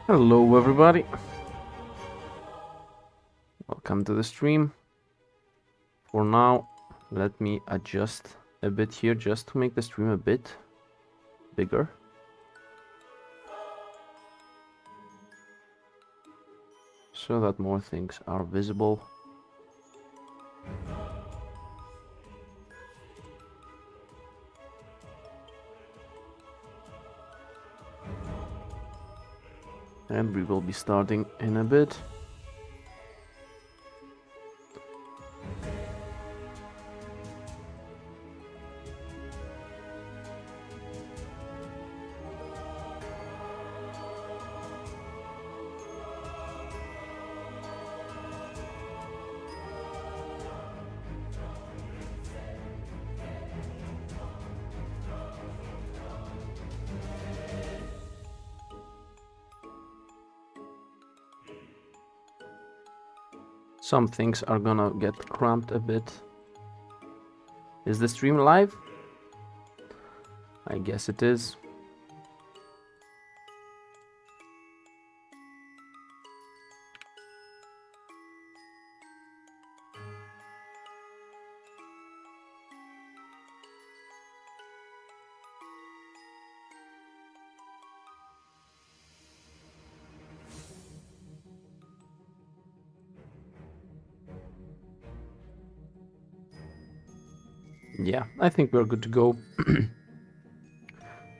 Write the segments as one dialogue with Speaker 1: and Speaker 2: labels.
Speaker 1: Hello everybody, welcome to the stream. For now, let me adjust a bit here just to make the stream a bit bigger. So that more things are visible. And we will be starting in a bit. Some things are gonna get cramped a bit. Is the stream live? I guess it is. Yeah, I think we're good to go.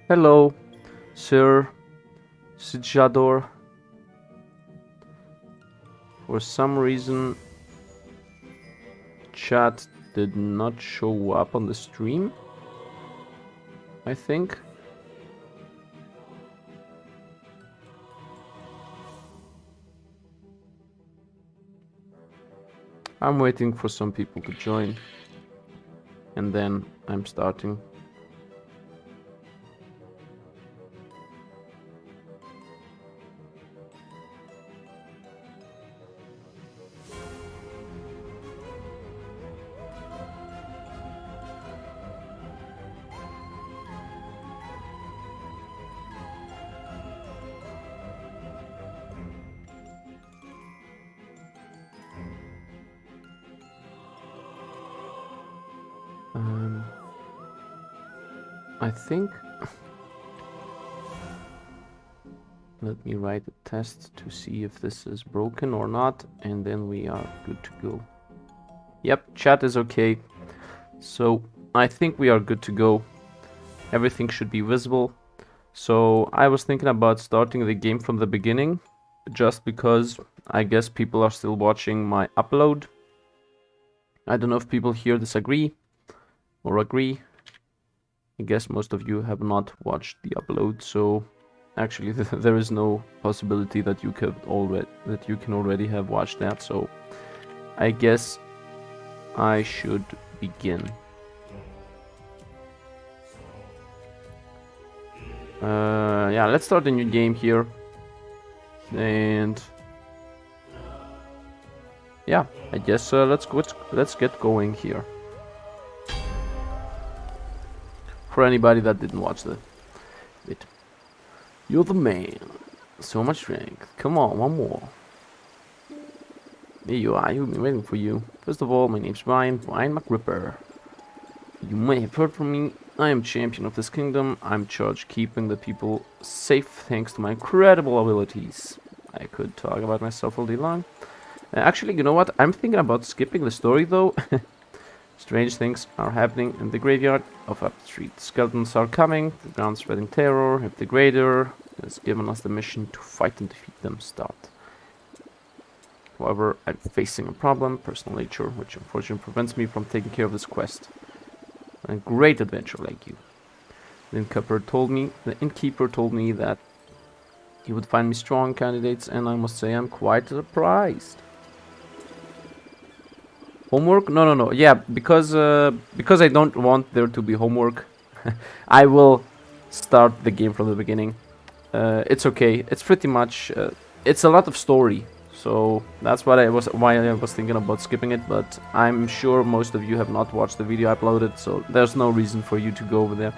Speaker 1: Hello, Sir Sijador. For some reason, chat did not show up on the stream, I think. I'm waiting for some people to join. And then I'm starting. I think. Let me write a test to see if this is broken or not, and then we are good to go. Yep, chat is okay. So I think we are good to go. Everything should be visible. So I was thinking about starting the game from the beginning, just because I guess people are still watching my upload. I don't know if people here disagree or agree. I guess most of you have not watched the upload, so actually there is no possibility that you can already have watched that. So I guess I should begin. Yeah, let's start a new game here, and yeah, I guess let's get going here. For anybody that didn't watch the bit. You're the man. So much strength. Come on, one more. There you are. You've been waiting for you. First of all, my name's Brian McRipper. You may have heard from me. I am champion of this kingdom. I'm charged keeping the people safe thanks to my incredible abilities. I could talk about myself all day long. Actually, you know what? I'm thinking about skipping the story though. Strange things are happening in the graveyard of Up the Street. Skeletons are coming, the ground spreading terror. If the Greater has given us the mission to fight and defeat them, start. However, I'm facing a problem, personal nature, which unfortunately prevents me from taking care of this quest. A great adventurer like you. The innkeeper told me that he would find me strong candidates, and I must say I'm quite surprised. Homework? No. Yeah, because I don't want there to be homework, I will start the game from the beginning. It's okay. It's pretty much it's a lot of story, so that's why I was thinking about skipping it. But I'm sure most of you have not watched the video I uploaded, so there's no reason for you to go over there.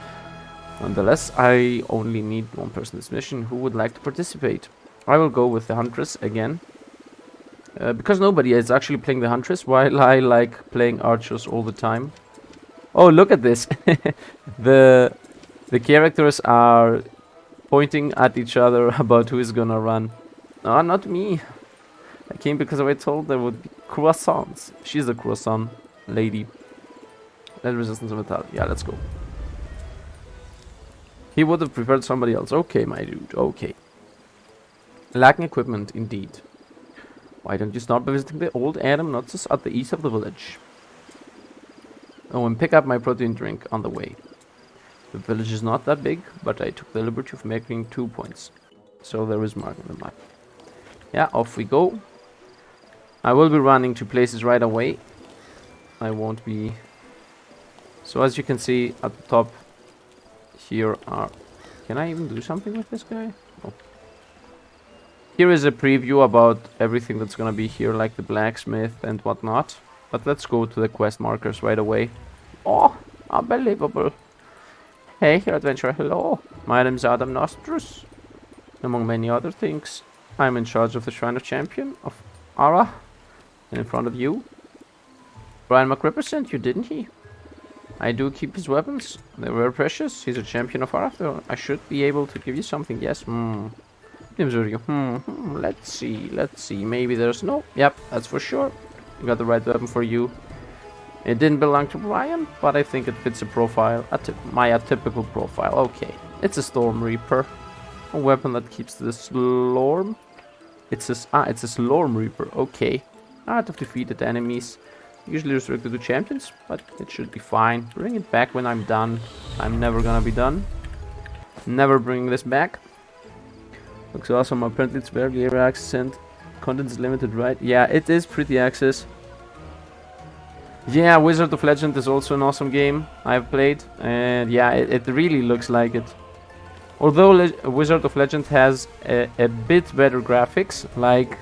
Speaker 1: Nonetheless, I only need one person in this mission who would like to participate. I will go with the Huntress again. Because nobody is actually playing the Huntress, while I like playing archers all the time. Oh, look at this. The characters are pointing at each other about who is gonna run. No, not me. I came because I was told there would be croissants. She's the croissant lady. Let resistance of metal. Yeah, let's go. He would have preferred somebody else. Okay, my dude. Okay. Lacking equipment, indeed. Why don't you start by visiting the old Adam nuts at the east of the village? Oh, and pick up my protein drink on the way. The village is not that big, but I took the liberty of making 2 points. So there is mark on the map. Yeah, off we go. I will be running to places right away. I won't be... So as you can see at the top, here are... Can I even do something with this guy? Oh. Here is a preview about everything that's gonna be here, like the blacksmith and whatnot. But let's go to the quest markers right away. Oh, unbelievable. Hey, here adventurer, hello. My name is Adam Nostrus. Among many other things, I'm in charge of the Shrine of Champion of Ara. And in front of you, Brian McRipper sent you, didn't he? I do keep his weapons. They were precious. He's a champion of Ara, so I should be able to give you something. Yes, Let's see. Maybe there's no... Yep, that's for sure. I got the right weapon for you. It didn't belong to Brian, but I think it fits a profile. My atypical profile. Okay. It's a Storm Reaper. A weapon that keeps the Slorm. It's a Slorm Reaper. Okay. Art of defeated enemies. Usually restricted to champions, but it should be fine. Bring it back when I'm done. I'm never gonna be done. Never bringing this back. Looks awesome. Apparently it's barely ever access. Content is limited, right? Yeah, it is pretty access. Yeah, Wizard of Legend is also an awesome game I've played. And yeah, it really looks like it. Although Wizard of Legend has a bit better graphics, like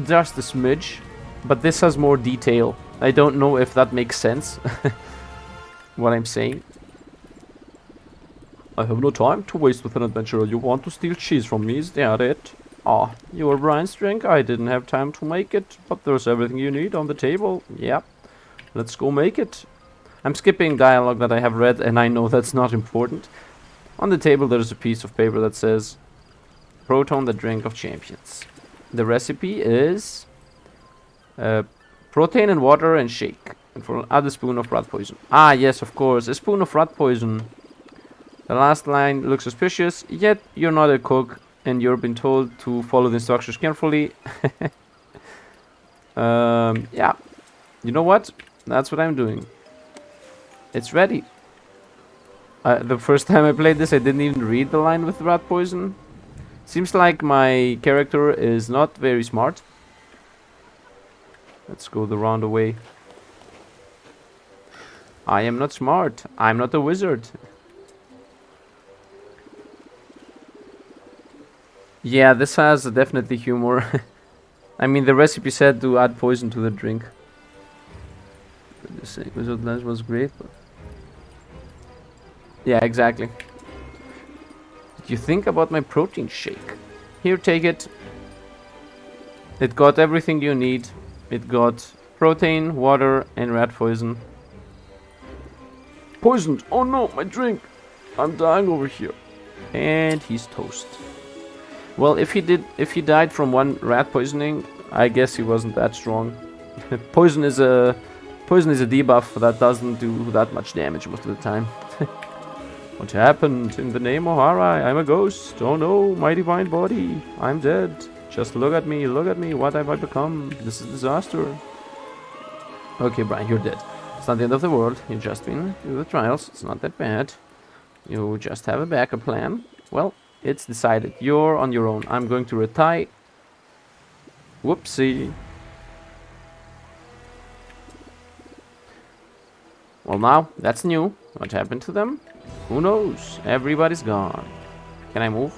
Speaker 1: just a smidge. But this has more detail. I don't know if that makes sense. What I'm saying. I have no time to waste with an adventurer. You want to steal cheese from me, is that it? Ah, you are Brian's drink? I didn't have time to make it, but there's everything you need on the table. Yep. Let's go make it. I'm skipping dialogue that I have read, and I know that's not important. On the table there's a piece of paper that says Proton, the drink of champions. The recipe is protein and water and shake. And add a spoon of rat poison. Ah, yes, of course, a spoon of rat poison. The last line looks suspicious, yet you're not a cook and you're been told to follow the instructions carefully. Yeah, you know what? That's what I'm doing. It's ready. The first time I played this, I didn't even read the line with the rat poison. Seems like my character is not very smart. Let's go the round way. I am not smart. I'm not a wizard. Yeah, this has definitely humor. I mean, the recipe said to add poison to the drink. Wizard Lunch was great, but... Yeah, exactly. Did you think about my protein shake? Here, take it. It got everything you need. It got protein, water, and rat poison. Poisoned! Oh no, my drink! I'm dying over here. And he's toast. Well, if he died from one rat poisoning, I guess he wasn't that strong. Poison is a debuff that doesn't do that much damage most of the time. What happened? In the name of Harai, I'm a ghost. Oh no, my divine body. I'm dead. Just look at me, what have I become? This is disaster. Okay, Brian, you're dead. It's not the end of the world. You've just been through the trials. It's not that bad. You just have a backup plan. Well, it's decided. You're on your own. I'm going to retire. Whoopsie. Well, now, that's new. What happened to them? Who knows? Everybody's gone. Can I move?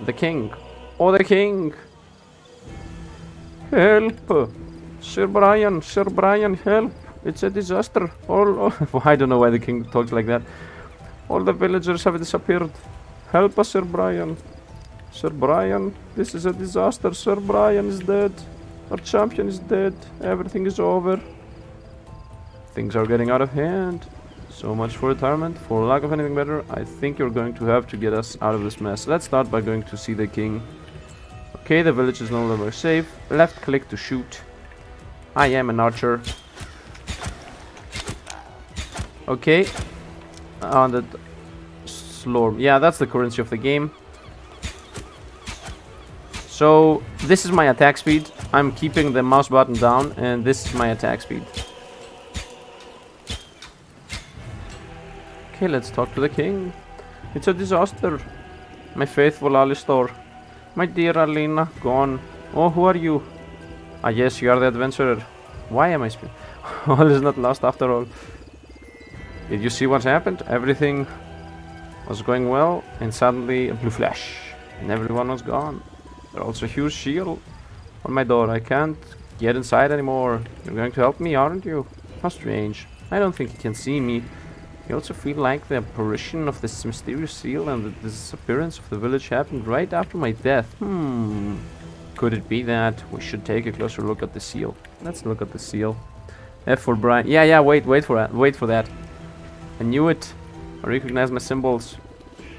Speaker 1: The king. Oh, the king! Help! Sir Brian, help! It's a disaster. I don't know why the king talks like that. All the villagers have disappeared. Help us, Sir Brian. Sir Brian, this is a disaster. Sir Brian is dead. Our champion is dead. Everything is over. Things are getting out of hand. So much for retirement. For lack of anything better, I think you're going to have to get us out of this mess. Let's start by going to see the king. Okay, the village is no longer safe. Left click to shoot. I am an archer. Okay. On the Slorm. Yeah, that's the currency of the game. So, this is my attack speed. I'm keeping the mouse button down, and this is my attack speed. Okay, let's talk to the king. It's a disaster. My faithful Alistor. My dear Alina, gone. Oh, who are you? Ah, yes, you are the adventurer. Why am I speaking? All is not lost after all. Did you see what happened? Everything was going well, and suddenly a blue flash, and everyone was gone. There's also a huge shield on my door. I can't get inside anymore. You're going to help me, aren't you? How strange. I don't think he can see me. I also feel like the apparition of this mysterious seal and the disappearance of the village happened right after my death. Could it be that we should take a closer look at the seal? Let's look at the seal. F for Brian. Yeah, wait for that. Wait for that. I knew it. I recognize my symbols.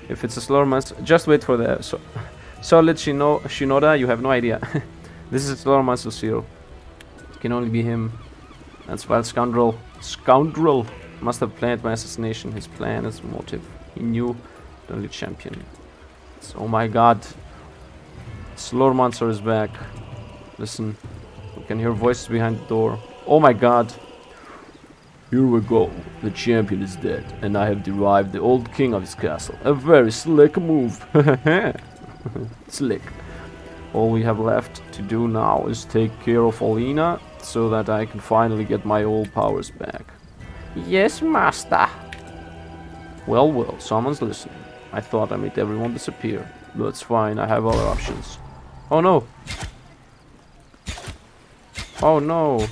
Speaker 1: If it's a Slormancer, just wait for the solid Shinoda. You have no idea. This is a Slormancer seal. It can only be him. That's vile scoundrel. Scoundrel must have planned my assassination. His plan, his motive. He knew the only champion. Oh my god. Slormancer is back. Listen. We can hear voices behind the door. Oh my god. Here we go. The champion is dead, and I have derived the old king of his castle. A very slick move. Slick. All we have left to do now is take care of Alina, so that I can finally get my old powers back. Yes, master. Well, someone's listening. I thought I made everyone disappear. That's fine, I have other options. Oh no! Oh no!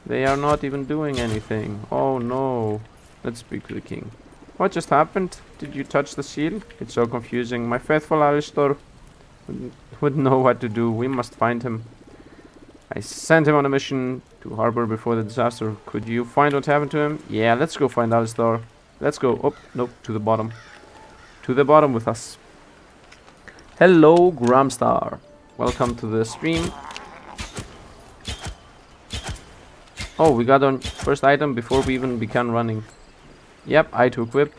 Speaker 1: They are not even doing anything. Oh no. Let's speak to the king. What just happened? Did you touch the seal? It's so confusing. My faithful Alistor would know what to do. We must find him. I sent him on a mission to harbor before the disaster. Could you find what happened to him? Yeah, let's go find Alistor. Let's go. Oh, nope, to the bottom. To the bottom with us. Hello, Gramstar. Welcome to the stream. Oh, we got our first item before we even began running. Yep, I to equip.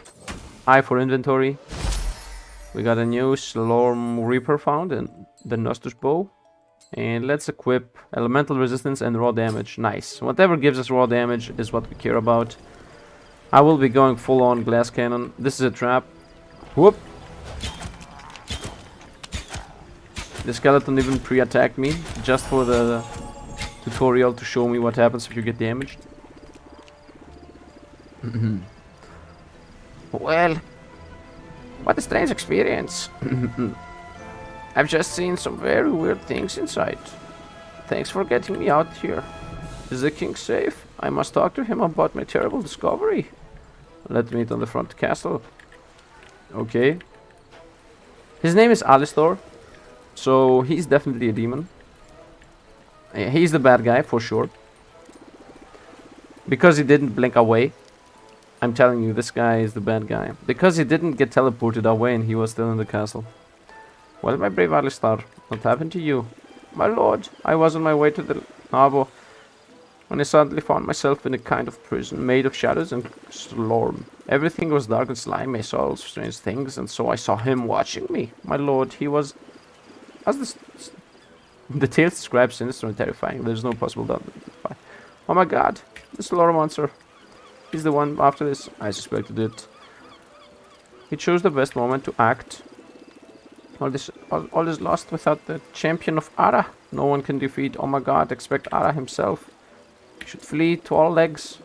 Speaker 1: I for inventory. We got a new Slorm Reaper found and the Nostus bow. And let's equip elemental resistance and raw damage. Nice. Whatever gives us raw damage is what we care about. I will be going full on glass cannon. This is a trap. Whoop. The skeleton even pre-attacked me just for the tutorial to show me what happens if you get damaged. Well, what a strange experience. I've just seen some very weird things inside. Thanks for getting me out here. Is the king safe? I must talk to him about my terrible discovery. Let's meet on the front castle. Okay. His name is Alistor, so he's definitely a demon. He's the bad guy, for sure. Because he didn't blink away. I'm telling you, this guy is the bad guy. Because he didn't get teleported away and he was still in the castle. Well, my brave Alistar, what happened to you? My lord, I was on my way to the harbor when I suddenly found myself in a kind of prison made of shadows and slorm. Everything was dark and slimy. I saw all strange things, and so I saw him watching me. My lord, he was... As the tale describes sinister and terrifying. There's no possible doubt. Oh my god, this SLORMANCER. He's the one after this. I suspected it. He chose the best moment to act. All is lost without the champion of Ara. No one can defeat. Oh my god, expect Ara himself. He should flee to all legs.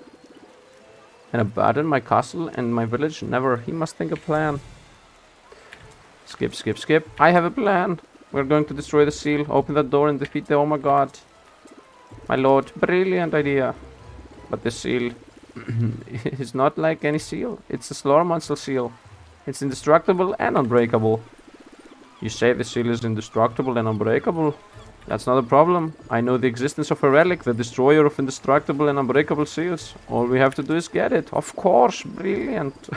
Speaker 1: And abandon my castle and my village? Never. He must think a plan. Skip, skip, skip. I have a plan. We're going to destroy the seal, open that door and defeat the... Oh my god. My lord, brilliant idea. But the seal is not like any seal. It's a SLORMANCER seal. It's indestructible and unbreakable. You say the seal is indestructible and unbreakable? That's not a problem. I know the existence of a relic, the destroyer of indestructible and unbreakable seals. All we have to do is get it. Of course, brilliant.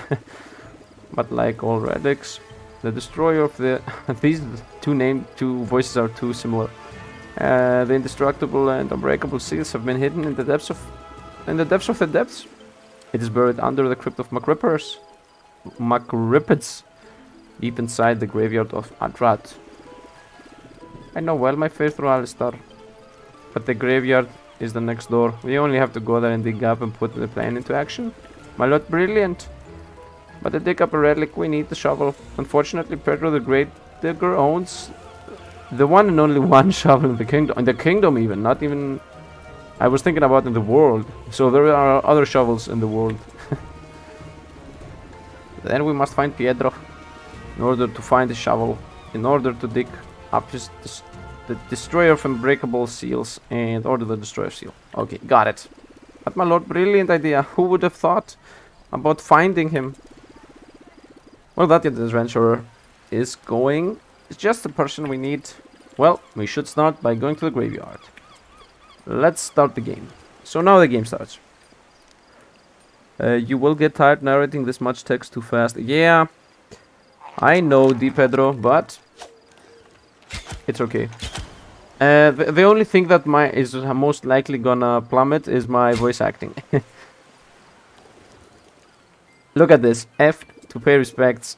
Speaker 1: But like all relics, the destroyer of the... these two voices are too similar. The indestructible and unbreakable seals have been hidden in the depths of the depths. It is buried under the crypt of Macrippids, deep inside the graveyard of Adrat. I know well, my faithful Alistar, but the graveyard is the next door. We only have to go there and dig up and put the plan into action. My lord, brilliant. But to dig up a relic, we need the shovel. Unfortunately, Pedro the Great Digger owns the one and only one shovel in the kingdom. In the kingdom, even, not even... I was thinking about in the world. So there are other shovels in the world. Then we must find Pedro in order to find the shovel, in order to dig up the destroyer of unbreakable seals and order the destroyer seal. Okay, got it. But my lord, brilliant idea. Who would have thought about finding him? Well, that adventurer is going. It's just the person we need. Well, we should start by going to the graveyard. Let's start the game. So now the game starts. You will get tired narrating this much text too fast. Yeah, I know, Pedro, but it's okay. The only thing that is most likely gonna plummet is my voice acting. Look at this. F to pay respects.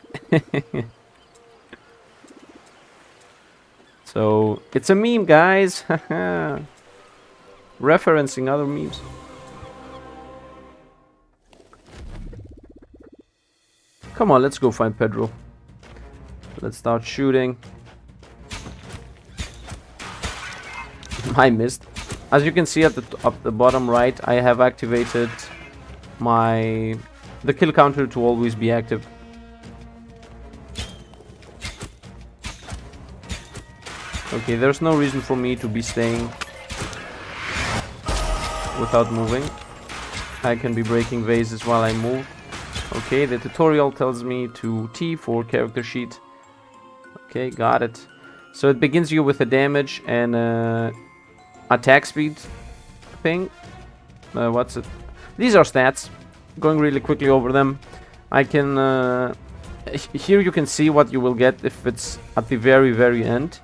Speaker 1: So, it's a meme, guys. Referencing other memes. Come on, let's go find Pedro. Let's start shooting. I missed. As you can see at the bottom right, I have activated the kill counter to always be active. Okay, there's no reason for me to be staying without moving. I can be breaking vases while I move. Okay, the tutorial tells me to T for character sheet. Okay, got it. So it begins you with a damage and attack speed thing. What's it? These are stats. Going really quickly over them. I can... here you can see what you will get if it's at the very end.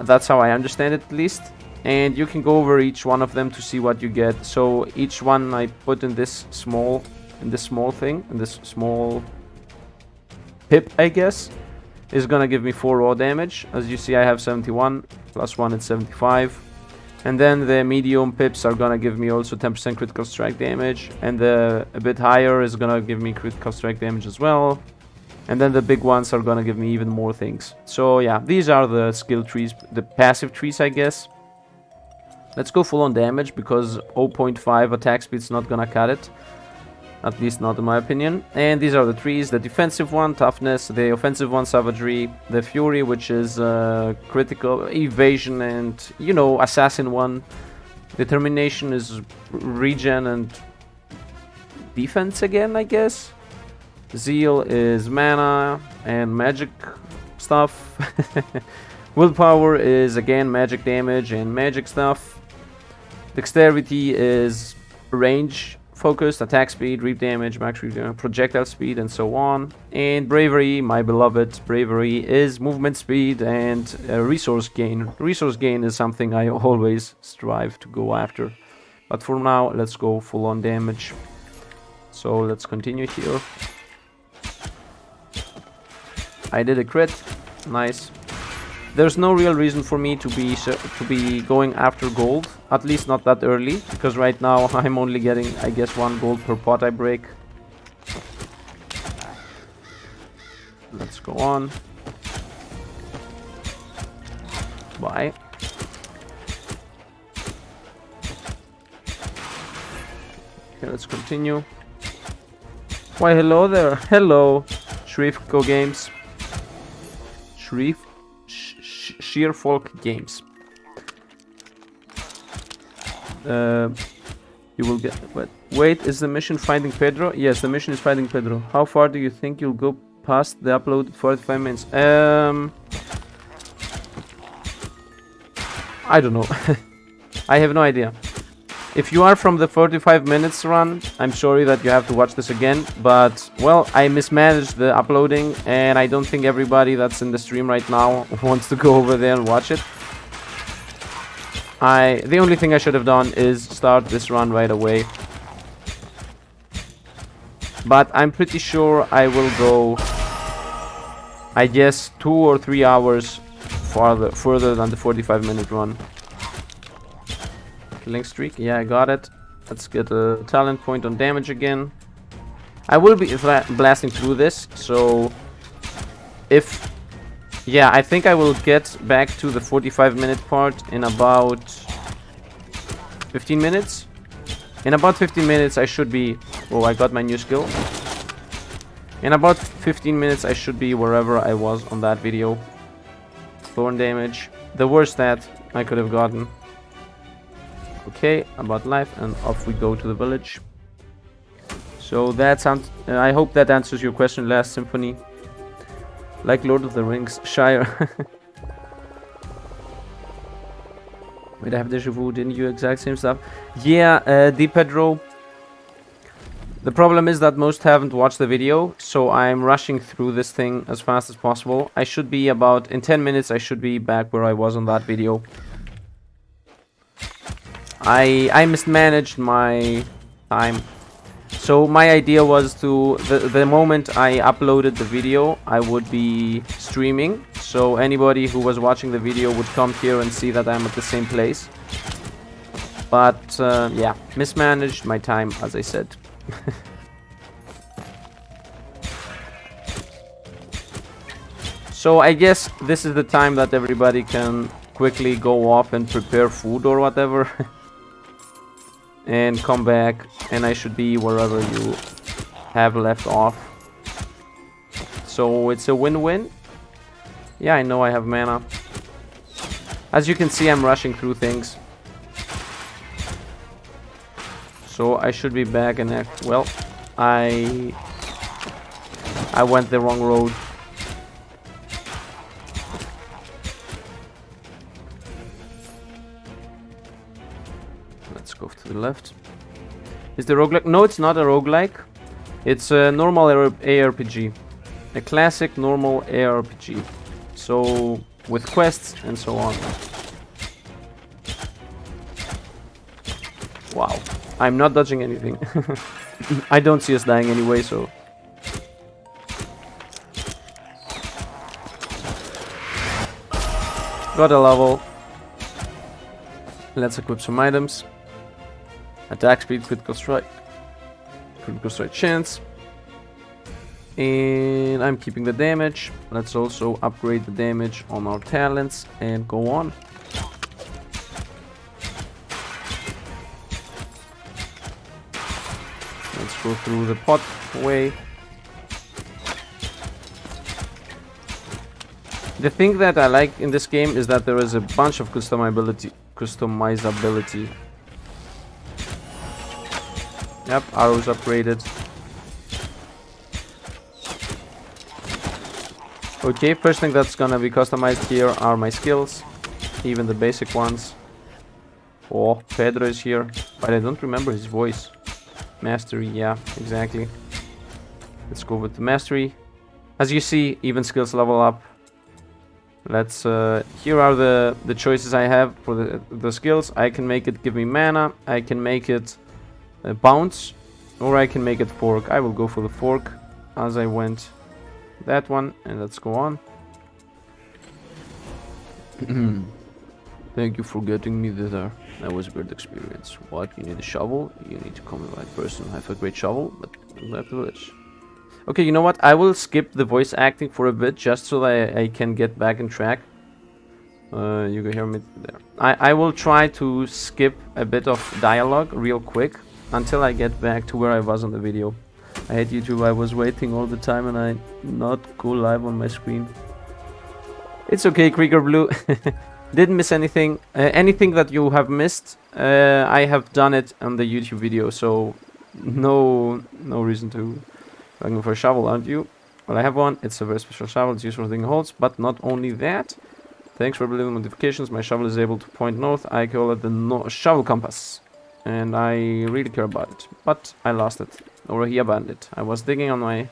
Speaker 1: That's how I understand it, at least. And you can go over each one of them to see what you get. So each one I put in this small thing, in this small pip, I guess, is gonna give me 4 raw damage. As you see, I have 71 plus 1 is 75. And then the medium pips are gonna give me also 10% critical strike damage, and the a bit higher is gonna give me critical strike damage as well. And then the big ones are gonna give me even more things. So yeah, these are the skill trees, the passive trees, I guess. Let's go full on damage, because 0.5 attack speed is not gonna cut it. At least not in my opinion. And these are the trees. The defensive one, toughness. The offensive one, savagery. The fury, which is critical evasion and, you know, assassin one. Determination is regen and defense again, I guess. Zeal is mana and magic stuff. Willpower is again magic damage and magic stuff. Dexterity is range focused, attack speed, reap damage, max projectile speed, and so on. And bravery, my beloved bravery, is movement speed and resource gain. Resource gain is something I always strive to go after. But for now, let's go full on damage. So let's continue here. I did a crit. Nice. There's no real reason for me to be going after gold, at least not that early, because right now I'm only getting, I guess, 1 gold per pot I break. Let's go on. Bye. Okay, let's continue. Why, hello there. Hello, Shrifko Games. Sheerfolk Games. You will get... Wait, is the mission finding Pedro? Yes, the mission is finding Pedro. How far do you think you'll go past the upload 45 minutes. I don't know. I have no idea. If you are from the 45 minutes run, I'm sorry that you have to watch this again, but, well, I mismanaged the uploading, and I don't think everybody that's in the stream right now wants to go over there and watch it. The only thing I should have done is start this run right away. But I'm pretty sure I will go, I guess, 2 or 3 hours further than the 45-minute run. Killing streak, yeah, I got it. Let's get a talent point on damage again. I will be blasting through this, so if... Yeah, I think I will get back to the 45-minute part in about 15 minutes. In about 15 minutes I should be... Oh, I got my new skill. In about 15 minutes I should be wherever I was on that video. Thorn damage. The worst stat I could have gotten. Okay, about life, and off we go to the village. So that's I hope that answers your question, Last Symphony. Like Lord of the Rings, Shire. Wait, I have deja vu, didn't you? Exact same stuff. Yeah, Pedro. The problem is that most haven't watched the video, so I'm rushing through this thing as fast as possible. I should be about, in 10 minutes I should be back where I was on that video. I mismanaged my time. So my idea was to, the moment I uploaded the video, I would be streaming. So anybody who was watching the video would come here and see that I'm at the same place. But yeah, mismanaged my time, as I said. So I guess this is the time that everybody can quickly go off and prepare food or whatever. And come back, and I should be wherever you have left off. So it's a win-win. Yeah, I know I have mana. As you can see, I'm rushing through things. So I should be back in act. Well, I went the wrong road. Let's go to the left. Is the roguelike? No, it's not a roguelike. It's a normal ARPG. A classic normal ARPG. So, with quests and so on. Wow. I'm not dodging anything. I don't see us dying anyway, so... Got a level. Let's equip some items. Attack speed, critical strike chance. And I'm keeping the damage. Let's also upgrade the damage on our talents and go on. Let's go through the pot way. The thing that I like in this game is that there is a bunch of customizability. Yep, arrows upgraded. Okay, first thing that's gonna be customized here are my skills, even the basic ones. Oh, Pedro is here, but I don't remember his voice. Mastery, yeah, exactly. Let's go with the mastery. As you see, even skills level up. Let's here are the choices I have for the skills. I can make it give me mana, I can make it bounce, or I can make it fork. I will go for the fork as I went that one, and let's go on. Thank you for getting me there. That was a great experience. What? You need a shovel? You need to come the right person. I have a great shovel, but left village. Okay, you know what? I will skip the voice acting for a bit just so that I can get back in track. You can hear me there. I will try to skip a bit of dialogue real quick until I get back to where I was on the video. I hate YouTube. I was waiting all the time and I not go live on my screen. It's okay, Krieger Blue. Didn't miss anything. Anything that you have missed, I have done it on the YouTube video, so no reason to. Looking for a shovel, aren't you? Well, I have one. It's a very special shovel. It's used for digging holes, but not only that. Thanks for building modifications. My shovel is able to point north. I call it the shovel compass. And I really care about it. But I lost it. Or he abandoned it. I was digging on my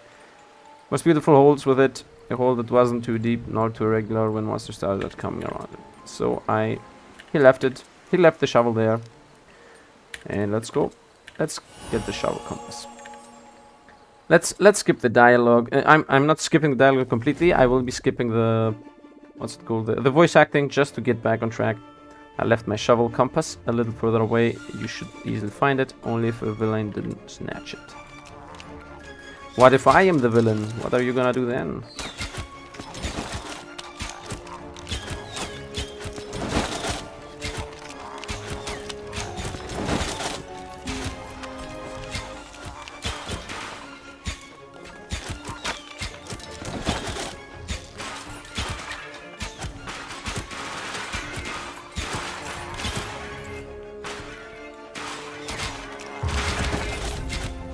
Speaker 1: most beautiful holes with it. A hole that wasn't too deep nor too irregular when monsters started coming around it. So he left it. He left the shovel there. And let's go. Let's get the shovel compass. Let's skip the dialogue. I'm not skipping the dialogue completely. I will be skipping the what's it called? The voice acting just to get back on track. I left my shovel compass a little further away. You should easily find it, only if a villain didn't snatch it. What if I am the villain? What are you gonna do then?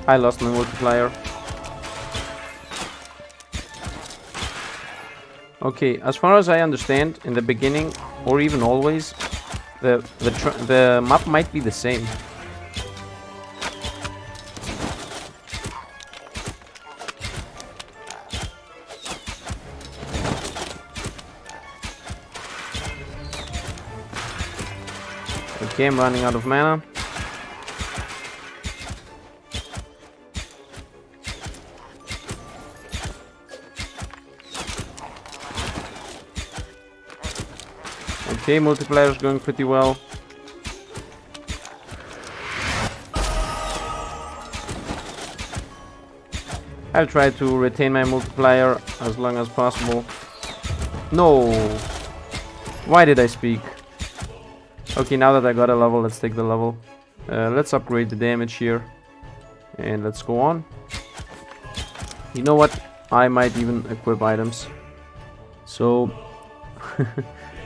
Speaker 1: I lost my multiplier. Okay, as far as I understand, in the beginning, or even always, the map might be the same. Okay, I'm running out of mana. Okay, multiplayer is going pretty well. I'll try to retain my multiplier as long as possible. No! Why did I speak? Okay, now that I got a level, let's take the level. Let's upgrade the damage here. And let's go on. You know what? I might even equip items. So...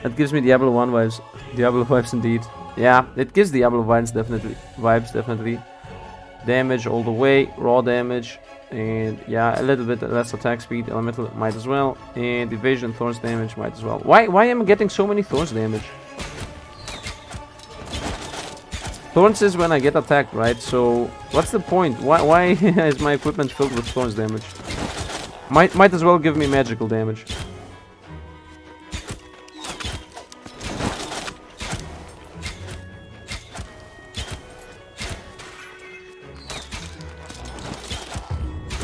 Speaker 1: that gives me Diablo 1 vibes. Diablo vibes indeed. Yeah, it gives Diablo vibes definitely. Damage all the way, raw damage, and yeah, a little bit less attack speed, elemental might as well, and evasion thorns damage might as well. Why am I getting so many thorns damage? Thorns is when I get attacked, right? So what's the point? Why is my equipment filled with thorns damage? Might as well give me magical damage.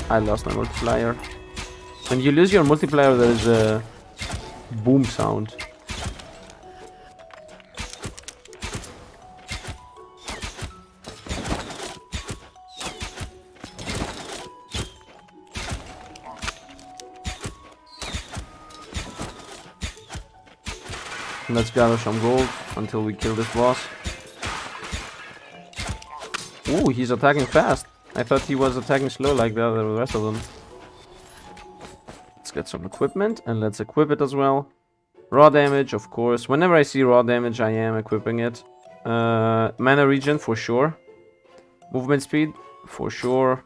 Speaker 1: I lost my multiplier. When you lose your multiplier, there is a boom sound. Let's gather some gold until we kill this boss. Ooh, he's attacking fast. I thought he was attacking slow like the rest of them. Let's get some equipment and let's equip it as well. Raw damage, of course. Whenever I see raw damage, I am equipping it. Mana regen for sure. Movement speed for sure.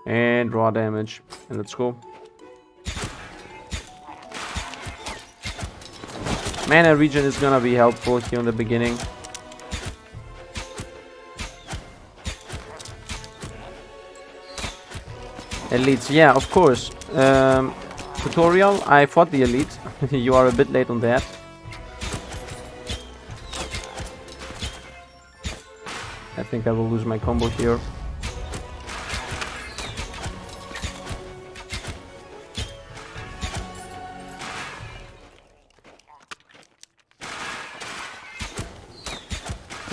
Speaker 1: And raw damage. And let's go. Mana regen is gonna be helpful here in the beginning. Elites, yeah, of course. Tutorial, I fought the elite. You are a bit late on that. I think I will lose my combo here.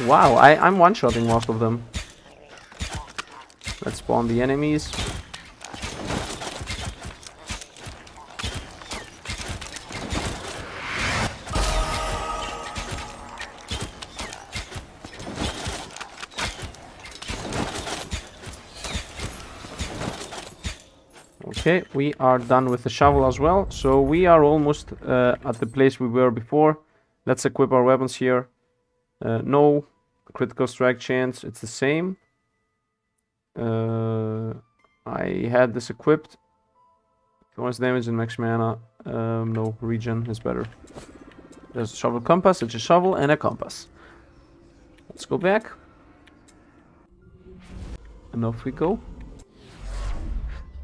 Speaker 1: Wow, I'm one-shotting most of them. Let's spawn the enemies. Okay, we are done with the shovel as well, so we are almost at the place we were before. Let's equip our weapons here. No critical strike chance, it's the same. I had this equipped. If you want damage and max mana, no, regen is better. There's a shovel compass, it's a shovel and a compass. Let's go back. And off we go.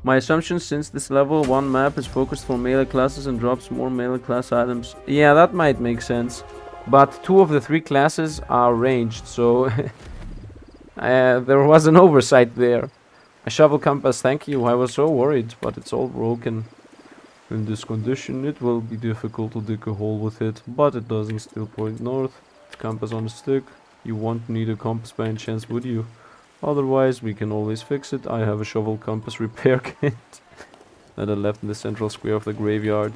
Speaker 1: My assumption, since this level 1 map is focused for melee classes and drops more melee class items. Yeah, that might make sense. But 2 of the 3 classes are ranged, so there was an oversight there. A shovel compass, thank you. I was so worried, but it's all broken. In this condition, it will be difficult to dig a hole with it, but it doesn't still point north. Compass on a stick. You won't need a compass by any chance, would you? Otherwise, we can always fix it. I have a shovel compass repair kit that I left in the central square of the graveyard.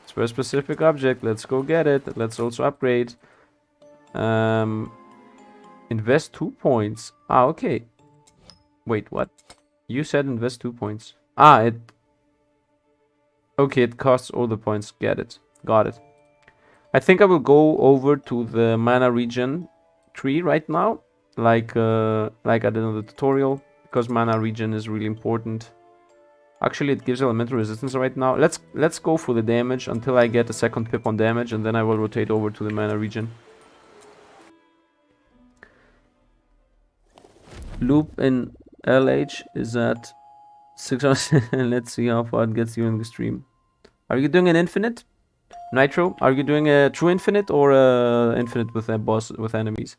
Speaker 1: It's for a specific object. Let's go get it. Let's also upgrade. Invest 2 points. Ah, okay. Wait, what? You said invest 2 points. Ah, it... Okay, it costs all the points. Get it. Got it. I think I will go over to the mana regen tree right now. Like I did in the tutorial. Because mana regen is really important. Actually, it gives elemental resistance right now. Let's go for the damage until I get a second pip on damage. And then I will rotate over to the mana regen. Loop in LH is at 600. Let's see how far it gets you in the stream. Are you doing an infinite? Nitro, are you doing a true infinite or a infinite with a boss with enemies?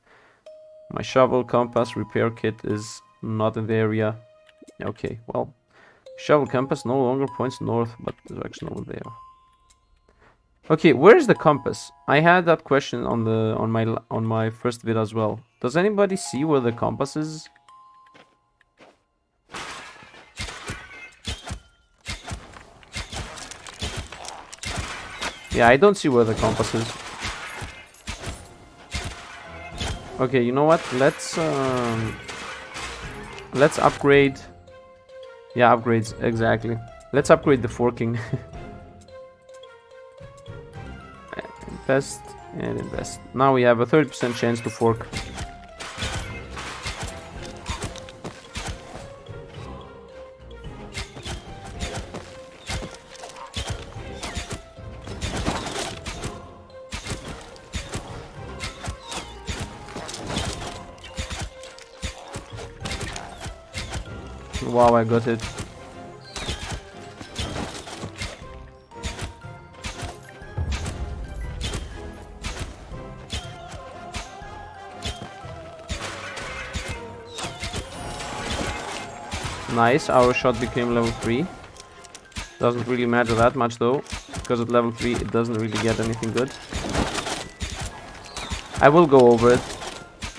Speaker 1: My shovel compass repair kit is not in the area. Okay, well, shovel compass no longer points north, but there's actually no one there. Okay, where is the compass? I had that question on my first vid as well. Does anybody see where the compass is? Yeah, I don't see where the compass is. Okay, you know what? Let's upgrade. Yeah, upgrades, exactly. Let's upgrade the forking. Invest and invest. Now we have a 30% chance to fork. Wow, I got it. Nice, our shot became level 3. Doesn't really matter that much though, because at level 3 it doesn't really get anything good. I will go over it,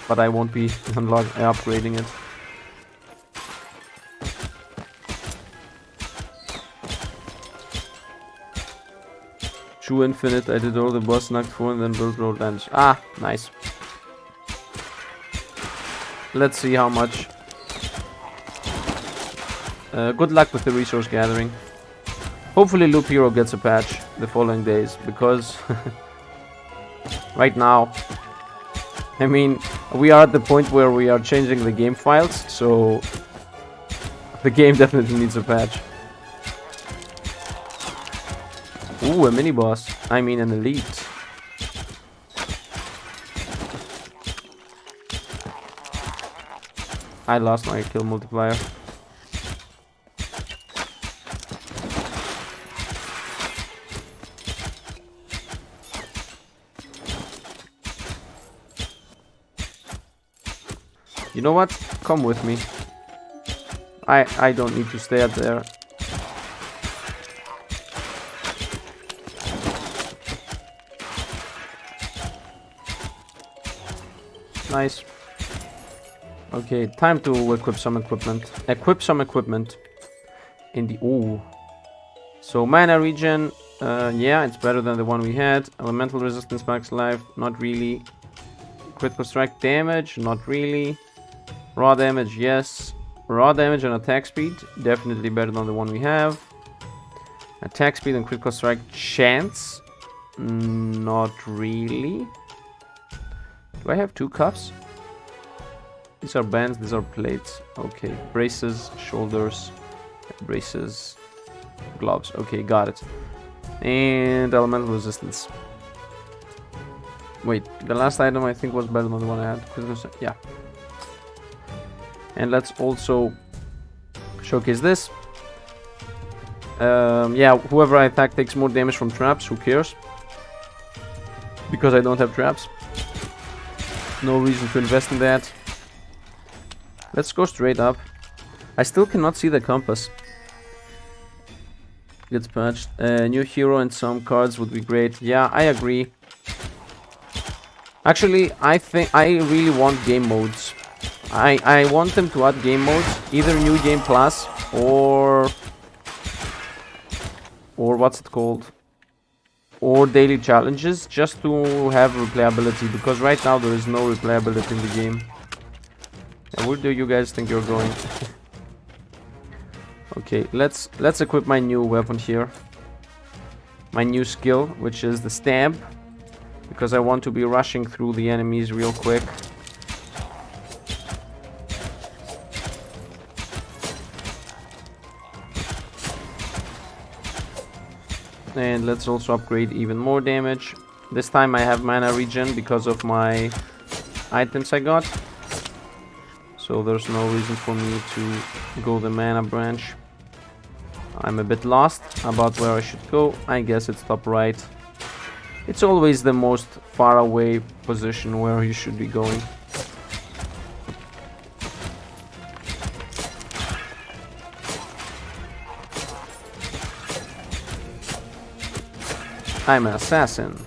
Speaker 1: but I won't be upgrading it. True infinite, I did all the boss knocked 4 and then built roll damage. Ah, nice. Let's see how much. Good luck with the resource gathering. Hopefully Loop Hero gets a patch the following days, because right now, I mean, we are at the point where we are changing the game files, so the game definitely needs a patch. Ooh, a mini boss. I mean an elite. I lost my kill multiplier. You know what? Come with me. I don't need to stay up there. Nice. Okay, time to equip some equipment. Equip some equipment. In the... Ooh. So, mana regen. Yeah, it's better than the one we had. Elemental resistance max life. Not really. Critical strike damage. Not really. Raw damage, yes. Raw damage and attack speed. Definitely better than the one we have. Attack speed and critical strike chance. Not really. Do I have 2 cuffs? These are bands, these are plates. Okay, braces, shoulders, braces. Gloves. Okay, got it. And elemental resistance. Wait, the last item I think was better than the one I had. Yeah. And let's also showcase this. Yeah, whoever I attack takes more damage from traps. Who cares? Because I don't have traps. No reason to invest in that. Let's go straight up. I still cannot see the compass. Gets patched. New hero and some cards would be great. Yeah, I agree. Actually, I think I really want game modes. I want them to add game modes, either New Game Plus or what's it called? Or daily challenges, just to have replayability, because right now there is no replayability in the game. Yeah, where do you guys think you're going? Okay, let's equip my new weapon here. My new skill, which is the stab, because I want to be rushing through the enemies real quick. And let's also upgrade even more damage. This time I have mana regen because of my items I got. So there's no reason for me to go the mana branch. I'm a bit lost about where I should go. I guess it's top right. It's always the most far away position where you should be going. I'm an assassin.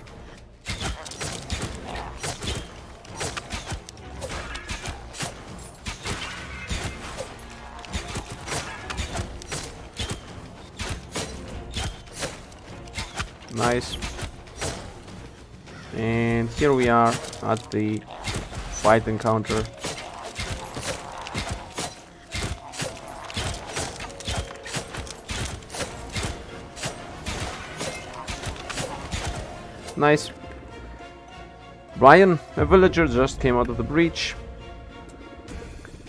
Speaker 1: Nice. And here we are at the fight encounter. Nice. Brian, a villager, just came out of the breach.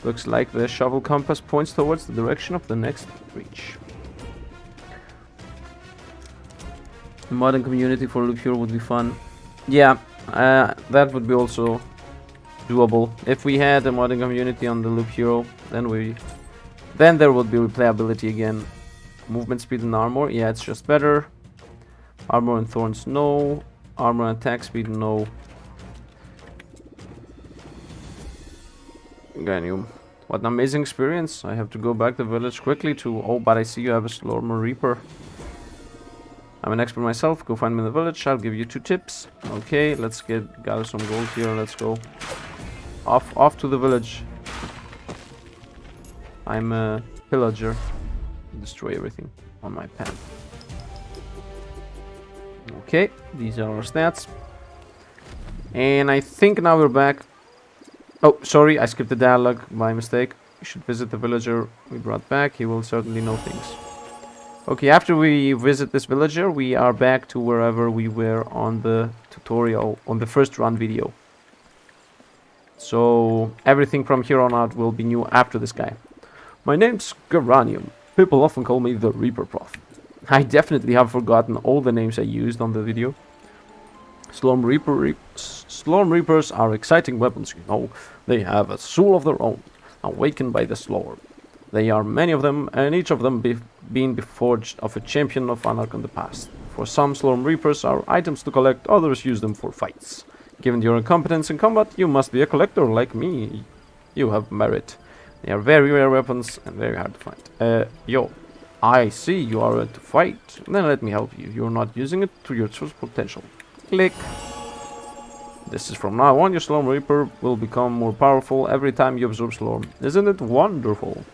Speaker 1: Looks like the shovel compass points towards the direction of the next breach. A modding community for Loop Hero would be fun. Yeah, that would be also doable. If we had a modding community on the Loop Hero, then there would be replayability again. Movement speed and armor, yeah, it's just better. Armor and thorns, no. Armor and attack speed, no. Ganium. What an amazing experience. I have to go back to the village quickly to... Oh, but I see you have a Slormer Reaper. I'm an expert myself. Go find me in the village. I'll give you 2 tips. Okay, let's gather some gold here. Let's go. Off to the village. I'm a pillager. Destroy everything on my path. Okay, these are our stats. And I think now we're back. Oh, sorry, I skipped the dialogue by mistake. You should visit the villager we brought back. He will certainly know things. Okay, after we visit this villager, we are back to wherever we were on the tutorial, on the first run video. So, everything from here on out will be new after this guy. My name's Geranium. People often call me the Reaper Prof. I definitely have forgotten all the names I used on the video. Storm Reapers are exciting weapons, you know. They have a soul of their own, awakened by the Slorm. There are many of them, and each of them being forged of a champion of Anarch in the past. For some, Storm Reapers are items to collect, others use them for fights. Given your incompetence in combat, you must be a collector like me. You have merit. They are very rare weapons and very hard to find. Yo. I see you are ready to fight. Then let me help you. You're not using it to your true potential. Click. This is from now on. Your Slorm Reaper will become more powerful every time you absorb Slorm. Isn't it wonderful?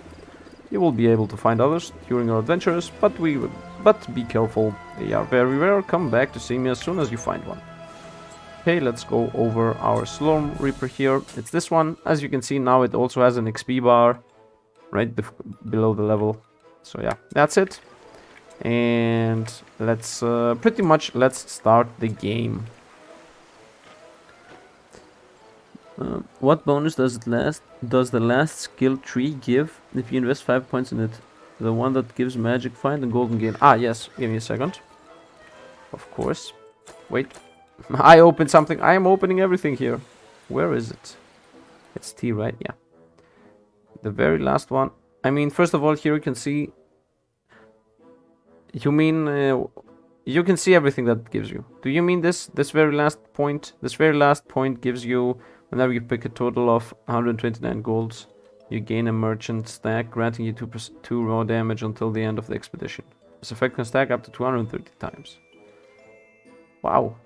Speaker 1: You will be able to find others during your adventures, but be careful. They are very rare. Come back to see me as soon as you find one. Okay, let's go over our Slorm Reaper here. It's this one. As you can see now, it also has an XP bar right below the level. So yeah, that's it. And let's start the game. What bonus does the last skill tree give if you invest 5 points in it? The one that gives magic find and golden gain. Ah, yes. Give me a second. Of course. Wait. I opened something. I am opening everything here. Where is it? It's T, right? Yeah. The very last one. I mean, first of all, here you can see... You mean... you can see everything that gives you. Do you mean this? This very last point? This very last point gives you... Whenever you pick a total of 129 golds, you gain a merchant stack, granting you 2 raw damage until the end of the expedition. This effect can stack up to 230 times. Wow.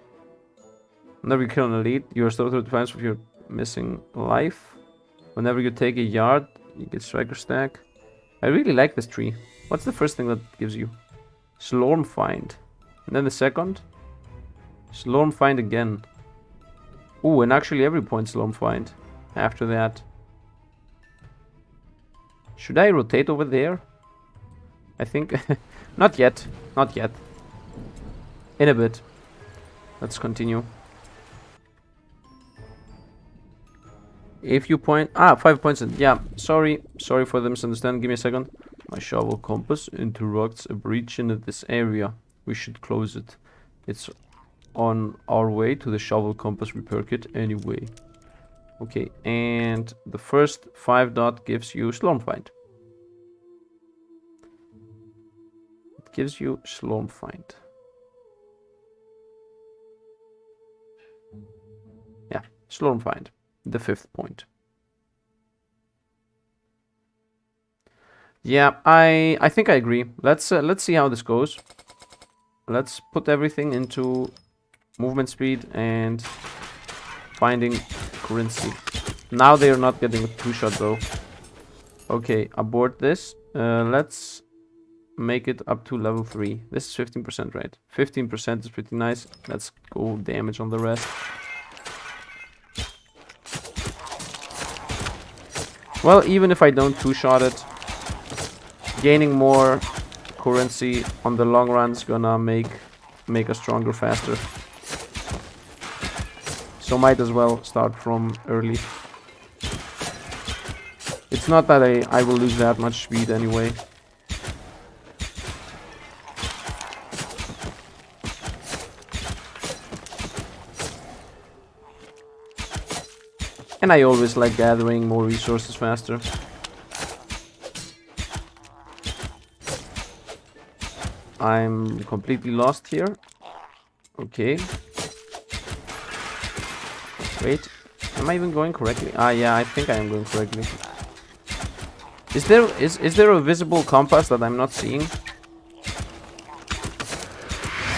Speaker 1: Whenever you kill an elite, you restore 30 times with your missing life. Whenever you take a yard, you get striker stack. I really like this tree. What's the first thing that gives you? Slorm find. And then the second? Slorm find again. Ooh, and actually every point Slorm find after that. Should I rotate over there? I think... Not yet. Not yet. In a bit. Let's continue. If you point... Ah, 5 points in. Yeah, sorry. Sorry for the misunderstanding. Give me a second. My shovel compass interrupts a breach in this area. We should close it. It's on our way to the shovel compass repair kit anyway. Okay, and the first 5 dot gives you Slorm find. It gives you Slorm find. Yeah, Slorm find. The 5th point. Yeah, I think I agree. Let's see how this goes. Let's put everything into movement speed and finding currency. Now they are not getting a 2-shot though. Okay, abort this. Let's make it up to level 3. This is 15%, right? 15% is pretty nice. Let's go damage on the rest. Well, even if I don't 2-shot it, gaining more currency on the long run is gonna make us stronger faster. So might as well start from early. It's not that I will lose that much speed anyway. And I always like gathering more resources faster. I'm completely lost here. Okay. Wait. Am I even going correctly? Ah, yeah, I think I am going correctly. Is there a visible compass that I'm not seeing?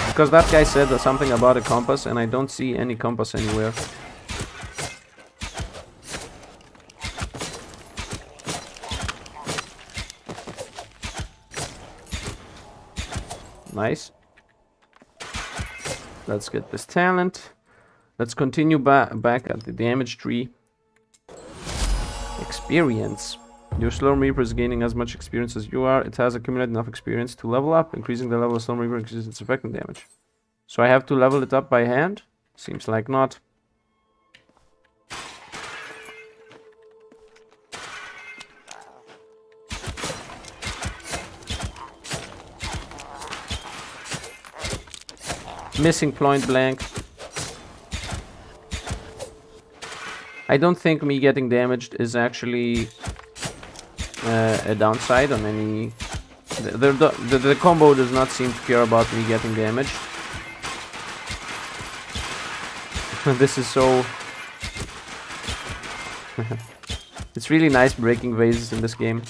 Speaker 1: Because that guy said something about a compass and I don't see any compass anywhere. Nice. Let's get this talent. Let's continue back at the damage tree. Experience. Your Slorm Reaper is gaining as much experience as you are. It has accumulated enough experience to level up. Increasing the level of Slorm Reaper increases its effect and damage. So I have to level it up by hand? Seems like not. Missing point blank. I don't think me getting damaged is actually a downside on any... The combo does not seem to care about me getting damaged. This is so... It's really nice breaking vases in this game.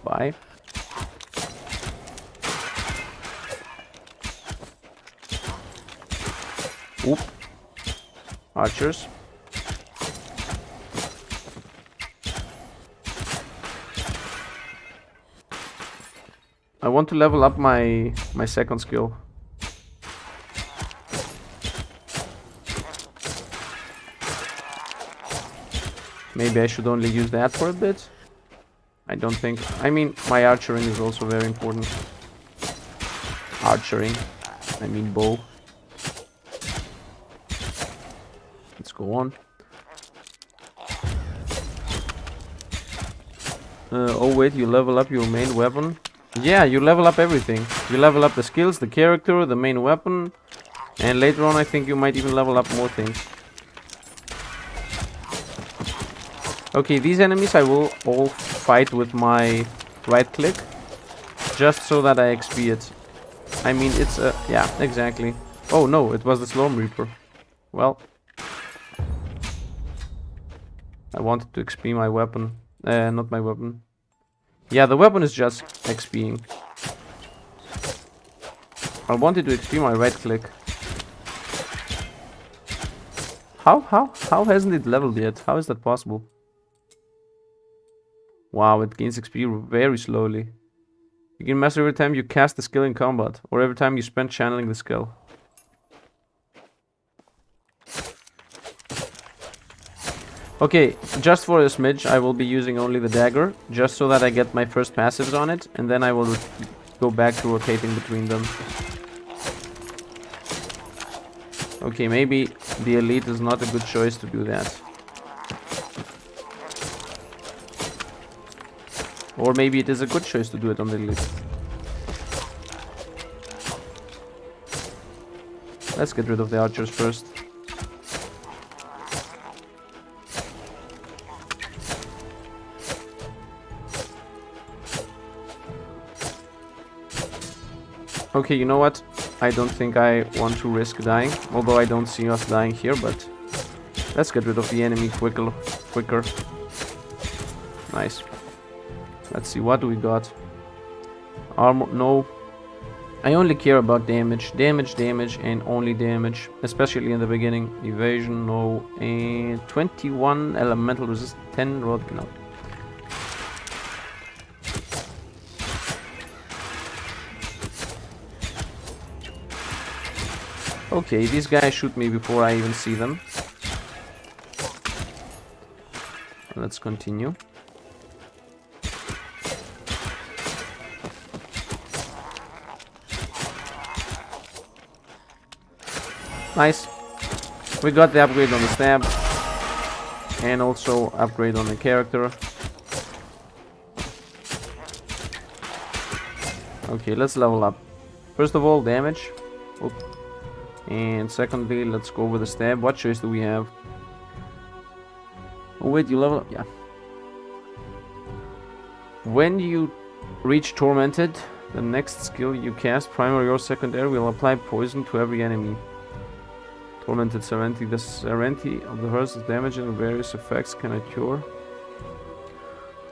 Speaker 1: Bye. Oop. Archers. I want to level up my second skill. Maybe I should only use that for a bit. I don't think... I mean, my archering is also very important. Archering. I mean bow. Let's go on. Oh wait, you level up your main weapon. Yeah, you level up everything. You level up the skills, the character, the main weapon. And later on I think you might even level up more things. Okay, these enemies I will all fight with my right click. Just so that I XP it. I mean, it's a... yeah, exactly. Oh no, it was the Storm Reaper. Well. I wanted to XP my weapon. Not my weapon. Yeah, the weapon is just XPing. I wanted to XP my right click. How hasn't it leveled yet? How is that possible? Wow, it gains XP very slowly. You gain master every time you cast the skill in combat, or every time you spend channeling the skill. Okay, just for a smidge, I will be using only the dagger, just so that I get my first passives on it, and then I will go back to rotating between them. Okay, maybe the elite is not a good choice to do that. Or maybe it is a good choice to do it on the elite. Let's get rid of the archers first. Okay, you know what? I don't think I want to risk dying. Although I don't see us dying here, but... let's get rid of the enemy quicker. Nice. Let's see, what do we got? Armor, no. I only care about damage, and only damage. Especially in the beginning. Evasion, no. And 21 elemental resist, 10 rod, no. Okay, these guys shoot me before I even see them. Let's continue. Nice. We got the upgrade on the stab. And also upgrade on the character. Okay, let's level up. First of all, damage. Oop. And secondly, let's go over the stab. What choice do we have? Oh wait, you level up? Yeah. When you reach Tormented, the next skill you cast, primary or secondary, will apply poison to every enemy. Tormented Serenity. The Serenity of the horse is damaged and various effects can occur.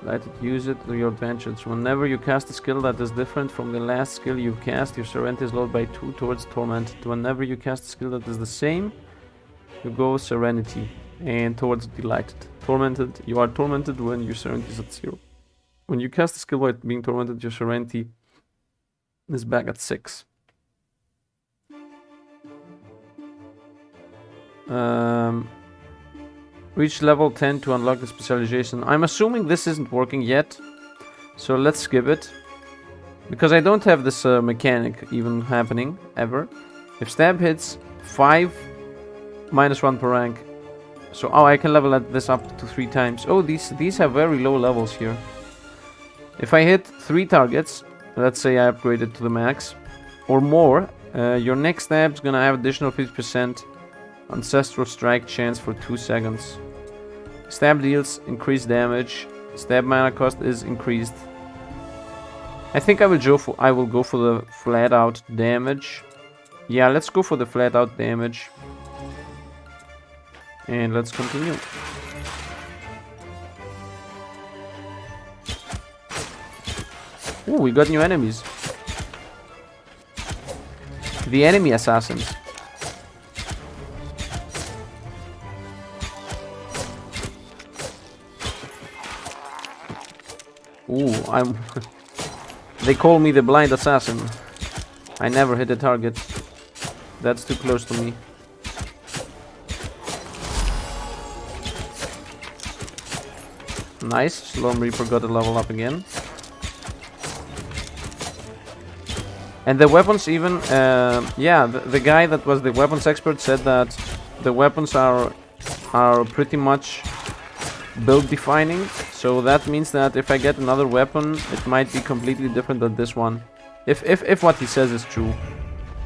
Speaker 1: Let it use it to your advantage. Whenever you cast a skill that is different from the last skill you cast, your Serenity is lowered by 2 towards Tormented. Whenever you cast a skill that is the same, you go Serenity and towards Delighted. Tormented. You are tormented when your Serenity is at 0. When you cast a skill while being tormented, your Serenity is back at 6. Reach level 10 to unlock the specialization. I'm assuming this isn't working yet, so let's skip it. Because I don't have this mechanic even happening, ever. If stab hits 5, -1 per rank. So, oh, I can level this up to 3 times. Oh, these have very low levels here. If I hit 3 targets, let's say I upgrade it to the max, or more, your next stab's gonna have additional 50% ancestral strike chance for 2 seconds. Stab deals increased damage. Stab mana cost is increased. I think I will go for the flat out damage. Yeah, let's go for the flat out damage. And let's continue. Oh, we got new enemies. The enemy assassins. Ooh, they call me the blind assassin. I never hit a target. That's too close to me. Nice, Storm Reaper got a level up again. And the weapons even, yeah, the guy that was the weapons expert said that the weapons are pretty much build defining. So that means that if I get another weapon, it might be completely different than this one. If what he says is true.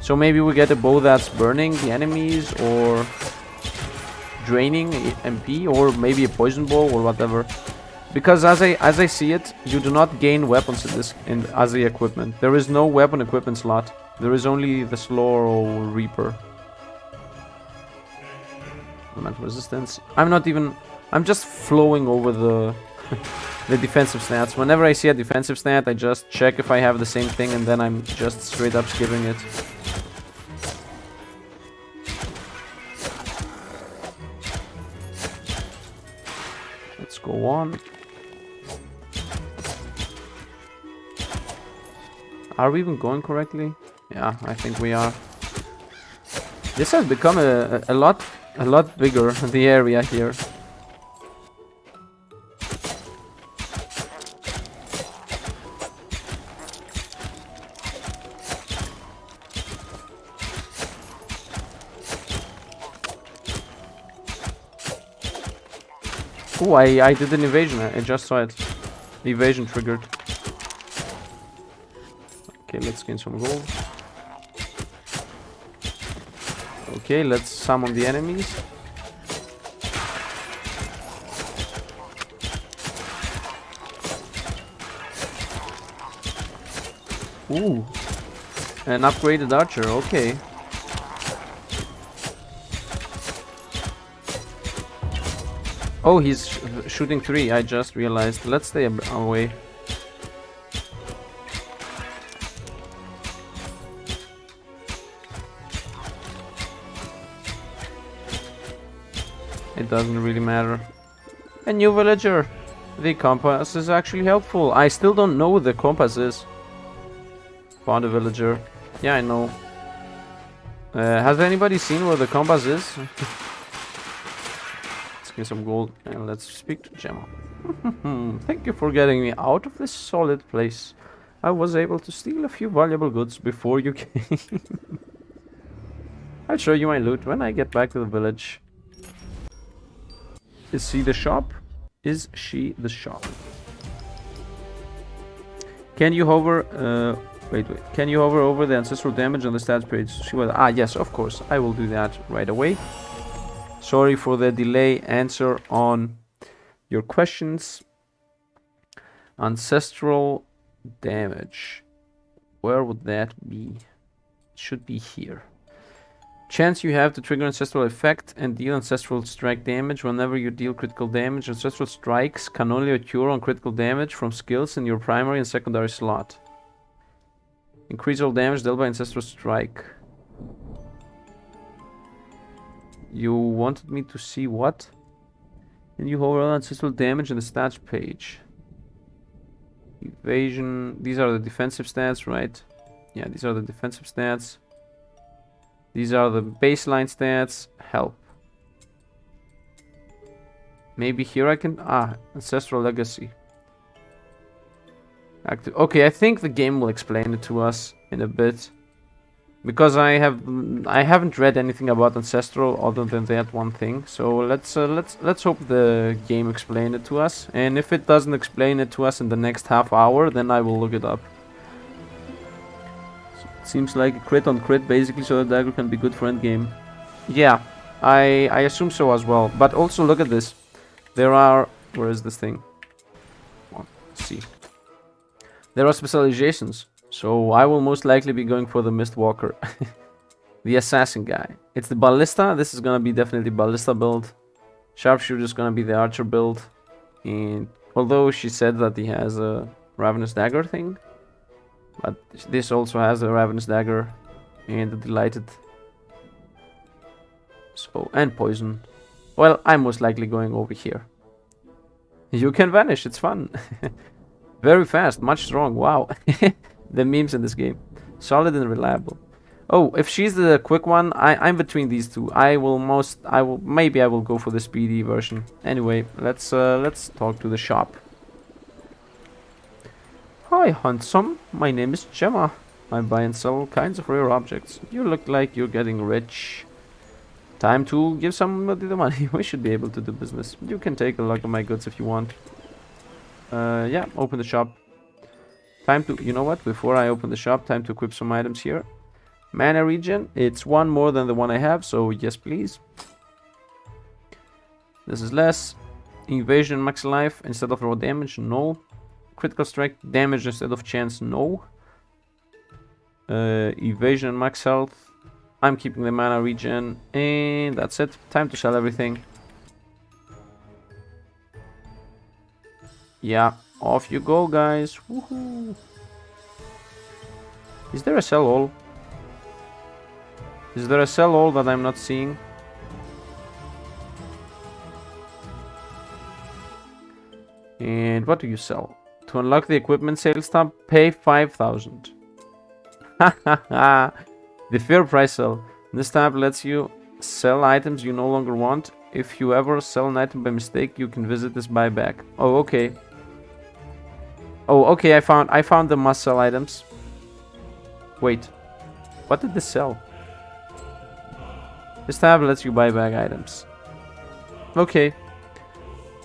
Speaker 1: So maybe we get a bow that's burning the enemies or draining MP, or maybe a poison bow or whatever. Because as I see it, you do not gain weapons as the equipment. There is no weapon equipment slot. There is only the Slor or Reaper. Elemental resistance. I'm just flowing over the the defensive stats. Whenever I see a defensive stat, I just check if I have the same thing, and then I'm just straight up skipping it. Let's go on. Are we even going correctly? Yeah, I think we are. This has become a lot bigger, the area here. Oh, I did an evasion. I just saw it. The evasion triggered. Okay, let's gain some gold. Okay, let's summon the enemies. Ooh, an upgraded archer. Okay. Oh, he's shooting 3. I just realized. Let's stay away. It doesn't really matter. A new villager. The compass is actually helpful. I still don't know what the compass is. Found a villager. Yeah, I know. Has anybody seen where the compass is? Let's get some gold and let's speak to Gemma. Thank you for getting me out of this solid place. I was able to steal a few valuable goods before you came. I'll show you my loot when I get back to the village. Is she the shop? Is she the shop? Can you hover? Wait. Can you hover over the ancestral damage on the stats page? She was. Ah, yes, of course. I will do that right away. Sorry for the delay answer on your questions. Ancestral damage. Where would that be? It should be here. Chance you have to trigger ancestral effect and deal ancestral strike damage whenever you deal critical damage. Ancestral strikes can only occur on critical damage from skills in your primary and secondary slot. Increase all damage dealt by ancestral strike. You wanted me to see what? And you hover on ancestral damage in the stats page. Evasion. These are the defensive stats, right? Yeah, these are the defensive stats. These are the baseline stats. Help. Maybe here I can... Ah, Ancestral Legacy. Active. Okay, I think the game will explain it to us in a bit. Because I haven't read anything about Ancestral other than that one thing. So let's hope the game explain it to us. And if it doesn't explain it to us in the next half hour, then I will look it up. Seems like a crit on crit basically, so the dagger can be good for endgame. Yeah, I assume so as well. But also look at this. There are... Where is this thing? Let's see. There are specializations. So I will most likely be going for the Mistwalker. The assassin guy. It's the ballista. This is gonna be definitely ballista build. Sharpshooter is gonna be the archer build. And although she said that he has a ravenous dagger thing. But this also has a ravenous dagger and a delighted. So, and poison. Well, I'm most likely going over here. You can vanish, it's fun. Very fast, much strong, wow. The memes in this game. Solid and reliable. Oh, if she's the quick one, I'm between these two. Maybe I will go for the speedy version. Anyway, let's talk to the shop. Hi, handsome. My name is Gemma. I buy and sell all kinds of rare objects. You look like you're getting rich. Time to give somebody the money. We should be able to do business. You can take a lot of my goods if you want. Yeah, open the shop. Time to, you know what? Before I open the shop, time to equip some items here. Mana regen. It's one more than the one I have, so yes, please. This is less. Evasion max life instead of raw damage, no. Critical strike damage instead of chance, no. Evasion max health. I'm keeping the mana regen, and that's it. Time to sell everything. Yeah, off you go, guys. Woohoo! Is there a sell all? Is there a sell all that I'm not seeing? And what do you sell? To unlock the equipment sales tab, pay 5,000. Hahaha. The fair price sell. This tab lets you sell items you no longer want. If you ever sell an item by mistake, you can visit this buyback. Oh, okay. Oh, okay, I found the must sell items. Wait. What did this sell? This tab lets you buy back items. Okay.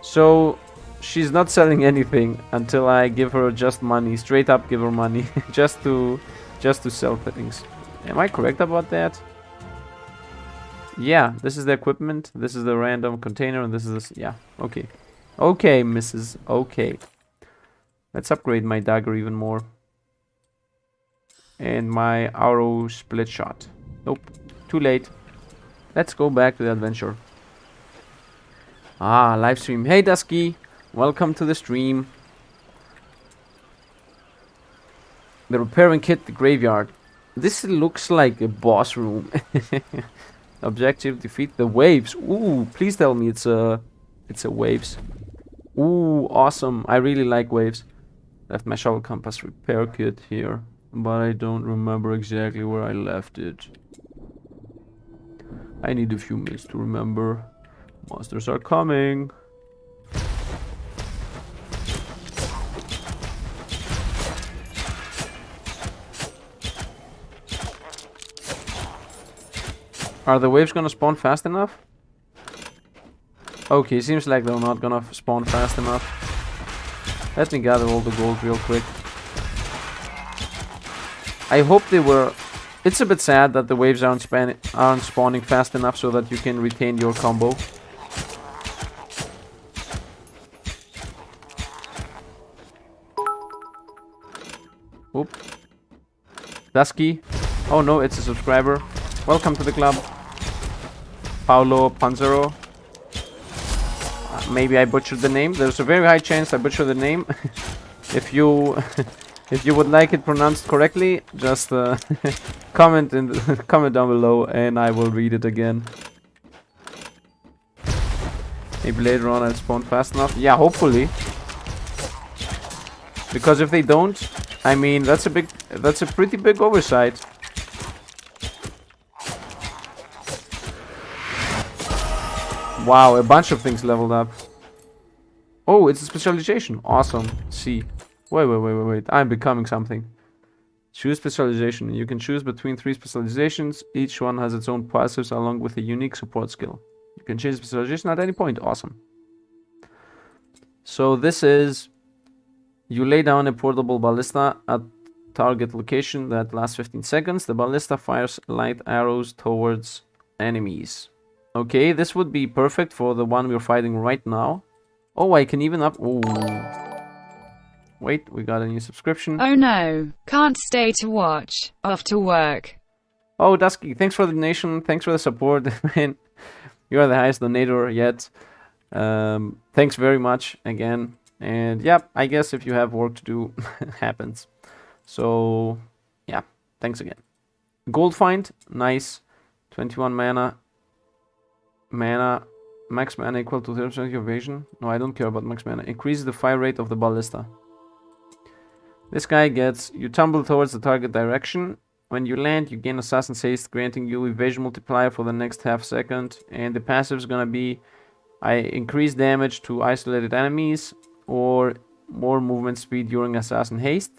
Speaker 1: So she's not selling anything until I give her just money. Straight up give her money. just to sell things. Am I correct about that? Yeah, this is the equipment, this is the random container, and this is this. Yeah, okay. Okay, Mrs. Okay. Let's upgrade my dagger even more. And my arrow split shot. Nope, too late. Let's go back to the adventure. Ah, live stream. Hey, Dusky. Welcome to the stream. The repairing kit, the graveyard. This looks like a boss room. Objective, defeat the waves. Ooh, please tell me it's a waves. Ooh, awesome. I really like waves. Left my shovel compass repair kit here, but I don't remember exactly where I left it. I need a few minutes to remember. Monsters are coming. Are the waves gonna spawn fast enough? Okay, seems like they're not gonna spawn fast enough. Let me gather all the gold real quick. I hope they were... It's a bit sad that the waves aren't spawning fast enough so that you can retain your combo. Oop. Dusky. Oh no, it's a subscriber. Welcome to the club. Paolo Panzero. Maybe I butchered the name. There's a very high chance I butchered the name. If you if you would like it pronounced correctly, just comment comment down below and I will read it again. Maybe later on I'll spawn fast enough. Yeah, hopefully. Because if they don't, I mean that's a pretty big oversight. Wow, a bunch of things leveled up. Oh, it's a specialization. Awesome. See. Wait. I'm becoming something. Choose specialization. You can choose between 3 specializations. Each one has its own passives along with a unique support skill. You can change specialization at any point. Awesome. So this is... You lay down a portable ballista at target location that lasts 15 seconds. The ballista fires light arrows towards enemies. Okay, this would be perfect for the one we're fighting right now. Oh, I can even up... Oh. Wait, we got a new subscription.
Speaker 2: Oh no, can't stay to watch. Off to work.
Speaker 1: Oh, Dusky, thanks for the donation. Thanks for the support. Man, you are the highest donator yet. Thanks very much again. And yeah, I guess if you have work to do, it happens. So, yeah, thanks again. Gold find, nice. 21 mana. Max mana equal to 30% of your evasion. No, I don't care about max mana. Increase the fire rate of the ballista. This guy gets... You tumble towards the target direction. When you land, you gain Assassin's Haste, granting you evasion multiplier for the next half second. And the passive is gonna be... I increase damage to isolated enemies, or more movement speed during Assassin Haste.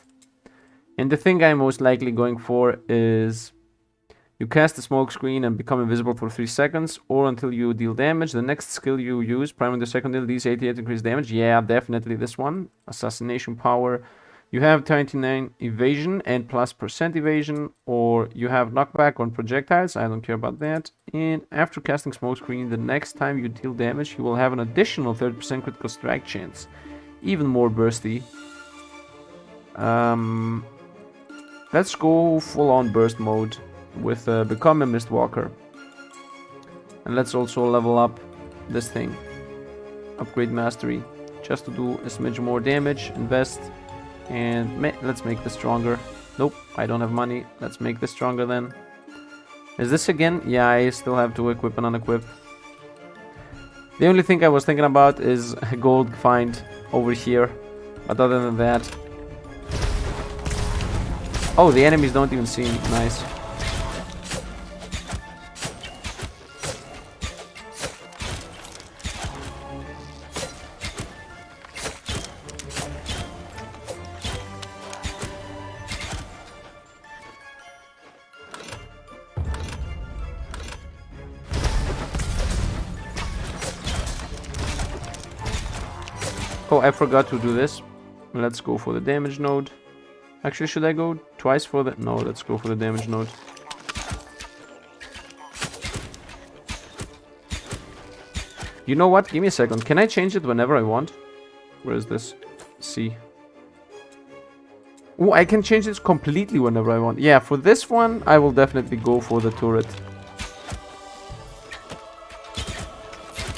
Speaker 1: And the thing I'm most likely going for is... You cast a smoke screen and become invisible for 3 seconds, or until you deal damage. The next skill you use, primary the second deal, these 88 increase damage. Yeah, definitely this one. Assassination power. You have 29 evasion and plus % evasion, or you have knockback on projectiles. I don't care about that. And after casting smoke screen, the next time you deal damage, you will have an additional 30% critical strike chance. Even more bursty. Let's go full on burst mode with become a Mistwalker. And let's also level up this thing. Upgrade mastery. Just to do a smidge more damage. Invest. And let's make this stronger. Nope, I don't have money. Let's make this stronger then. Is this again? Yeah, I still have to equip and unequip. The only thing I was thinking about is a gold find over here. But other than that... Oh, the enemies don't even see me. Nice. Oh, I forgot to do this. Let's go for the damage node. Actually, should I go twice for the... No, let's go for the damage node. You know what? Give me a second. Can I change it whenever I want? Where is this? C. Oh, I can change this completely whenever I want. Yeah, for this one, I will definitely go for the turret.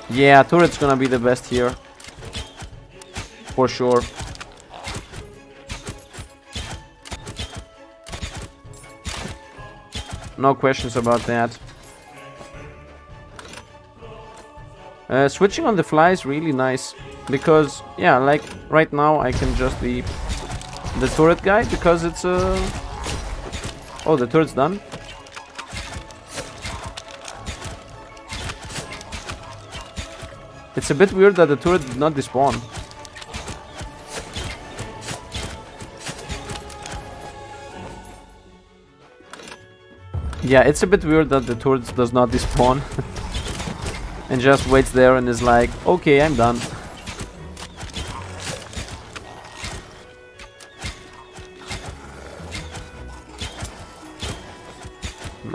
Speaker 1: Yeah, turret's gonna be the best here. For sure. No questions about that. Switching on the fly is really nice. Because, yeah, like right now I can just be the turret guy because it's Oh, the turret's done. It's a bit weird that the turret did not despawn. Yeah, it's a bit weird that the turret does not despawn. And just waits there and is like, okay, I'm done.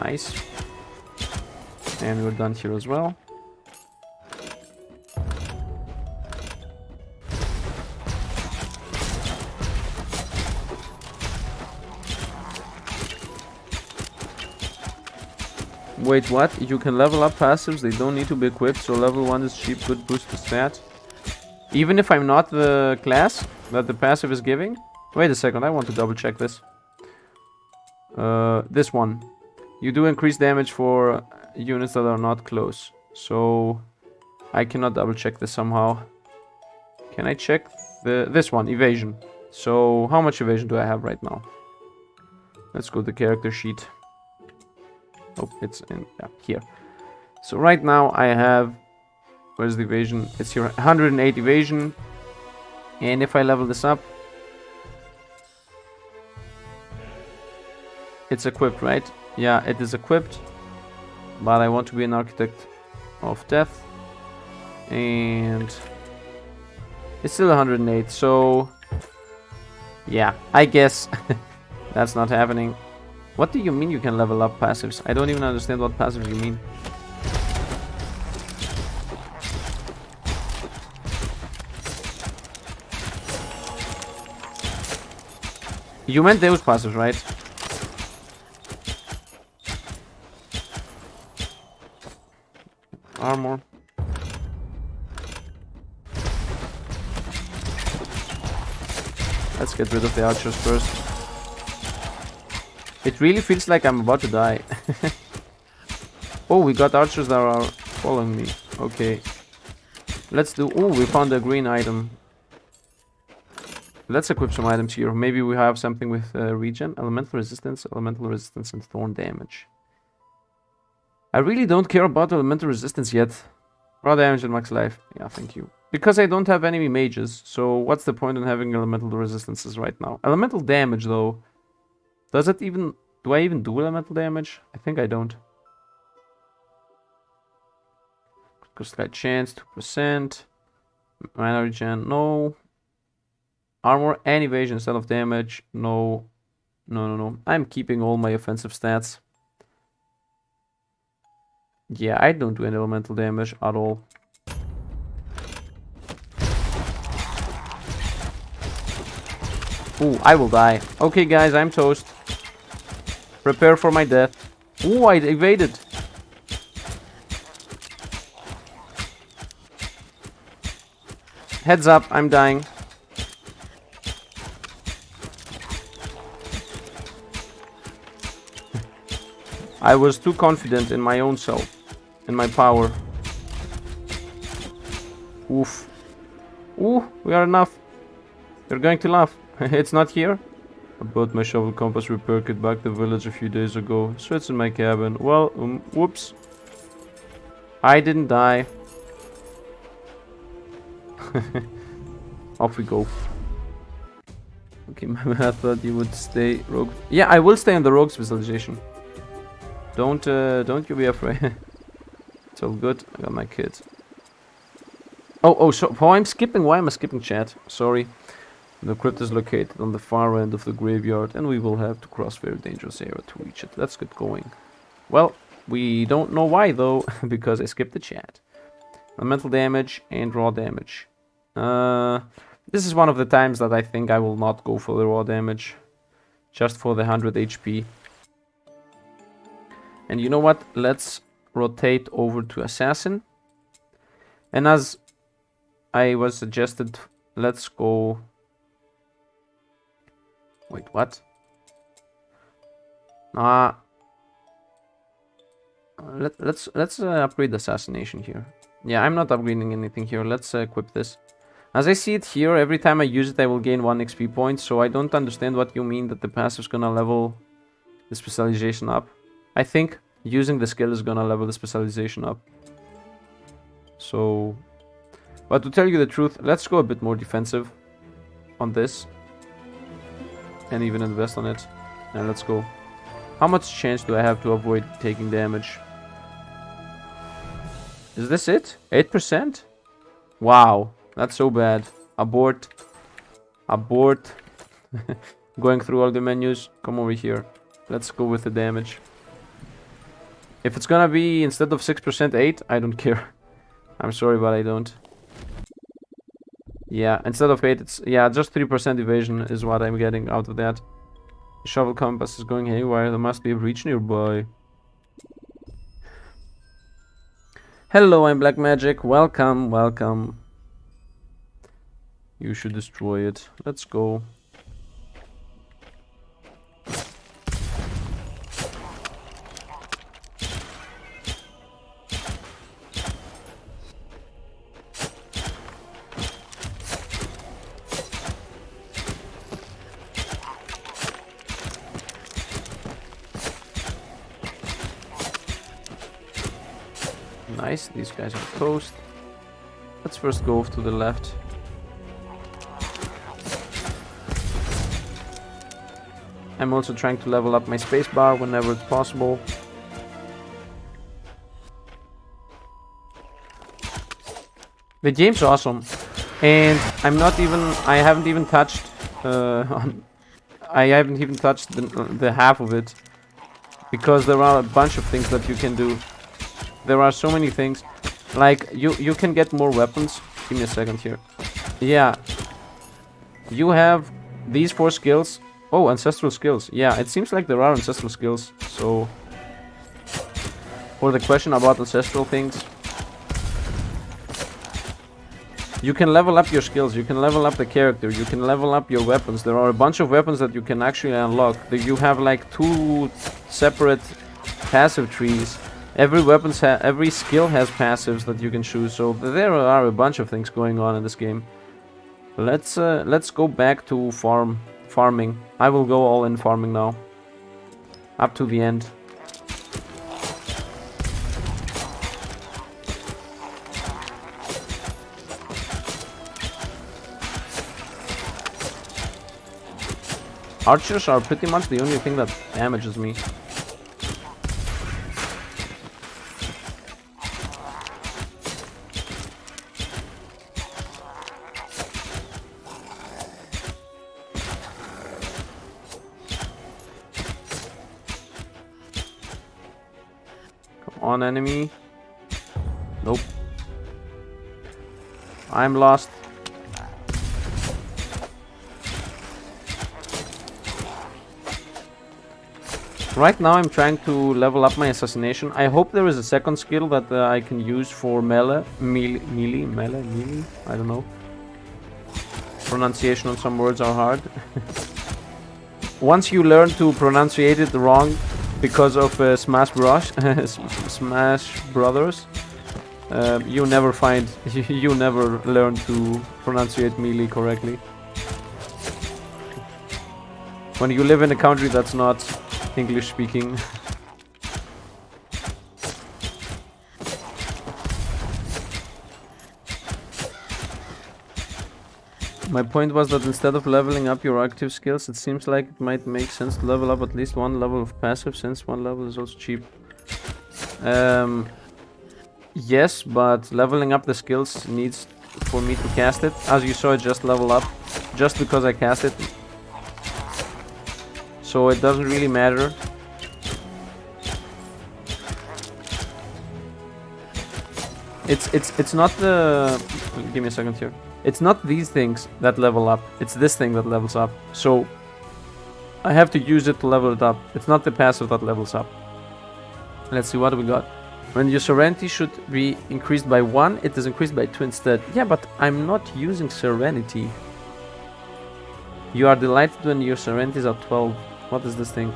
Speaker 1: Nice. And we're done here as well. Wait, what? You can level up passives, they don't need to be equipped, so level 1 is cheap, good boost to stat. Even if I'm not the class that the passive is giving? Wait a second, I want to double check this. This one. You do increase damage for units that are not close. So I cannot double check this somehow. Can I check this one, evasion? So how much evasion do I have right now? Let's go to the character sheet. Oh, it's in here. So right now I have, where's the evasion? It's here, 108 evasion. And if I level this up, it's equipped, right? Yeah, it is equipped. But I want to be an architect of death. And it's still 108, so yeah, I guess that's not happening. What do you mean you can level up passives? I don't even understand what passives you mean. You meant those passives, right? Armor. Let's get rid of the archers first. It really feels like I'm about to die. Oh, we got archers that are following me. Okay. Let's do... Oh, we found a green item. Let's equip some items here. Maybe we have something with regen, elemental resistance, and thorn damage. I really don't care about elemental resistance yet. Raw damage and max life. Yeah, thank you. Because I don't have enemy mages, so what's the point in having elemental resistances right now? Elemental damage, though. Does it even Do I even do elemental damage? I think I don't. Critical strike chance, 2%. Mana regen, no. Armor and evasion instead of damage, no. No. I'm keeping all my offensive stats. Yeah, I don't do any elemental damage at all. Ooh, I will die. Okay, guys, I'm toast. Prepare for my death. Ooh, I evaded. Heads up, I'm dying. I was too confident in my own self, in my power. Oof. Ooh, we are enough. You're going to laugh. It's not here? I bought my shovel compass repair kit back to the village a few days ago, so it's in my cabin. Well, whoops. I didn't die. Off we go. Okay, I thought you would stay rogue. Yeah, I will stay on the rogue specialization. Don't you be afraid. It's all good. I got my kit. So I'm skipping. Why am I skipping chat? Sorry. The crypt is located on the far end of the graveyard, and we will have to cross very dangerous area to reach it. Let's get going. Well, we don't know why though, because I skipped the chat. Elemental damage and raw damage. This is one of the times that I think I will not go for the raw damage, just for the 100 HP. And you know what? Let's rotate over to Assassin. And as I was suggested, let's go... Wait, what? Let's upgrade Assassination here. Yeah, I'm not upgrading anything here. Let's equip this. As I see it here, every time I use it, I will gain 1 XP point. So I don't understand what you mean that the passive is gonna level the specialization up. I think using the skill is gonna level the specialization up. So, but to tell you the truth, let's go a bit more defensive on this. And even invest on it. And let's go. How much chance do I have to avoid taking damage? Is this it? 8%? Wow, that's so bad. Abort. Abort. Going through all the menus. Come over here. Let's go with the damage. If it's gonna be instead of 6%, 8, I don't care. I'm sorry, but I don't. Yeah, instead of 8, it's... Yeah, just 3% evasion is what I'm getting out of that. The shovel compass is going haywire. There must be a breach nearby. Hello, I'm Black Magic. Welcome, welcome. You should destroy it. Let's go. Nice, these guys are toast. Let's first go off to the left. I'm also trying to level up my spacebar whenever it's possible. The game's awesome, and I haven't even touched the half of it, because there are a bunch of things that you can do. There are so many things, like you can get more weapons. Give me a second here. Yeah, you have these 4 skills. Oh, ancestral skills. Yeah, it seems like there are ancestral skills. So, for the question about ancestral things, you can level up your skills, you can level up the character, you can level up your weapons. There are a bunch of weapons that you can actually unlock. You have like 2 separate passive trees. Every skill has passives that you can choose. So there are a bunch of things going on in this game. Let's go back to farming. I will go all in farming now, up to the end. Archers are pretty much the only thing that damages me. Come on, enemy. Nope. I'm lost. Right now I'm trying to level up my assassination. I hope there is a second skill that I can use for melee, I don't know. Pronunciation on some words are hard. Once you learn to pronunciate it wrong because of Smash Brothers, you never you never learn to pronunciate melee correctly. When you live in a country that's not English speaking. My point was that instead of leveling up your active skills, it seems like it might make sense to level up at least one level of passive, since one level is also cheap. Yes, but leveling up the skills needs for me to cast it. As you saw, it just leveled up just because I cast it. So it doesn't really matter. It's not the... Give me a second here. It's not these things that level up. It's this thing that levels up. So I have to use it to level it up. It's not the passive that levels up. Let's see what we got. When your serenity should be increased by 1, it is increased by 2 instead. Yeah, but I'm not using serenity. You are delighted when your serenity is at 12. What is this thing?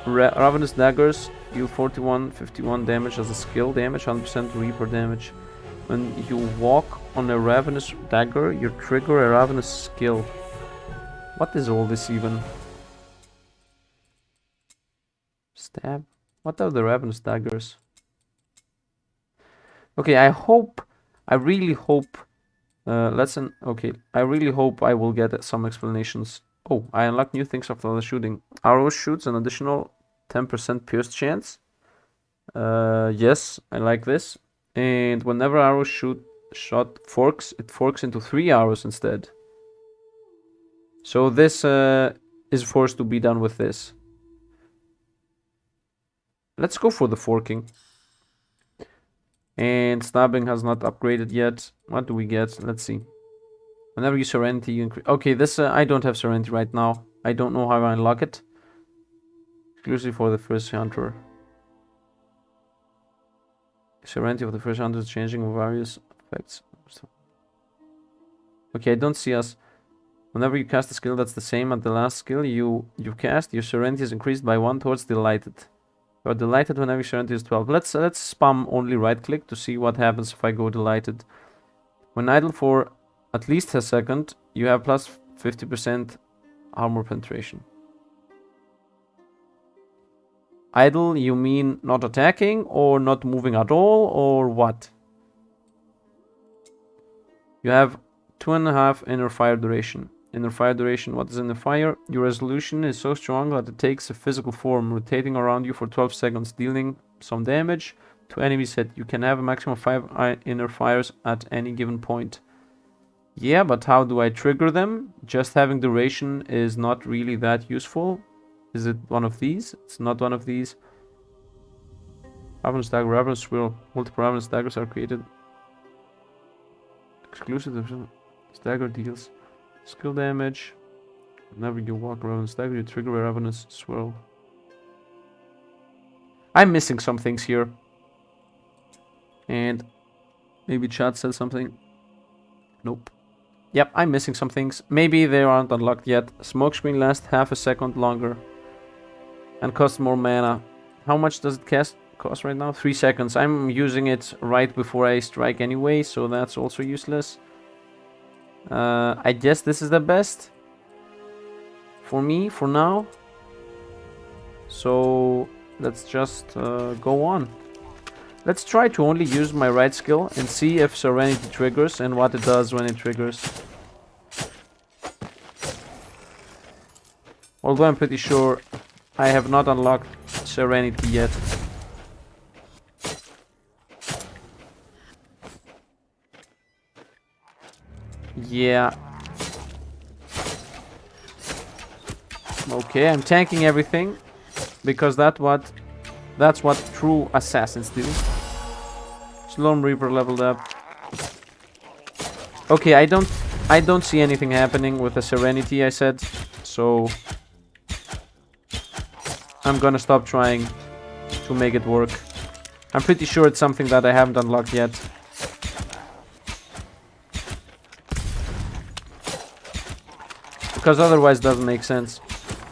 Speaker 1: Ravenous daggers deal 51 damage as a skill damage, 100% reaper damage. When you walk on a ravenous dagger, you trigger a ravenous skill. What is all this even? Stab? What are the ravenous daggers? Okay, I really hope I really hope I will get some explanations. Oh, I unlock new things after the shooting. Arrow shoots an additional 10% pierce chance. Yes, I like this. And whenever arrow shot forks, it forks into 3 arrows instead. So this is forced to be done with this. Let's go for the forking. And stabbing has not upgraded yet. What do we get? Let's see. Whenever you serenity, you increase. Okay, this I don't have serenity right now. I don't know how I unlock it. Exclusive for the first hunter. Serenity of the first hunter is changing various effects. Okay, I don't see us. Whenever you cast a skill that's the same as the last skill you cast, your serenity is increased by 1 towards delighted. You are delighted whenever your serenity is 12. Let's spam only right click to see what happens if I go delighted. When idle for at least a second, you have plus 50% armor penetration. Idle, you mean not attacking or not moving at all, or what? You have 2.5 inner fire duration. Inner fire duration, what is inner fire? Your resolution is so strong that it takes a physical form, rotating around you for 12 seconds, dealing some damage to enemies hit. You can have a maximum of 5 inner fires at any given point. Yeah, but how do I trigger them? Just having duration is not really that useful. Is it one of these? It's not one of these. Ravenous dagger, ravenous swirl. Multiple ravenous daggers are created. Exclusive to dagger deals skill damage. Whenever you walk ravenous dagger, you trigger a ravenous swirl. I'm missing some things here. And maybe chat said something. Nope. Yep, I'm missing some things. Maybe they aren't unlocked yet. Smoke screen lasts half a second longer. And costs more mana. How much does it cost right now? 3 seconds. I'm using it right before I strike anyway, so that's also useless. I guess this is the best for me for now. So let's just go on. Let's try to only use my right skill and see if Serenity triggers and what it does when it triggers. Although I'm pretty sure I have not unlocked Serenity yet. Yeah. Okay, I'm tanking everything because that's what true assassins do. Slorm Reaper leveled up. Okay, I don't see anything happening with the Serenity I said, so I'm gonna stop trying to make it work. I'm pretty sure it's something that I haven't unlocked yet. Because otherwise it doesn't make sense.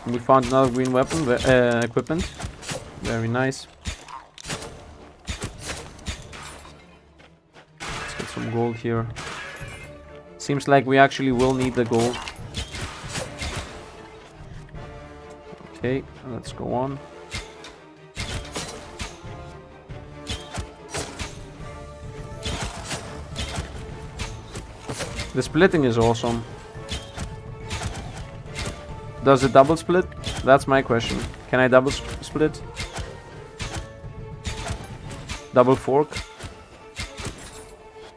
Speaker 1: We found another green weapon, equipment. Very nice. Let's get some gold here. Seems like we actually will need the gold. Okay, let's go on. The splitting is awesome. Does it double split? That's my question. Can I double split? Double fork?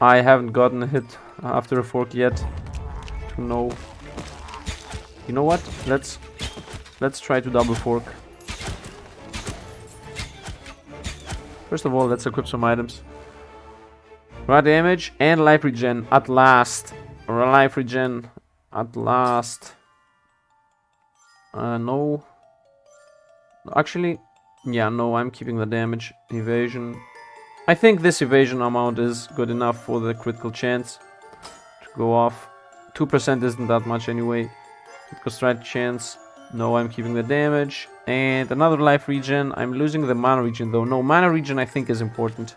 Speaker 1: I haven't gotten a hit after a fork yet to know. You know what? Let's try to double fork. First of all, let's equip some items. Raw damage and life regen at last. Life regen at last. No. Actually, yeah, no, I'm keeping the damage. Evasion. I think this evasion amount is good enough for the critical chance to go off. 2% isn't that much anyway. Critical strike chance. No, I'm keeping the damage. And another life regen. I'm losing the mana regen though. No, mana regen I think is important.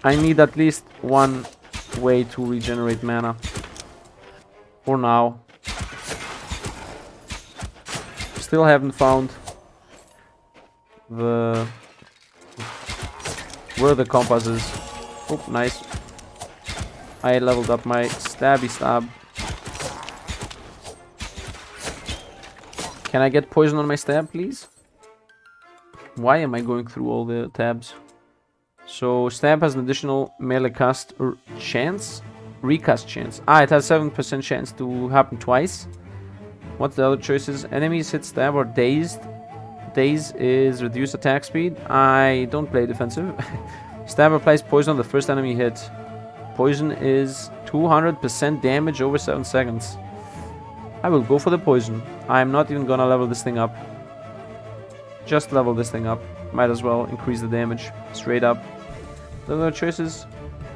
Speaker 1: I need at least one way to regenerate mana. For now. Still haven't found where the compass is. Oh, nice. I leveled up my stabby stab. Can I get poison on my stab, please? Why am I going through all the tabs? So, stab has an additional melee cast chance? Recast chance. Ah, it has 7% chance to happen twice. What's the other choices? Enemies hit stab or dazed. Daze is reduced attack speed. I don't play defensive. Stab applies poison on the first enemy hit. Poison is 200% damage over 7 seconds. I will go for the poison. I'm not even gonna level this thing up. Just level this thing up. Might as well increase the damage straight up. The other choices,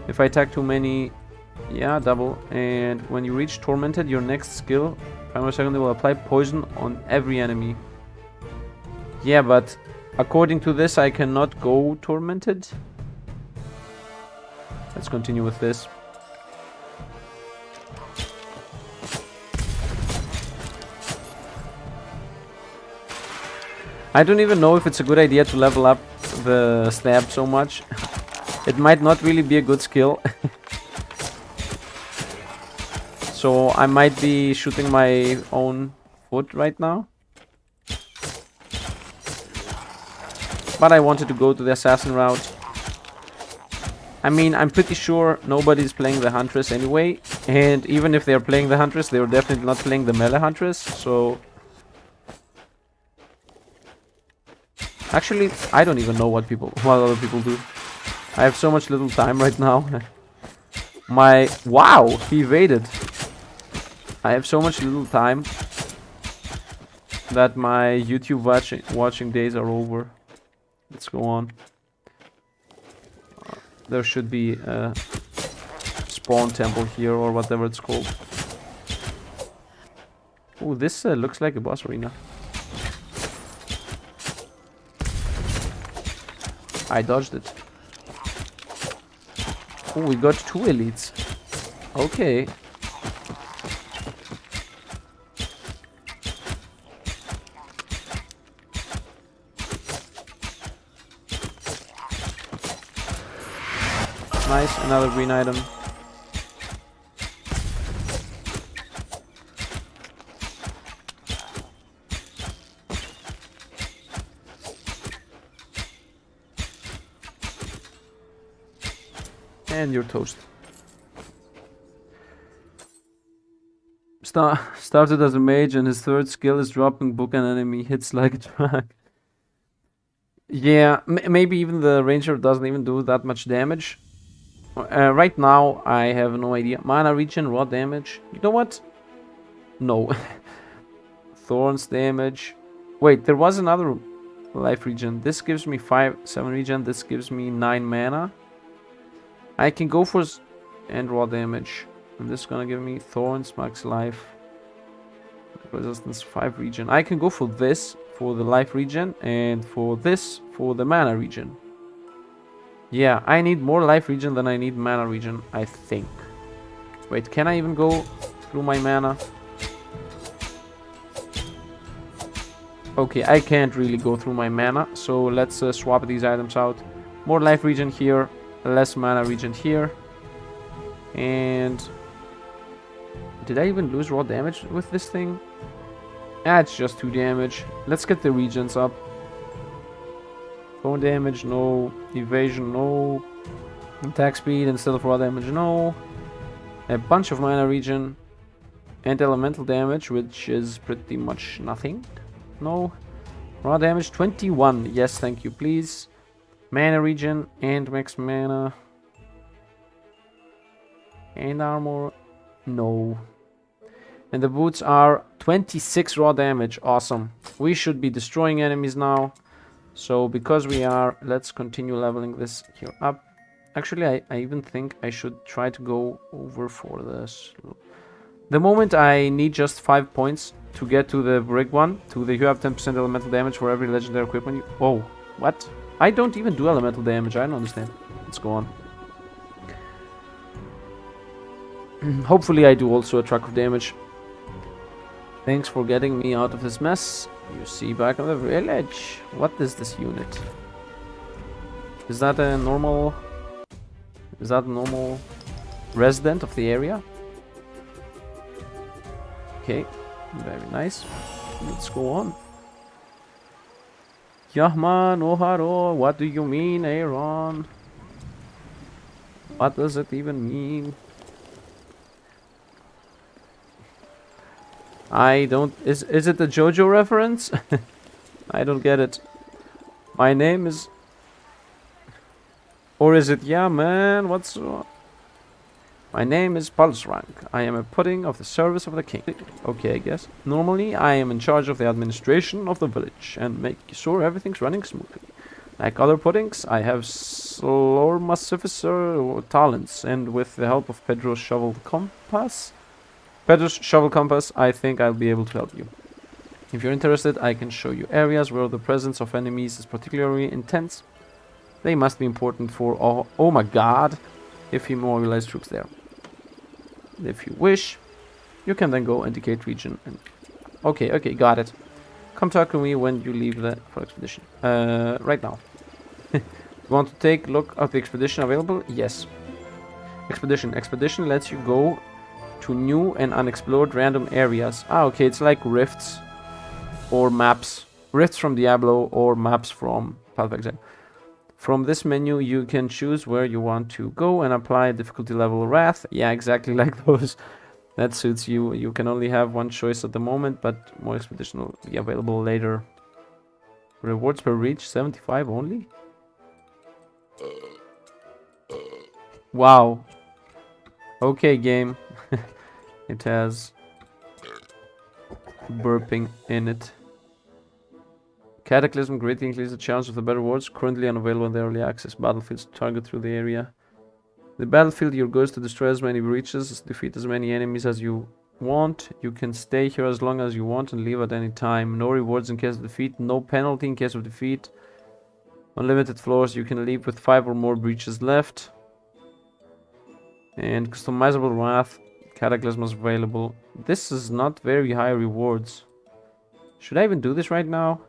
Speaker 1: if I attack too many, yeah, double. And when you reach tormented, your next skill, final second, will apply poison on every enemy. Yeah, but according to this, I cannot go tormented. Let's continue with this. I don't even know if it's a good idea to level up the stab so much. It might not really be a good skill. So I might be shooting my own foot right now. But I wanted to go to the assassin route. I mean, I'm pretty sure nobody's playing the Huntress anyway. And even if they're playing the Huntress, they're definitely not playing the melee Huntress. So actually, I don't even know what other people do. I have so much little time right now. Wow, he evaded. I have so much little time that my YouTube watching days are over. Let's go on. There should be a spawn temple here or whatever it's called. Oh, this looks like a boss arena. I dodged it. Oh, we got 2 elites. Okay. Nice, another green item. And you're toast. Started as a mage and his third skill is dropping book and enemy hits like a truck. Yeah, maybe even the ranger doesn't even do that much damage. Right now, I have no idea. Mana regen, raw damage. You know what? No. Thorns damage. Wait, there was another life regen. This gives me 7 regen. This gives me 9 mana. I can go for and raw damage. And this is gonna give me thorns, max life. Resistance 5 regen. I can go for this for the life regen and for this for the mana regen. Yeah, I need more life regen than I need mana regen, I think. Wait, can I even go through my mana? Okay, I can't really go through my mana, so let's swap these items out. More life regen here, less mana regen here. And did I even lose raw damage with this thing? It's just 2 damage. Let's get the regens up. Bone damage, no. Evasion, no. Attack speed instead of raw damage, no. A bunch of mana regen. And elemental damage, which is pretty much nothing. No. Raw damage, 21. Yes, thank you, please. Mana regen and max mana. And armor, no. And the boots are 26 raw damage. Awesome. We should be destroying enemies now. So because we are, let's continue leveling this here up. Actually, I even think I should try to go over for this. The moment I need just 5 points to get to the brig one, you have 10% elemental damage for every legendary equipment. Oh, what? I don't even do elemental damage. I don't understand. Let's go on. Hopefully I do also a truck of damage. Thanks for getting me out of this mess. You see back on the village. What is this unit? Is that a normal... Is that a normal resident of the area? Okay, very nice. Let's go on. Yahman Oharo, what do you mean, Aaron? What does it even mean? I don't... Is it a JoJo reference? I don't get it. My name is... Or is it... Yeah, man, what's wrong? My name is Pulse Rank. I am a pudding of the service of the king. Okay, I guess. Normally, I am in charge of the administration of the village and make sure everything's running smoothly. Like other puddings, I have SLORMANCER talents, and with the help of Pedro's shovel compass, I think I'll be able to help you. If you're interested, I can show you areas where the presence of enemies is particularly intense. They must be important for... Oh my god! If you mobilize troops there. If you wish, you can then go indicate region. And okay, got it. Come talk to me when you leave for expedition. Right now. You want to take a look at the expedition available? Yes. Expedition lets you go to new and unexplored random areas. Ah, okay, it's like rifts or maps. Rifts from Diablo or maps from Path of Exile. From this menu, you can choose where you want to go and apply difficulty level Wrath. Yeah, exactly like those. That suits you. You can only have one choice at the moment, but more expedition will be available later. Rewards per reach, 75 only? Wow. Okay, game. It has burping in it. Cataclysm greatly increases the chance of the better rewards currently unavailable in the early access battlefields to target through the area. The battlefield your goal is to destroy as many breaches, defeat as many enemies as you want. You can stay here as long as you want and leave at any time. No rewards in case of defeat, no penalty in case of defeat. Unlimited floors, you can leave with 5 or more breaches left. And customizable Wrath, Cataclysm is available. This is not very high rewards. Should I even do this right now?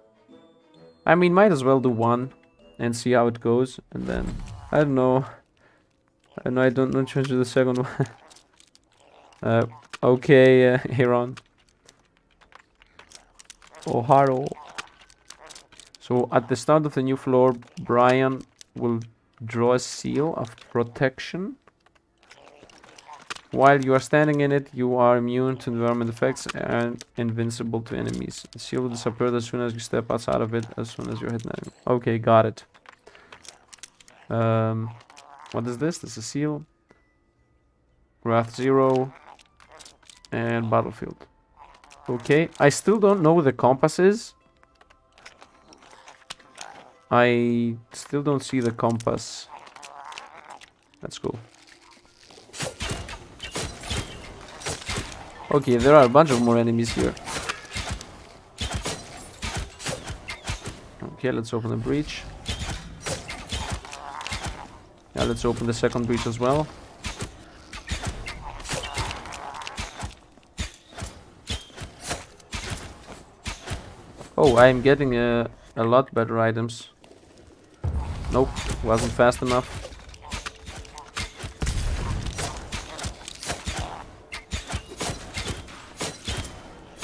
Speaker 1: I mean, might as well do one and see how it goes, and then I don't know. I don't know. Change to the second one. Okay, Aaron. Oharo. So at the start of the new floor, Brian will Draw a seal of protection. While you are standing in it, you are immune to environment effects and invincible to enemies. The seal will disappear as soon as you step outside of it, as soon as you're hitting enemy. Okay, got it. What is this? This is a seal. Wrath 0. And battlefield. Okay, I still don't know what the compass is. I still don't see the compass. Let's go. Okay, there are a bunch of more enemies here. Okay, let's open the breach. Yeah, let's open the second breach as well. Oh, I'm getting a lot better items. Nope, wasn't fast enough.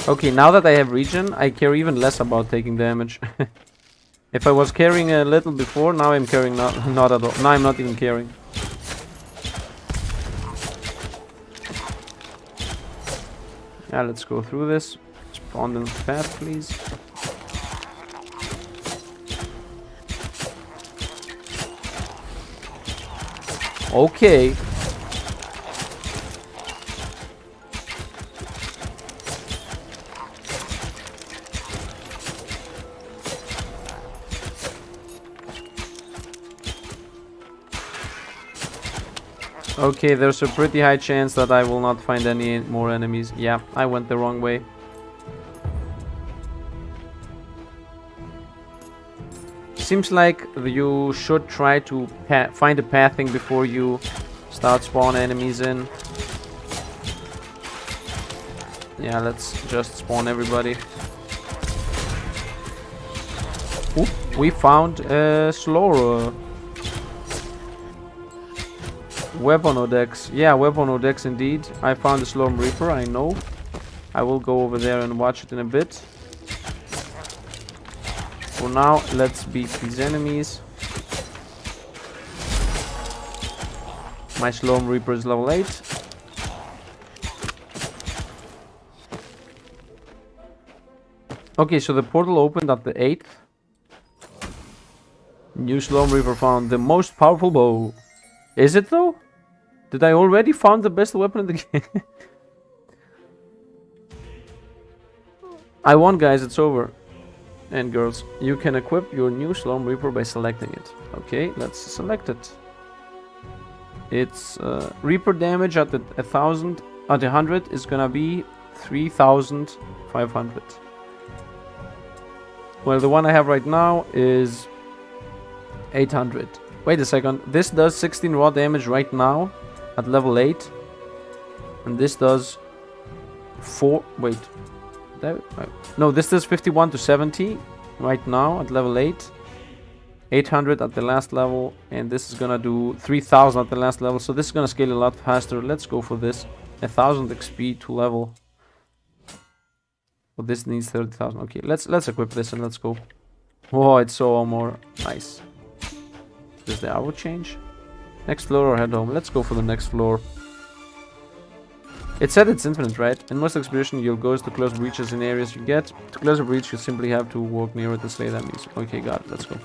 Speaker 1: Okay, now that I have regen, I care even less about taking damage. If I was carrying a little before, now I'm carrying not at all. Now I'm not even carrying. Yeah, let's go through this. Spawn them fast, please. Okay. Okay, there's a pretty high chance that I will not find any more enemies. Yeah, I went the wrong way. Seems like you should try to find a pathing before you start spawn enemies in. Yeah, let's just spawn everybody. Oop, we found a Slor. Weapon Odex. Yeah, Weapon Odex indeed. I found the Slorm Reaper, I know. I will go over there and watch it in a bit. For now, let's beat these enemies. My Slorm Reaper is level 8. Okay, so the portal opened at the 8th. New Slorm Reaper found the most powerful bow. Is it though? Did I already found the best weapon in the game? I won, guys, it's over. And girls, you can equip your new Slorm Reaper by selecting it. Okay, let's select it. It's Reaper damage at 1,000 at 100 is gonna be 3,500. Well, the one I have right now is 800. Wait a second, this does 16 raw damage right now at level 8. And this does 4... Wait. No, this does 51 to 70 right now at level 8. 800 at the last level. And this is gonna do 3,000 at the last level. So this is gonna scale a lot faster. Let's go for this. 1,000 XP to level. Well, this needs 30,000. Okay, let's equip this and let's go. Oh, it's so more nice. Does the arrow change? Next floor or head home? Let's go for the next floor. It said it's infinite, right? In most expedition, you'll go to close breaches in areas you get. To close a breach, you simply have to walk near it to slay enemies. Okay, got it. Let's go.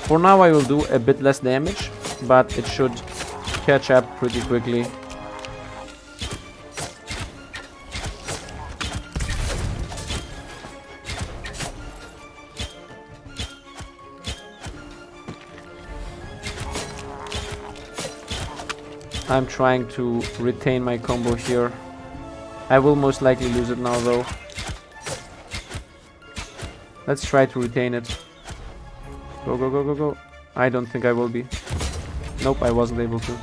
Speaker 1: For now, I will do a bit less damage, but it should catch up pretty quickly. I'm trying to retain my combo here. I will most likely lose it now though. Let's try to retain it. Go, go, go, go, go. I don't think I will be. Nope, I wasn't able to.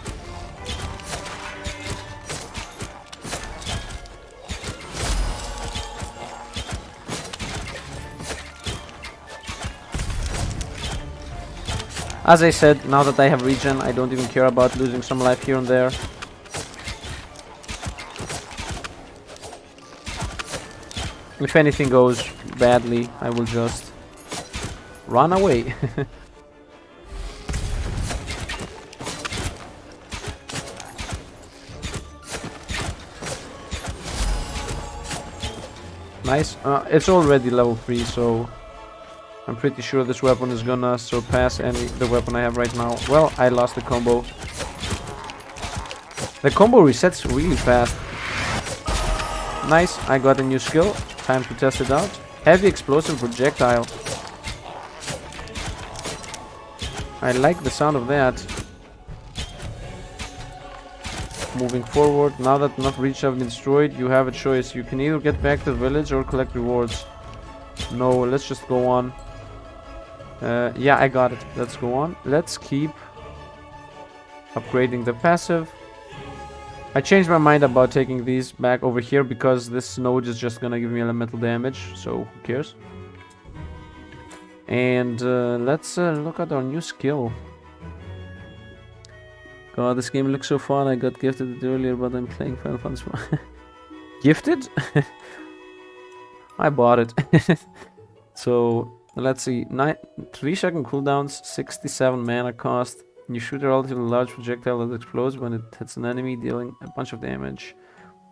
Speaker 1: As I said, now that I have regen, I don't even care about losing some life here and there. If anything goes badly, I will just run away. Nice. It's already level 3, so I'm pretty sure this weapon is gonna surpass the weapon I have right now. Well, I lost the combo. The combo resets really fast. Nice, I got a new skill. Time to test it out. Heavy explosive projectile. I like the sound of that. Moving forward, now that enough breaches have been destroyed, you have a choice. You can either get back to the village or collect rewards. No, let's just go on. Yeah, I got it. Let's go on. Let's keep upgrading the passive. I changed my mind about taking these back over here because this node is just gonna give me elemental damage, so who cares? And let's look at our new skill. God, this game looks so fun. I got gifted it earlier, but I'm playing Final Fantasy. Gifted? I bought it. So, let's see. 3-second cooldowns, 67 mana cost. You shoot a relatively large projectile that explodes when it hits an enemy, dealing a bunch of damage.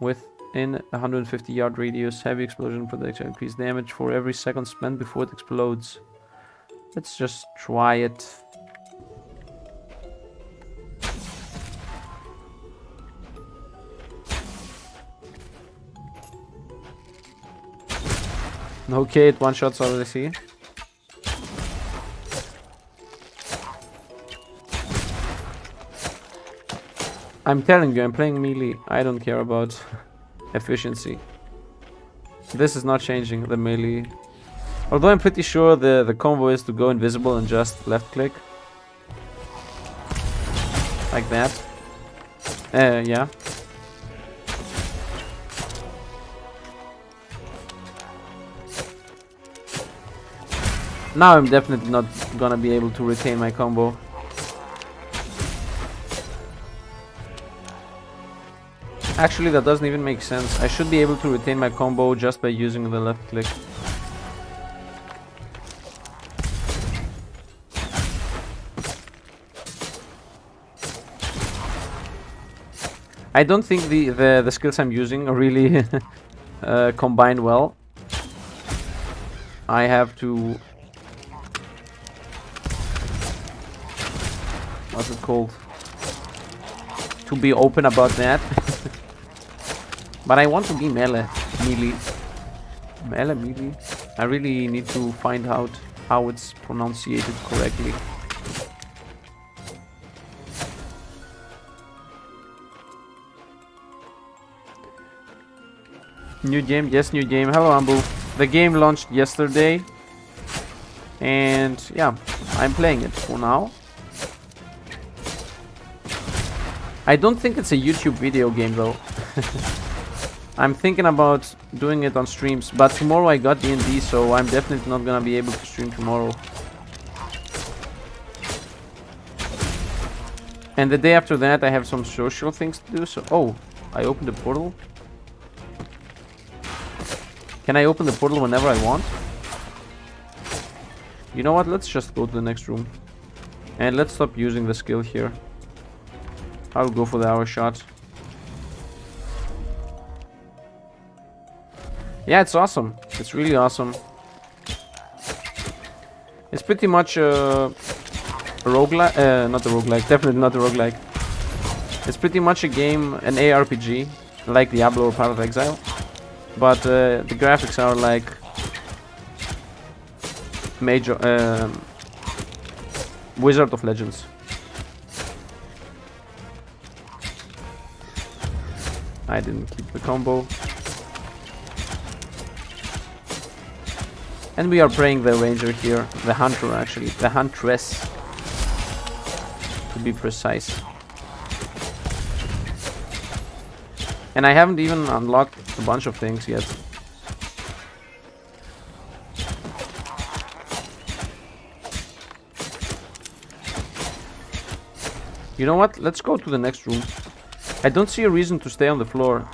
Speaker 1: Within a 150-yard radius, heavy explosion projectile increase damage for every second spent before it explodes. Let's just try it. Okay, it one-shots already, see? I'm telling you, I'm playing melee. I don't care about efficiency. This is not changing the melee. Although I'm pretty sure the combo is to go invisible and just left click. Like that. Yeah. Now I'm definitely not gonna be able to retain my combo. Actually, that doesn't even make sense. I should be able to retain my combo just by using the left click. I don't think the skills I'm using are really combined well. I have to... What's it called? To be open about that. But I want to be melee. Melee. I really need to find out how it's pronounced correctly. New game, yes, new game. Hello, Ambu. The game launched yesterday. And yeah, I'm playing it for now. I don't think it's a YouTube video game though. I'm thinking about doing it on streams, but tomorrow I got D&D, so I'm definitely not gonna be able to stream tomorrow. And the day after that I have some social things to do, so... Oh, I opened the portal. Can I open the portal whenever I want? You know what, let's just go to the next room. And let's stop using the skill here. I'll go for the hour shot. Yeah, it's awesome. It's really awesome. It's pretty much a roguelike. Not a roguelike. Definitely not a roguelike. It's pretty much a game, an ARPG, like Diablo or Path of Exile. But the graphics are like Mage, Wizard of Legends. I didn't keep the combo. And we are praying the ranger here. The hunter, actually. The huntress. To be precise. And I haven't even unlocked a bunch of things yet. You know what? Let's go to the next room. I don't see a reason to stay on the floor.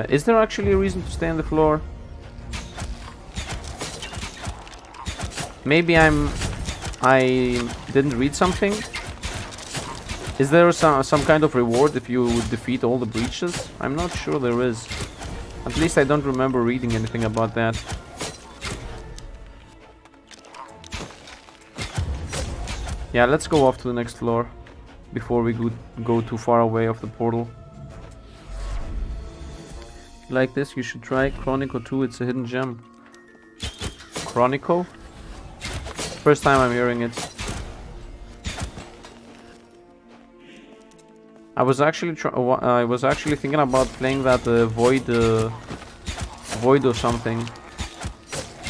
Speaker 1: Is there actually a reason to stay on the floor? Maybe I didn't read something. Is there some kind of reward if you defeat all the breaches? I'm not sure there is. At least I don't remember reading anything about that. Yeah, let's go off to the next floor before we go too far away of the portal. Like this, you should try Chronicle 2, it's a hidden gem. Chronicle? First time I'm hearing it. I was actually thinking about playing that Void or something.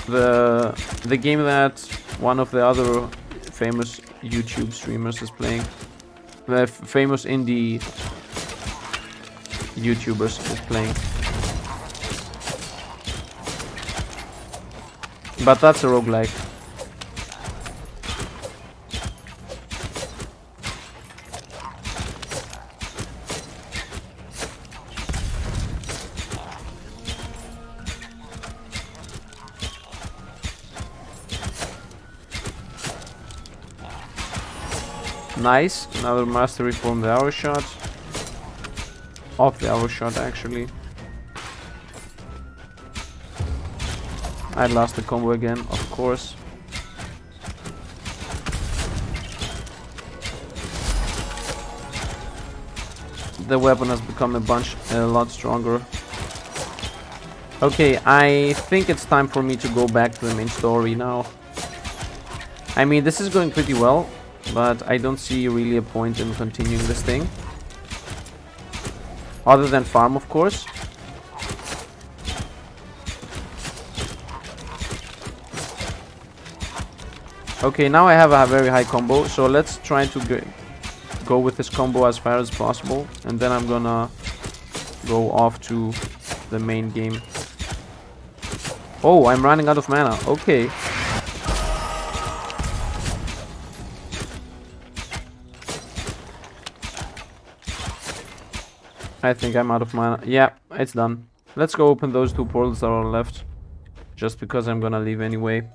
Speaker 1: The game that one of the other famous YouTube streamers is playing. The famous indie YouTubers is playing. But that's a roguelike. Nice, another mastery from the arrow shot. Off the arrow shot, actually. I lost the combo again, of course. The weapon has become a lot stronger. Okay, I think it's time for me to go back to the main story now. I mean, this is going pretty well, but I don't see really a point in continuing this thing. Other than farm, of course. Okay, now I have a very high combo, so let's try to go with this combo as far as possible, and then I'm gonna go off to the main game. Oh, I'm running out of mana. Okay. I think I'm out of mana. Yeah, it's done. Let's go open those two portals that are left, just because I'm gonna leave anyway.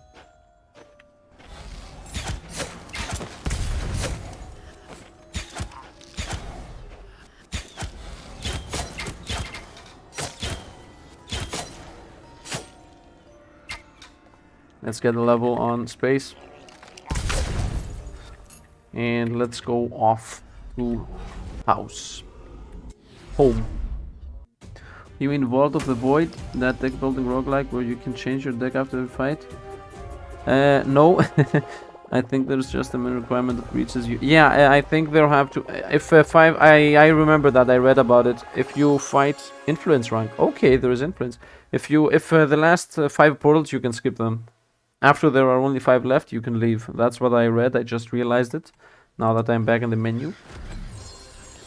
Speaker 1: Let's get a level on space. And let's go off to house. Home. You mean Vault of the Void? That deck building roguelike where you can change your deck after the fight? No. I think there's just a minimum requirement that reaches you. Yeah, I think they'll have to... If I remember that, I read about it. If you fight influence rank. Okay, there is influence. If the last 5 portals, you can skip them. After there are only 5 left, you can leave. That's what I read. I just realized it now that I'm back in the menu.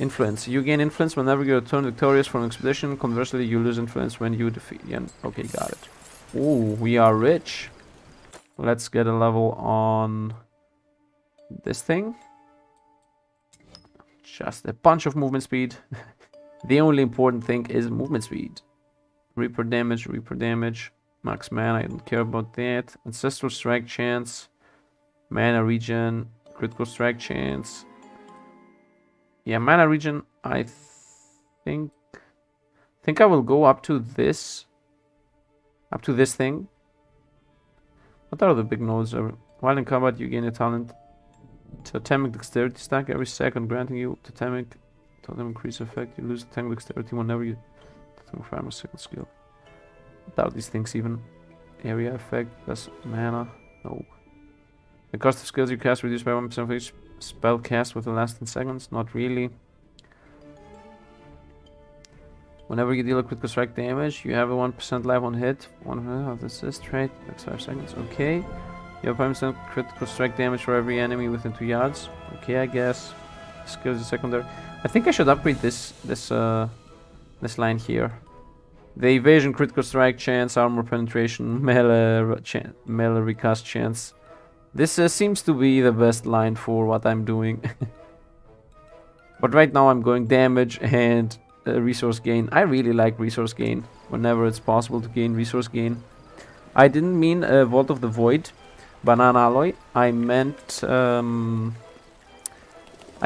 Speaker 1: Influence. You gain influence whenever you return victorious from an expedition. Conversely, you lose influence when you defeat. Yeah, okay, got it. Ooh, we are rich. Let's get a level on this thing. Just a bunch of movement speed. The only important thing is movement speed. Reaper damage, max mana, I don't care about that. Ancestral strike chance, mana regen, critical strike chance. Yeah, mana regen, I think I will go up to this thing. What are the big nodes? While in combat, you gain a talent totemic dexterity stack every second, granting you totem increase effect. You lose totem dexterity whenever you farm a second skill. What are these things even? Area effect plus mana. No. The cost of skills you cast reduced by 1% for each spell cast within the last 10 seconds. Not really. Whenever you deal a critical strike damage, you have a 1% life on hit. 1% of this is trait. Next 5 seconds. Okay. You have 5% critical strike damage for every enemy within 2 yards. Okay, I guess. Skills is secondary. I think I should upgrade this line here. The evasion, critical strike chance, armor penetration, melee recast chance. This seems to be the best line for what I'm doing. But right now I'm going damage and resource gain. I really like resource gain whenever it's possible to gain resource gain. I didn't mean Vault of the Void, Banana Alloy. I meant I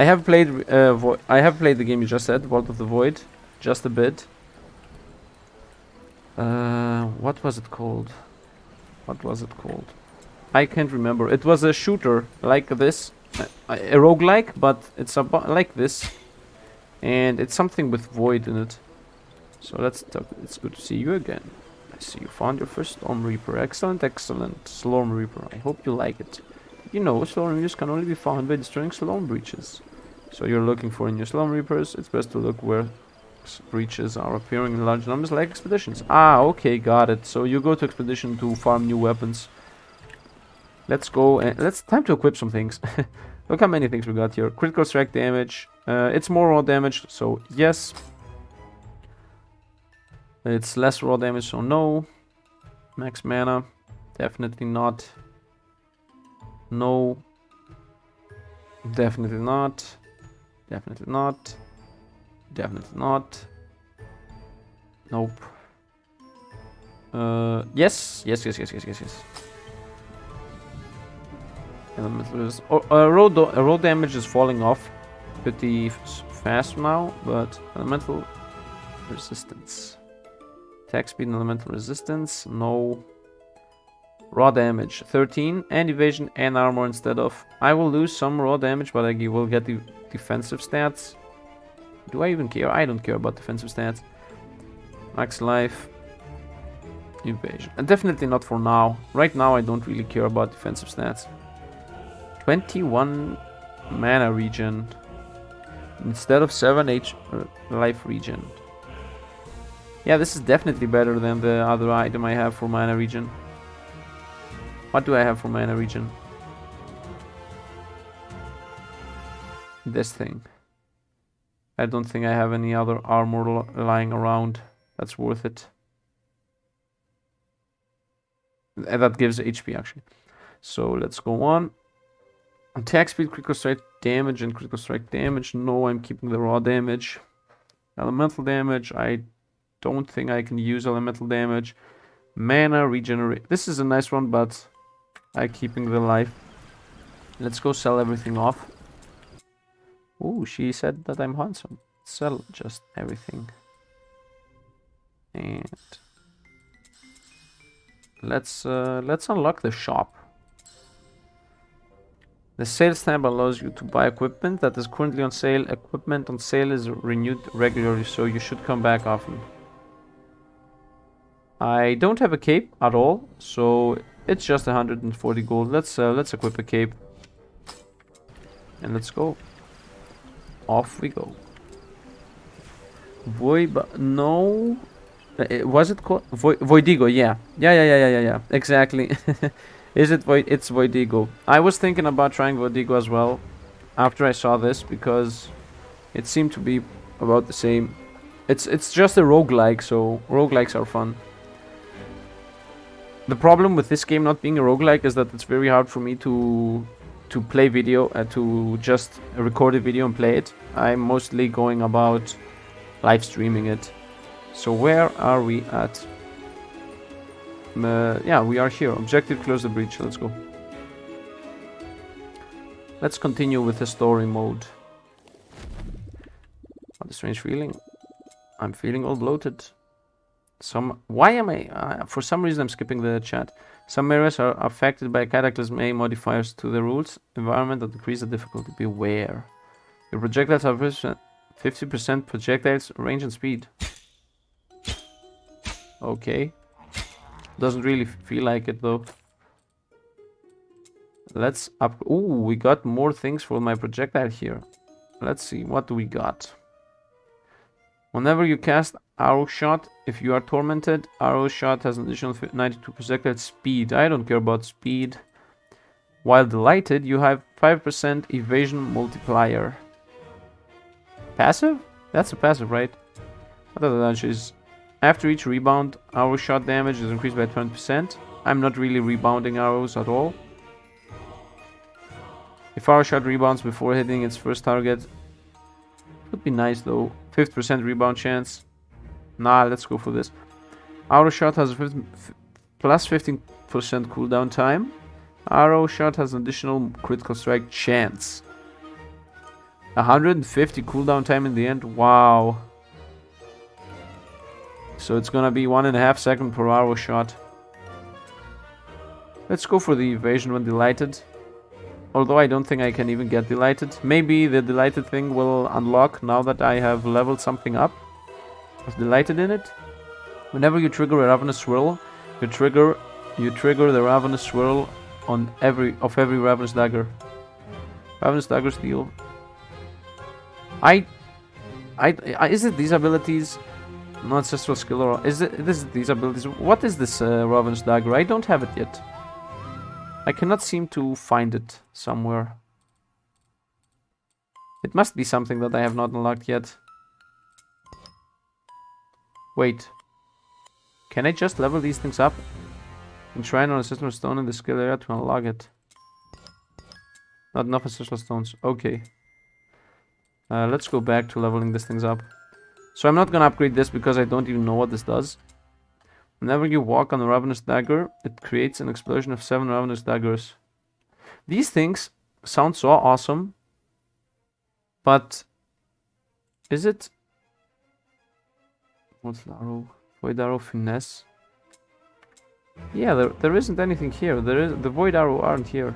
Speaker 1: have played the game you just said, Vault of the Void, just a bit. What was it called? What was it called? I can't remember. It was a shooter like this, a roguelike, but it's like this, and it's something with void in it. So let's talk. It's good to see you again. I see you found your first Storm Reaper. Excellent, excellent. Storm Reaper. I hope you like it. You know, Storm Reapers can only be found by destroying Storm breaches. So you're looking for new Storm Reapers. It's best to look where breaches are appearing in large numbers, like expeditions. Ah, okay, got it. So you go to expedition to farm new weapons. Let's go and time to equip some things. Look how many things we got here. Critical strike damage. It's more raw damage, so yes. It's less raw damage, so no. Max mana. Definitely not. No. Definitely not. Definitely not. Definitely not. Nope. Yes. Yes, yes, yes, yes, yes, yes. Elemental raw damage is falling off pretty fast now, but elemental resistance. Attack speed and elemental resistance, no. Raw damage, 13, and evasion and armor instead of. I will lose some raw damage, but I will get the defensive stats. Do I even care? I don't care about defensive stats. Max life. Evasion. And definitely not for now. Right now I don't really care about defensive stats. 21 mana regen instead of 7 life regen. Yeah, this is definitely better than the other item I have for mana regen. What do I have for mana regen? This thing. I don't think I have any other armor lying around that's worth it. And that gives HP actually. So let's go on. Attack speed, critical strike damage, and critical strike damage. No, I'm keeping the raw damage. Elemental damage. I don't think I can use elemental damage. Mana regenerate. This is a nice one, but I'm keeping the life. Let's go sell everything off. Ooh, she said that I'm handsome. Sell just everything. And let's unlock the shop. The sales tab allows you to buy equipment that is currently on sale. Equipment on sale is renewed regularly, so you should come back often. I don't have a cape at all, so it's just 140 gold. Let's equip a cape. And let's go. Off we go. No. Was it called Voidigo? Yeah. Yeah. Exactly. Is it It's Voidigo. I was thinking about trying Voidigo as well after I saw this because it seemed to be about the same. It's just a roguelike, so roguelikes are fun. The problem with this game not being a roguelike is that it's very hard for me to play video, to just record a video and play it. I'm mostly going about live streaming it. So where are we at? Yeah, we are here. Objective, close the breach. Let's go. Let's continue with the story mode. What a strange feeling. I'm feeling all bloated. Why am I... for some reason I'm skipping the chat. Some areas are affected by cataclysm A modifiers to the rules environment that decrease the difficulty. Beware. Your projectiles have 50% projectiles range and speed. Okay. Doesn't really feel like it though. Let's up. Ooh, we got more things for my projectile here. Let's see, what do we got? Whenever you cast arrow shot, if you are tormented, arrow shot has an additional 92 projectile speed. I don't care about speed. While delighted, you have 5% evasion multiplier. Passive? That's a passive, right? What are the launches? After each rebound, arrow shot damage is increased by 20%. I'm not really rebounding arrows at all. If arrow shot rebounds before hitting its first target, would be nice though. 50% rebound chance. Nah, let's go for this. Arrow shot has a plus 15% cooldown time. Arrow shot has an additional critical strike chance. 150 cooldown time in the end. Wow. So it's gonna be 1.5 seconds per arrow shot. Let's go for the evasion when delighted. Although I don't think I can even get delighted. Maybe the delighted thing will unlock now that I have leveled something up with delighted in it. Whenever you trigger a ravenous swirl, you trigger the ravenous swirl on every ravenous dagger. Ravenous daggers deal. Is it these abilities? No ancestral skill, or is it these abilities? What is this ravenous dagger? I don't have it yet. I cannot seem to find it somewhere. It must be something that I have not unlocked yet. Wait. Can I just level these things up? Enshrine on ancestral stone in the skill area to unlock it. Not enough ancestral stones. Okay. Let's go back to leveling these things up. So I'm not gonna upgrade this because I don't even know what this does. Whenever you walk on a ravenous dagger, it creates an explosion of 7 ravenous daggers. These things sound so awesome. But is it? What's the arrow? Void arrow finesse. Yeah, there isn't anything here. The void arrow aren't here.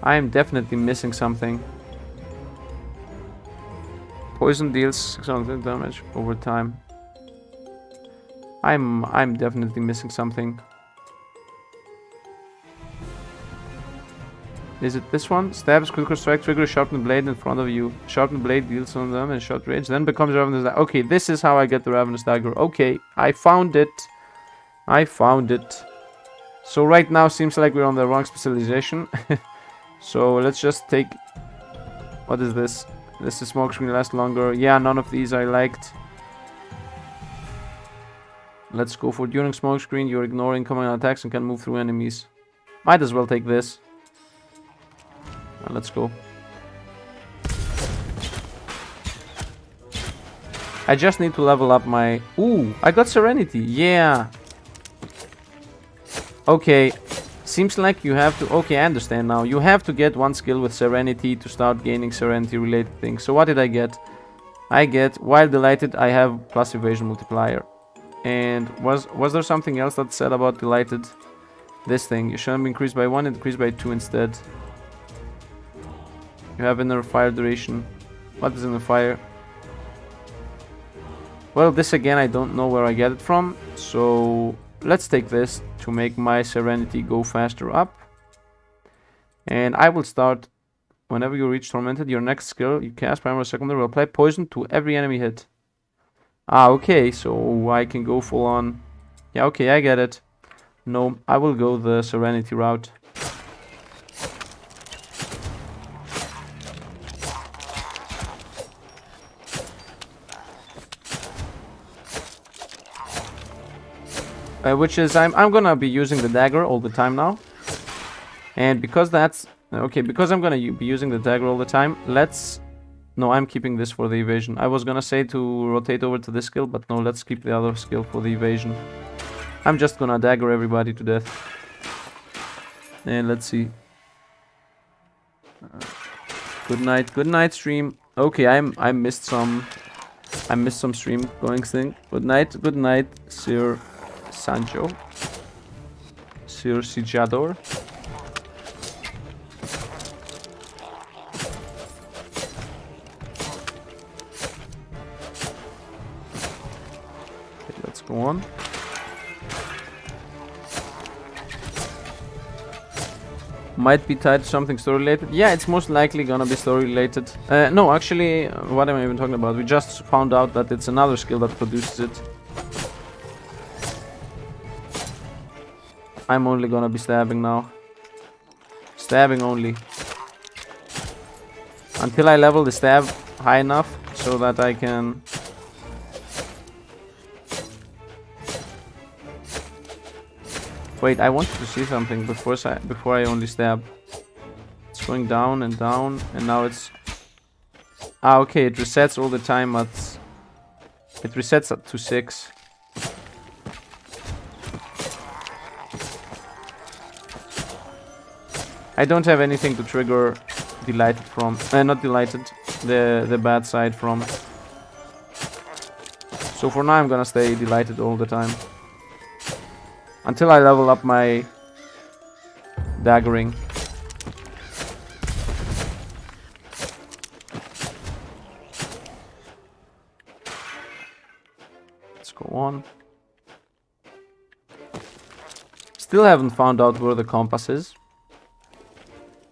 Speaker 1: I am definitely missing something. Poison deals 600 damage over time. I'm definitely missing something. Is it this one? Stabs, critical strike, trigger a sharpened blade in front of you. Sharpened blade deals on them and short range, then becomes ravenous dagger. Okay, this is how I get the ravenous dagger. Okay, I found it. I found it. So right now seems like we're on the wrong specialization. So let's just take... What is this? This is smoke screen lasts longer. Yeah, none of these I liked. Let's go for during smoke screen. You're ignoring incoming attacks and can move through enemies. Might as well take this. Let's go. I just need to level up my... Ooh, I got Serenity. Yeah. Okay. Seems like you have to... Okay, I understand now. You have to get one skill with Serenity to start gaining Serenity related things. So what did I get? I get, while delighted, I have plus evasion multiplier. And was there something else that said about delighted? This thing. You shouldn't be increased by 1, increased by 2 instead. You have inner fire duration. What is inner fire? Well, this again, I don't know where I get it from. So let's take this to make my Serenity go faster up. And I will start whenever you reach Tormented. Your next skill you cast, primary or secondary, will apply poison to every enemy hit. Ah, okay, so I can go full on. Yeah, okay, I get it. No, I will go the Serenity route. Which is, I'm gonna be using the dagger all the time now. And because that's... Okay, because I'm gonna be using the dagger all the time, let's... No, I'm keeping this for the evasion. I was gonna say to rotate over to this skill, but no, let's keep the other skill for the evasion. I'm just gonna dagger everybody to death. And let's see. Good night stream. Okay, I missed some stream going thing. Good night, Sir Sancho. Sir Sijador. Okay, let's go on. Might be tied to something story related. Yeah, it's most likely gonna be story related. No, actually, what am I even talking about? We just found out that it's another skill that produces it. I'm only gonna be stabbing now. Stabbing only. Until I level the stab high enough so that I can... Wait, I wanted to see something before I only stab. It's going down, and now it's... Ah, okay, it resets all the time at... It resets at to 6. I don't have anything to trigger delighted from. Not delighted, the bad side from. So for now I'm gonna stay delighted all the time. Until I level up my daggering. Let's go on. Still haven't found out where the compass is.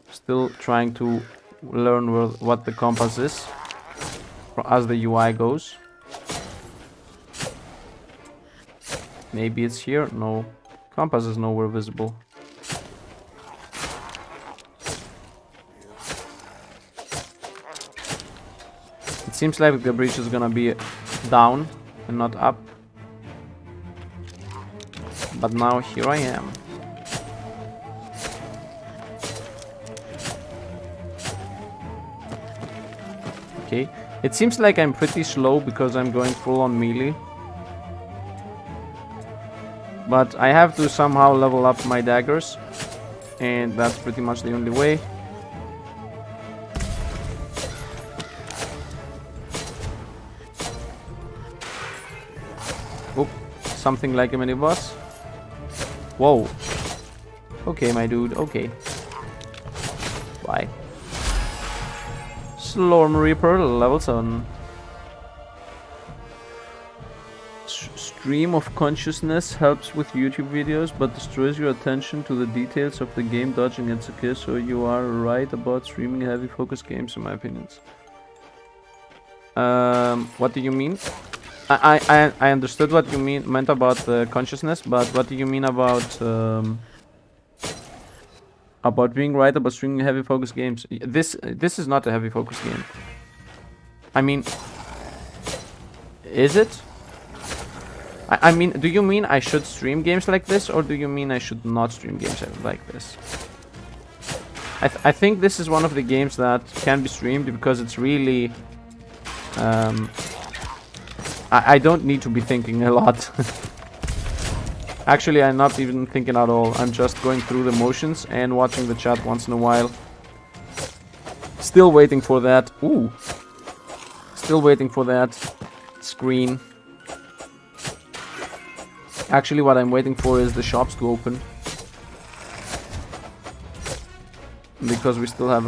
Speaker 1: Still trying to learn what the compass is as the UI goes. Maybe it's here? No. Compass is nowhere visible. It seems like the breach is gonna be down and not up. But now here I am. Okay. It seems like I'm pretty slow because I'm going full on melee. But I have to somehow level up my daggers. And that's pretty much the only way. Oop, something like a mini boss. Whoa. Okay, my dude, okay. Bye. Slorm Reaper, level 7. Stream of consciousness helps with YouTube videos, but destroys your attention to the details of the game, dodging and secure, so you are right about streaming heavy focus games, in my opinions. What do you mean? I understood what you meant about the consciousness, but what do you mean about being right about streaming heavy focus games? This is not a heavy focus game. I mean, is it? I mean, do you mean I should stream games like this, or do you mean I should not stream games like this? I think this is one of the games that can be streamed because it's really I don't need to be thinking a lot. Actually, I'm not even thinking at all. I'm just going through the motions and watching the chat once in a while. Still waiting for that. Ooh. Still waiting for that screen. Actually, what I'm waiting for is the shops to open. Because we still have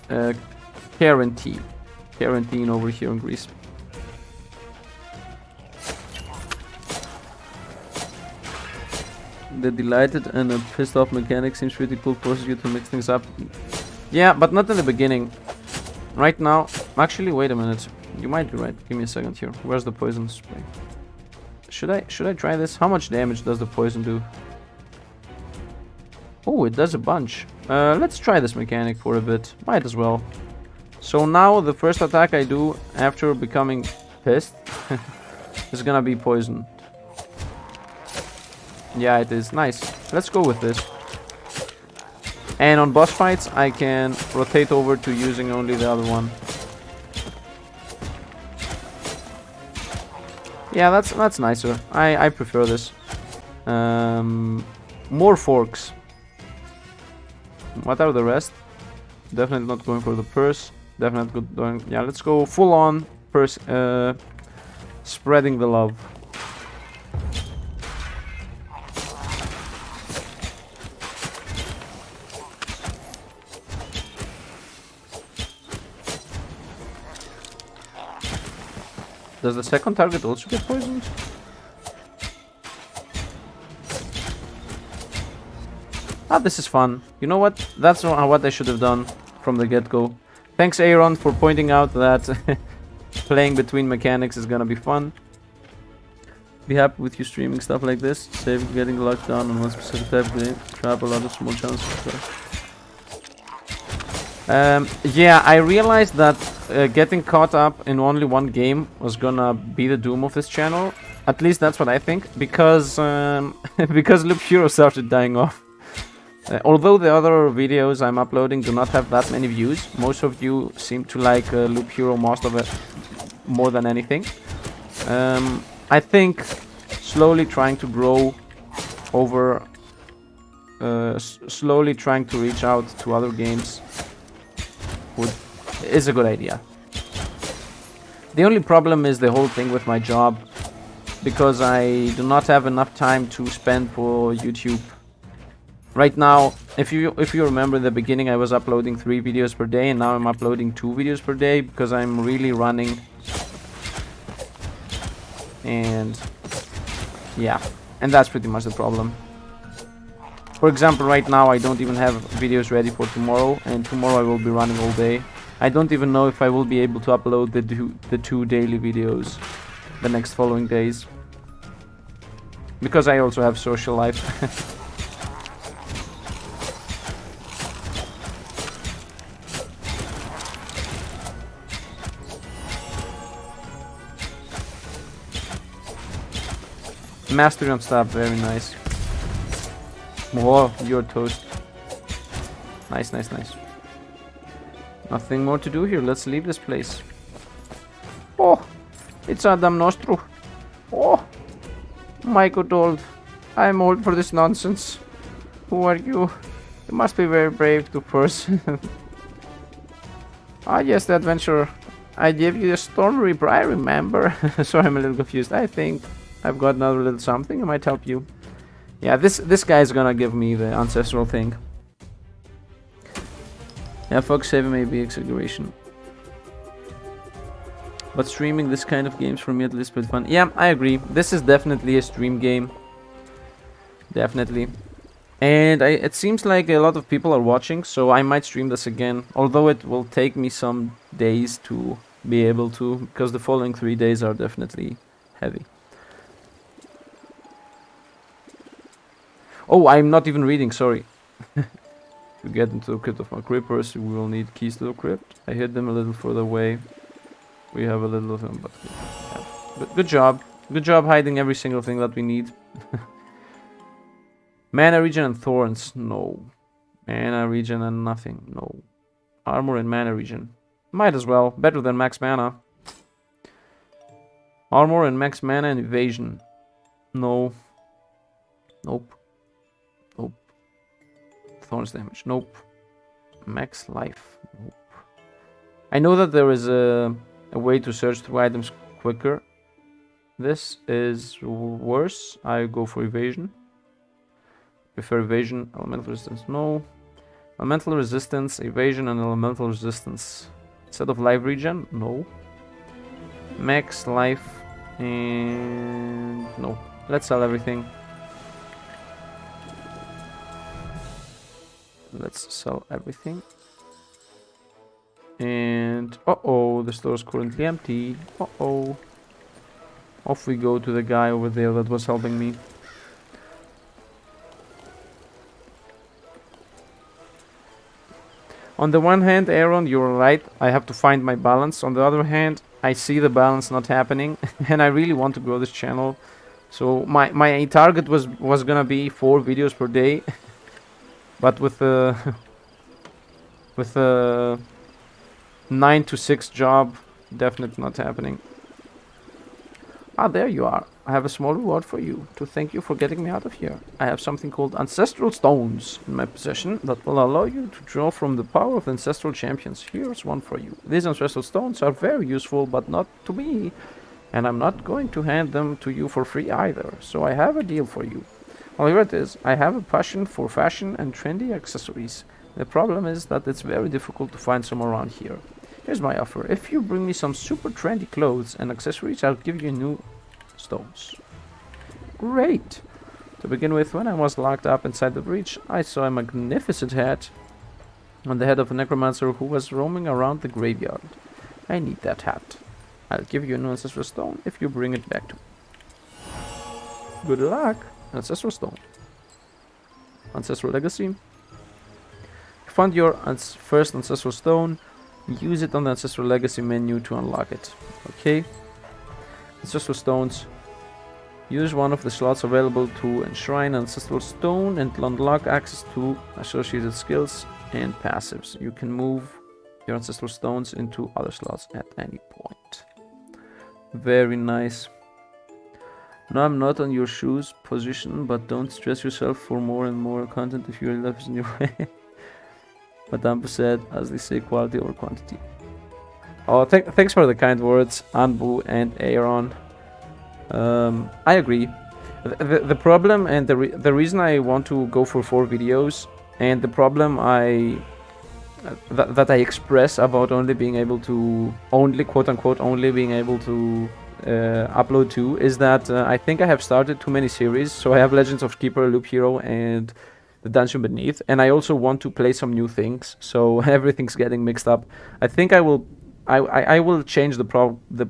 Speaker 1: a quarantine over here in Greece. The delighted and a pissed off mechanic seems pretty cool, forces you to mix things up. Yeah, but not in the beginning. Right now, actually, wait a minute. You might be right. Give me a second here. Where's the poison spray? Should I try this? How much damage does the poison do? Oh, it does a bunch. Let's try this mechanic for a bit. Might as well. So now the first attack I do after becoming pissed is gonna be poison. Yeah, it is. Nice. Let's go with this. And on boss fights, I can rotate over to using only the other one. Yeah, that's nicer. I prefer this. More forks. What are the rest? Definitely not going for the purse. Definitely going. Yeah, let's go full on purse. Spreading the love. Does the second target also get poisoned? Ah, this is fun. You know what? That's what I should have done from the get-go. Thanks, Aaron, for pointing out that playing between mechanics is gonna be fun. Be happy with you streaming stuff like this. Save getting locked down on one specific type of game. Trap a lot of small chances. Yeah, I realized that getting caught up in only one game was gonna be the doom of this channel. At least that's what I think, because because Loop Hero started dying off. Although the other videos I'm uploading do not have that many views, most of you seem to like Loop Hero most of it more than anything. I think slowly trying to grow over, slowly trying to reach out to other games is a good idea. The only problem is the whole thing with my job, because I do not have enough time to spend for YouTube. Right now, if you remember in the beginning, I was uploading 3 videos per day, and now I'm uploading 2 videos per day because I'm really running. And yeah, and that's pretty much the problem. For example, right now I don't even have videos ready for tomorrow, and tomorrow I will be running all day. I don't even know if I will be able to upload the 2 daily videos the next following days, because I also have social life. Mastery on stuff, very nice. Whoa, you're toast. Nice, nice, nice. Nothing more to do here, let's leave this place. Oh, it's Adam Nostro. Oh, my good old. I'm old for this nonsense. Who are you? You must be very brave to person. Ah, yes, the adventurer. I gave you the storm reaper, I remember. Sorry, I'm a little confused. I think I've got another little something. I might help you. Yeah, this guy's gonna give me the ancestral thing. Yeah, Fox 7 may be exaggeration. But streaming this kind of games for me at least pretty fun. Yeah, I agree. This is definitely a stream game. Definitely. And it seems like a lot of people are watching, so I might stream this again. Although it will take me some days to be able to, because the following 3 days are definitely heavy. Oh, I'm not even reading, sorry. To get into the crypt of my creepers, we will need keys to the crypt. I hid them a little further away. We have a little of them, but yeah. Good job. Good job hiding every single thing that we need. Mana regen and thorns, no. Mana regen and nothing, no. Armor and mana regen. Might as well, better than max mana. Armor and max mana and evasion. No. Nope. Nope. Thorns damage. Nope. Max life. Nope. I know that there is a way to search through items quicker. This is worse. I go for evasion. Prefer evasion. Elemental resistance. No. Elemental resistance, evasion, and elemental resistance. Instead of life regen. No. Max life. And no. Let's sell everything. Let's sell everything. And uh-oh, the store is currently empty. Uh-oh. Off we go to the guy over there that was helping me. On the one hand, Aaron, you're right. I have to find my balance. On the other hand, I see the balance not happening. And I really want to grow this channel. So my target was gonna be 4 videos per day. But with the 9 to 6 job, definitely not happening. Ah, there you are. I have a small reward for you to thank you for getting me out of here. I have something called ancestral stones in my possession that will allow you to draw from the power of the ancestral champions. Here's one for you. These ancestral stones are very useful, but not to me. And I'm not going to hand them to you for free either. So I have a deal for you. Well, here it is. I have a passion for fashion and trendy accessories. The problem is that it's very difficult to find some around here. Here's my offer. If you bring me some super trendy clothes and accessories, I'll give you new stones. Great! To begin with, when I was locked up inside the breach, I saw a magnificent hat on the head of a necromancer who was roaming around the graveyard. I need that hat. I'll give you an ancestral stone if you bring it back to me. Good luck! Ancestral stone. Ancestral legacy. You found your first ancestral stone. Use it on the ancestral legacy menu to unlock it. Okay. Ancestral stones. Use one of the slots available to enshrine an ancestral stone and unlock access to associated skills and passives. You can move your ancestral stones into other slots at any point. Very nice. No, I'm not on your shoes position, but don't stress yourself for more and more content if your life is in your way. But I'm said, as they say, quality over quantity. Oh, thanks for the kind words, Anbu and Aaron. I agree. The problem and the reason I want to go for 4 videos, and the problem that I express about only being able to quote unquote being able to upload 2 is that I think I have started too many series. So I have Legends of Keeper, Loop Hero, and the Dungeon Beneath, and I also want to play some new things. So everything's getting mixed up. I think I will change the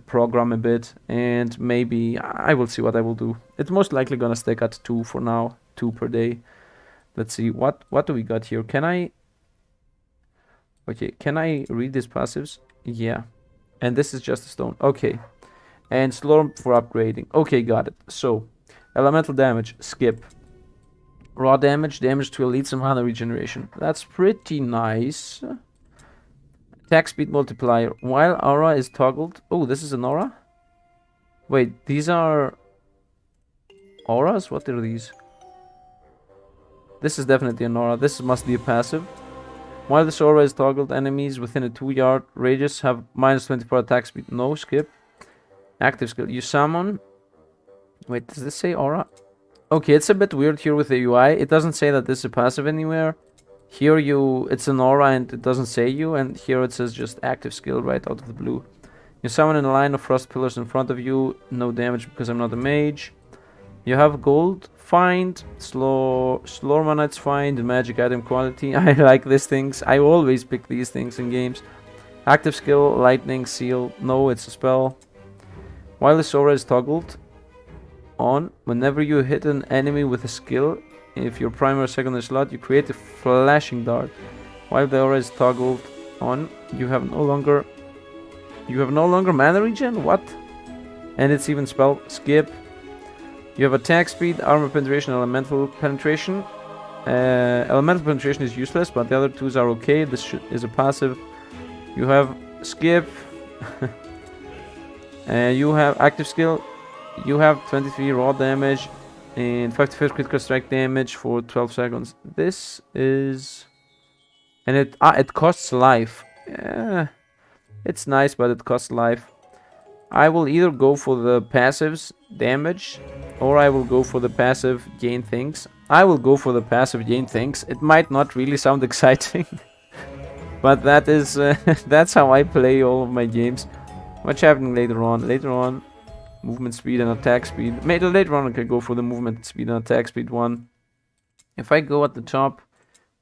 Speaker 1: program a bit, and maybe I will see what I will do. It's most likely gonna stick at 2 for now, 2 per day. Let's see what do we got here. Can I read these passives? Yeah, and this is just a stone. Okay, and Slorm for upgrading. Okay, got it. So elemental damage, skip. Raw damage to elites and mana regeneration. That's pretty nice. Attack speed multiplier. While aura is toggled. Oh, this is an aura? Wait, these are auras? What are these? This is definitely an aura. This must be a passive. While this aura is toggled, enemies within a 2-yard radius have minus 24 attack speed. No, skip. Active skill. You summon. Wait, does this say aura? Okay, it's a bit weird here with the UI. It doesn't say that this is a passive anywhere. Here it's an aura and it doesn't say you, and here it says just active skill right out of the blue. You summon in a line of frost pillars in front of you. No damage because I'm not a mage. You have gold, find, Slormance's find, magic item quality. I like these things. I always pick these things in games. Active skill, lightning, seal. No, it's a spell. While this aura is toggled on, whenever you hit an enemy with a skill, if your primary or secondary slot, you create a flashing dart. While the aura is toggled on, you have no longer mana regen? What? And it's even spell skip. You have attack speed, armor penetration, elemental penetration. Elemental penetration is useless, but the other 2s are okay. This is a passive. You have skip. You have active skill. You have 23 raw damage and 55 critical strike damage for 12 seconds. This is... And it costs life. It's nice, but it costs life. I will either go for the passives damage, or I will go for the passive gain things. I will go for the passive gain things. It might not really sound exciting, but that is that's how I play all of my games. What's happening later on? Later on, movement speed and attack speed. Maybe later on I can go for the movement speed and attack speed one. If I go at the top,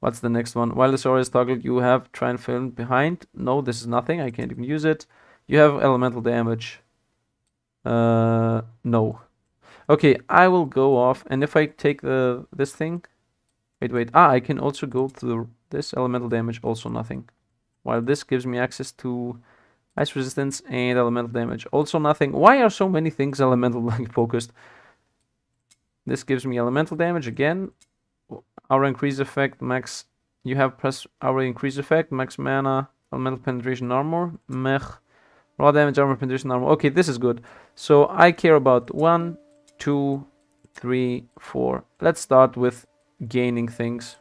Speaker 1: what's the next one? While the aura is toggled, you have try and film behind. No, this is nothing. I can't even use it. You have elemental damage. No. Okay, I will go off, and if I take this thing, wait. I can also go to this elemental damage. Also nothing. While this gives me access to ice resistance and elemental damage. Also nothing. Why are so many things elemental focused? This gives me elemental damage again. Aura increase effect, max. You have press aura increase effect, max mana, elemental penetration armor, mech. Raw damage, armor penetration armor. Okay, this is good. So I care about 1, 2, 3, 4. Let's start with gaining things.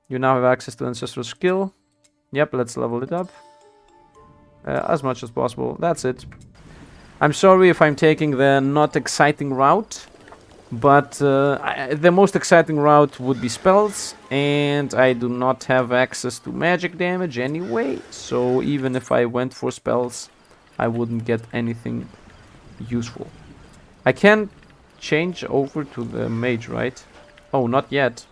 Speaker 1: You now have access to ancestral skill. Yep, let's level it up. As much as possible. That's it. I'm sorry if I'm taking the not exciting route, but the most exciting route would be spells, and I do not have access to magic damage anyway, so even if I went for spells, I wouldn't get anything useful. I can change over to the mage, right? Oh, not yet.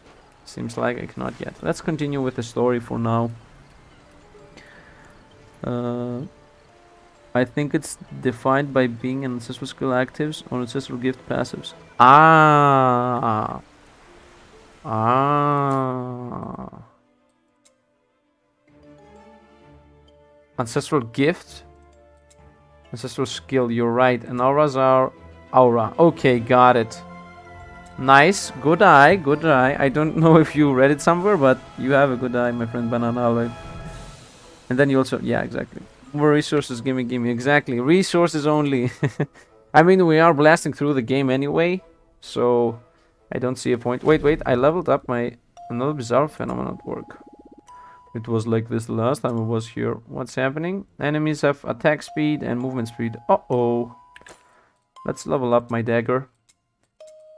Speaker 1: Seems like I cannot yet. Let's continue with the story for now. I think it's defined by being an ancestral skill actives or ancestral gift passives. Ancestral gift, ancestral skill. You're right. And auras are aura. Okay, got it. Nice. Good eye. Good eye. I don't know if you read it somewhere, but you have a good eye, my friend Banana. And then you also, yeah, exactly. More resources, gimme. Exactly. Resources only. I mean, we are blasting through the game anyway, so I don't see a point. Wait. I leveled up my another bizarre phenomenon at work. It was like this the last time I was here. What's happening? Enemies have attack speed and movement speed. Uh-oh. Let's level up my dagger.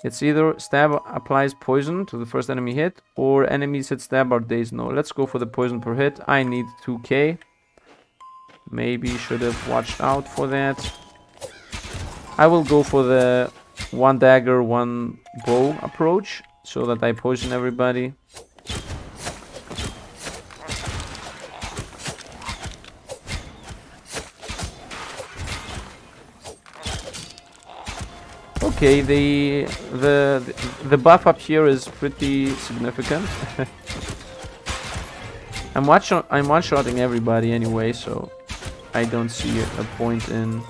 Speaker 1: It's either stab applies poison to the first enemy hit, or enemies hit stab are dazed. No, let's go for the poison per hit. I need 2k. Maybe should have watched out for that. I will go for the one dagger, one bow approach, so that I poison everybody. Okay, the buff up here is pretty significant. I'm one-shotting everybody anyway, so I don't see a point in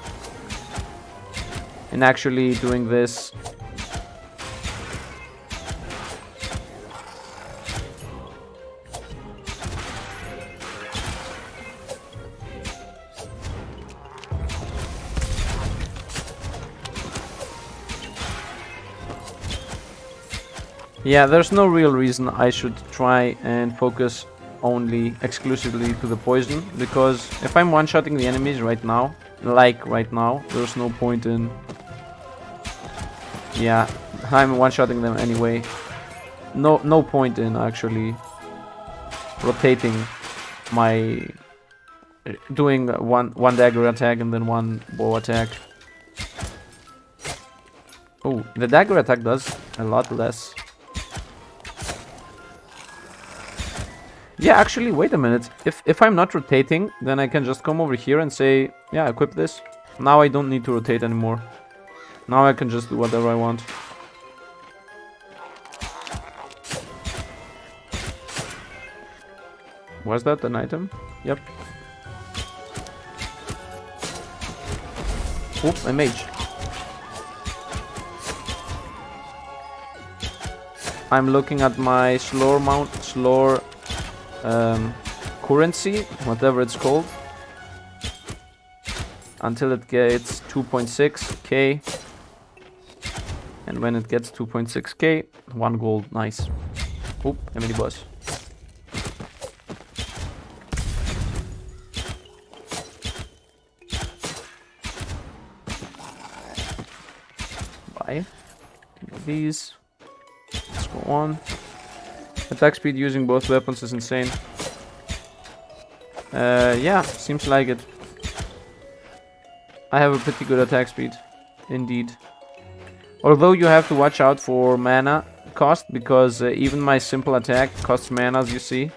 Speaker 1: actually doing this. Yeah, there's no real reason I should try and focus exclusively to the poison, because if I'm one-shotting the enemies right now, there's no point in... Yeah, I'm one-shotting them anyway. No point in actually rotating my... doing one dagger attack and then one bow attack. Oh, the dagger attack does a lot less. Yeah, actually, wait a minute. If I'm not rotating, then I can just come over here and say, yeah, equip this. Now I don't need to rotate anymore. Now I can just do whatever I want. Was that an item? Yep. Oop, a mage. I'm looking at my slore currency, whatever it's called, until it gets 2.6k, and when it gets 2.6k, 1 gold. Nice. Oop, a mini boss. Bye. These. Let's go on. Attack speed using both weapons is insane. Yeah, seems like it. I have a pretty good attack speed, indeed. Although you have to watch out for mana cost, because even my simple attack costs mana, as you see.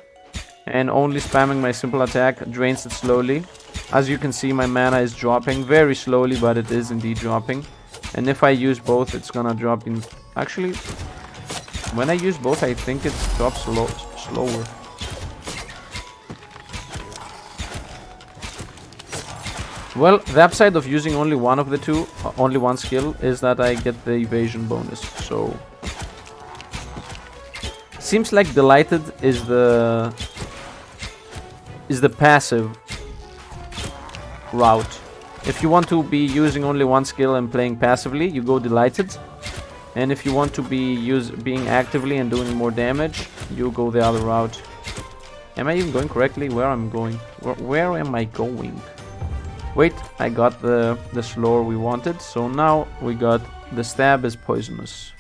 Speaker 1: And only spamming my simple attack drains it slowly. As you can see, my mana is dropping very slowly, but it is indeed dropping. And if I use both, it's gonna drop in... Actually... When I use both, I think it drops slower. Well, the upside of using only one of the two, only one skill, is that I get the evasion bonus, so... Seems like Delighted is the passive route. If you want to be using only one skill and playing passively, you go Delighted. And if you want to be being actively and doing more damage, you go the other route. Am I even going correctly? Where I'm going? Where am I going? Wait, I got the slore we wanted. So now we got the stab is poisonous.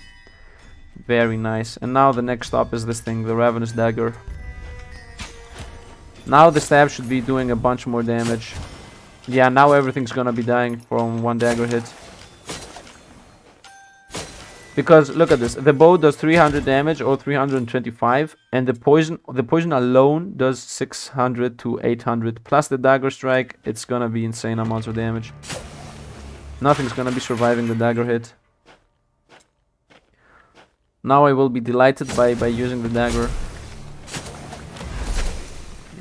Speaker 1: Very nice. And now the next stop is this thing, the ravenous dagger. Now the stab should be doing a bunch more damage. Yeah, now everything's gonna be dying from one dagger hit. Because look at this, the bow does 300 damage or 325, and the poison alone does 600 to 800. Plus the dagger strike, it's gonna be insane amounts of damage. Nothing's gonna be surviving the dagger hit. Now I will be delighted by using the dagger.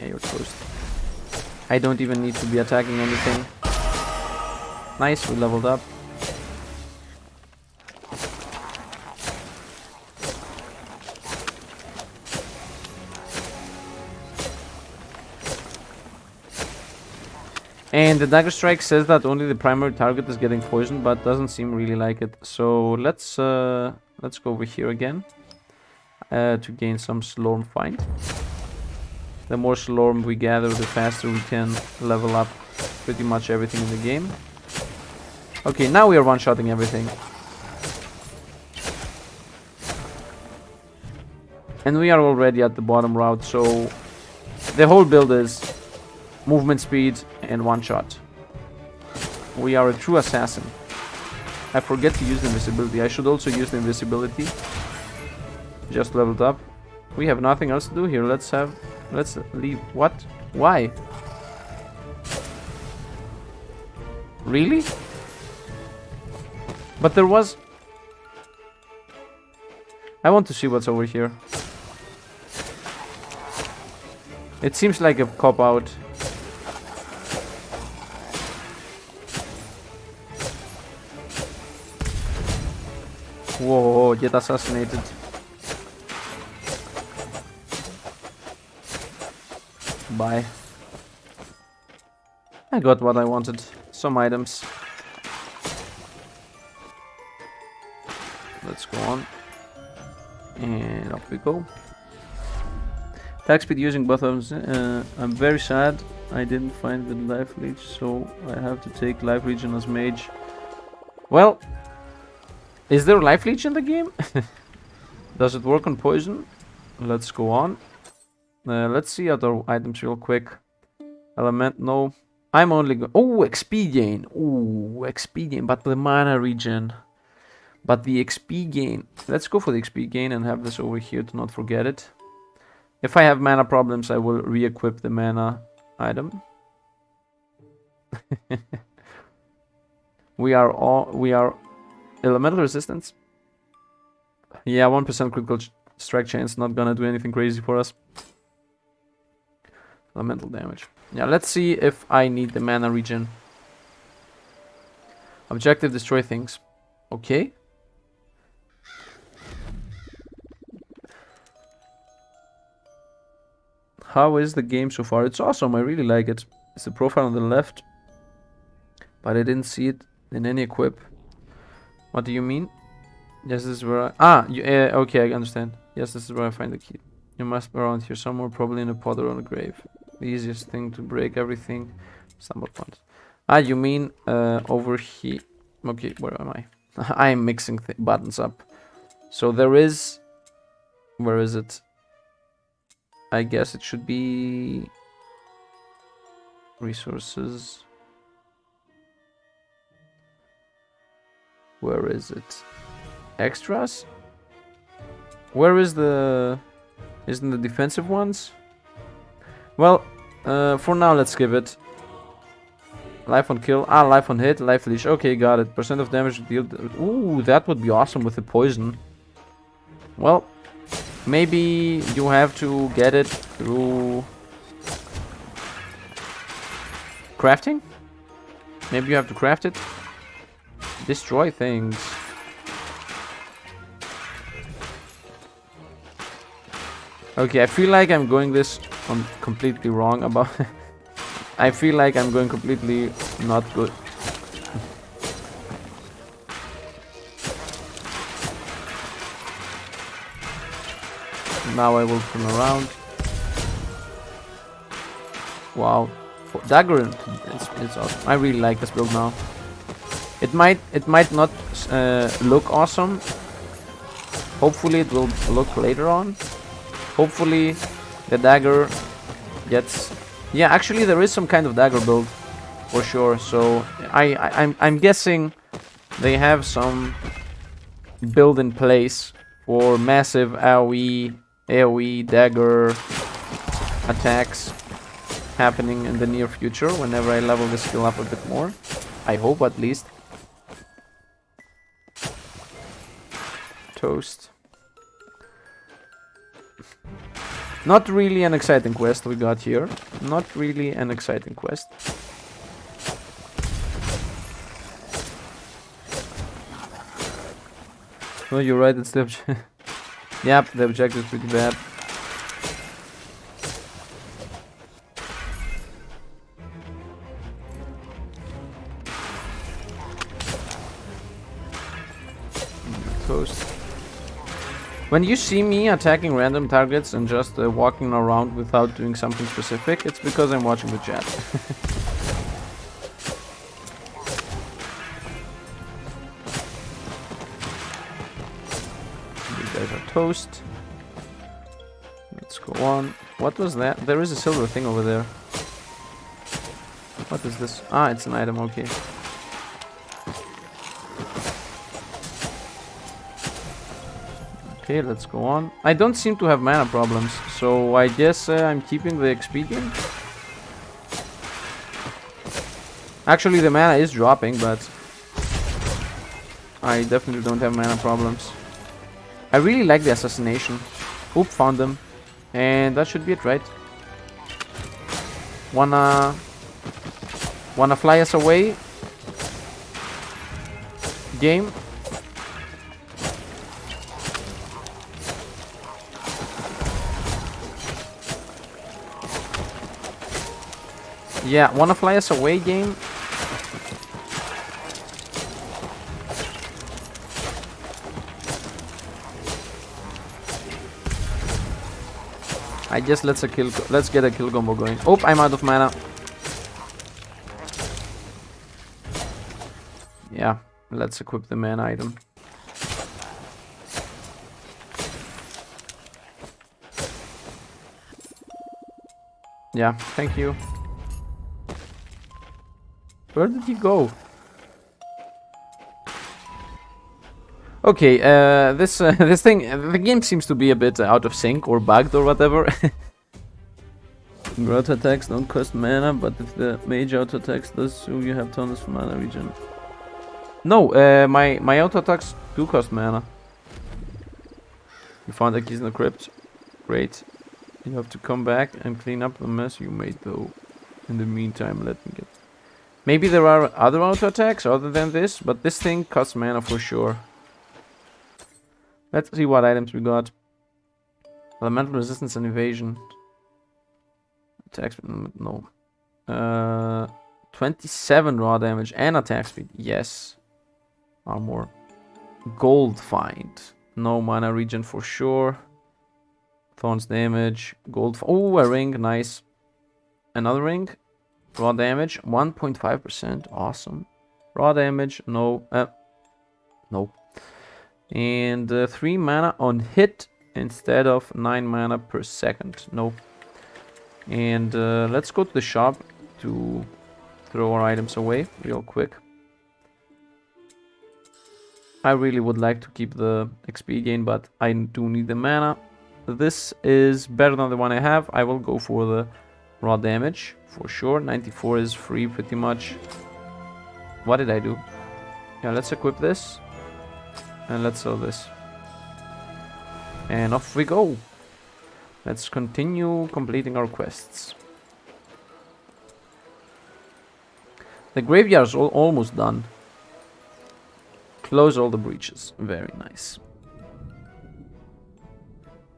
Speaker 1: Yeah, you're toast. I don't even need to be attacking anything. Nice, we leveled up. And the dagger strike says that only the primary target is getting poisoned, but doesn't seem really like it. So let's go over here again to gain some Slorm find. The more Slorm we gather, the faster we can level up pretty much everything in the game. Okay, now we are one-shotting everything. And we are already at the bottom route, so the whole build is movement speed and one-shot. We are a true assassin. I forget to use the invisibility. I should also use the invisibility. Just leveled up. We have nothing else to do here. Let's leave. What? Why? Really? But there was... I want to see what's over here. It seems like a cop-out. Whoa, get assassinated. Bye. I got what I wanted. Some items. Let's go on. And off we go. Attack speed using both of them. I'm very sad I didn't find the life leech, so I have to take life regen as mage. Well, is there a life leech in the game? Does it work on poison? Let's go on. Let's see other items real quick. Element, no. I'm only go— oh, XP gain. Ooh, XP gain, but the mana regen. But the XP gain. Let's go for the XP gain and have this over here to not forget it. If I have mana problems, I will re-equip the mana item. We are elemental resistance. Yeah, 1% critical strike chance, not gonna do anything crazy for us. Elemental damage. Yeah, let's see if I need the mana regen. Objective, destroy things. Okay. How is the game so far? It's awesome, I really like it. It's the profile on the left. But I didn't see it in any equip. What do you mean? Yes, this is where I... okay, I understand. Yes, this is where I find the key. You must be around here somewhere, probably in a pot or on a grave. The easiest thing to break everything. Stumble points. Ah, you mean over here. Okay, where am I? I'm mixing buttons up. So there is... where is it? I guess it should be... resources. Where is it? Extras? Where is the... isn't the defensive ones? Well, for now let's skip it. Life on kill. Ah, life on hit, life leash. Okay, got it. Percent of damage dealt. Ooh, that would be awesome with the poison. Well, maybe you have to get it through... crafting? Maybe you have to craft it? Destroy things. Okay, I feel like I'm going this on completely wrong about... I feel like I'm going completely not good. Now I will turn around. Wow. Dagger, it's awesome. I really like this build now. It might not look awesome. Hopefully it will look later on. Hopefully the dagger gets... yeah, actually there is some kind of dagger build for sure. So I'm guessing they have some build in place for massive AoE dagger attacks happening in the near future whenever I level the skill up a bit more. I hope, at least. Toast. Not really an exciting quest we got here. Not really an exciting quest. No, you're right, it's the yep, the objective is pretty bad. Toast. When you see me attacking random targets and just walking around without doing something specific, it's because I'm watching the chat. You guys are toast. Let's go on. What was that? There is a silver thing over there. What is this? Ah, it's an item, okay. Okay, let's go on. I don't seem to have mana problems, so I guess I'm keeping the XP game. Actually, the mana is dropping, but I definitely don't have mana problems. I really like the assassination. Oop, found them. And that should be it, right? Wanna fly us away? Game? Yeah, wanna fly us away, game? I guess let's get a kill combo going. Oh, I'm out of mana. Yeah, let's equip the mana item. Yeah, thank you. Where did he go? Okay, this thing, the game seems to be a bit out of sync or bugged or whatever. Auto attacks don't cost mana, but if the mage auto attacks does, so you have tons of mana regen. No, my auto attacks do cost mana. You found the keys in the crypt. Great. You have to come back and clean up the mess you made, though. In the meantime, let me get. Maybe there are other auto attacks other than this, but this thing costs mana for sure. Let's see what items we got. Elemental resistance and evasion. Attack speed, no. 27 raw damage and attack speed. Yes. Armor. Gold find. No mana regen for sure. Thorns damage. Gold. Oh, a ring. Nice. Another ring. Raw damage. 1.5%. Awesome. Raw damage. No. No. And 3 mana on hit instead of 9 mana per second. No. And let's go to the shop to throw our items away real quick. I really would like to keep the XP gain, but I do need the mana. This is better than the one I have. I will go for the raw damage for sure. 94 is free pretty much. What did I do? Yeah, let's equip this. And let's sell this. And off we go. Let's continue completing our quests. The graveyard's almost done. Close all the breaches. Very nice.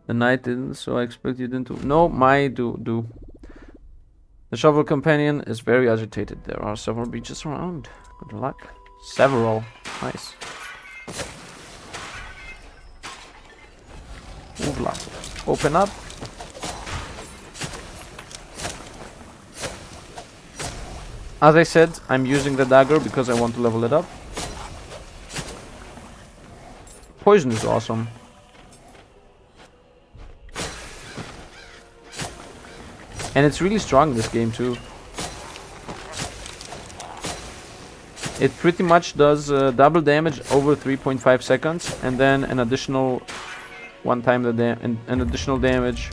Speaker 1: The knight didn't, so I expect you didn't. No, my do. The shovel companion is very agitated. There are several breaches around. Good luck. Several. Nice. Oobla. Open up. As I said, I'm using the dagger because I want to level it up. Poison is awesome. And it's really strong in this game too. It pretty much does double damage over 3.5 seconds, and then an additional an additional damage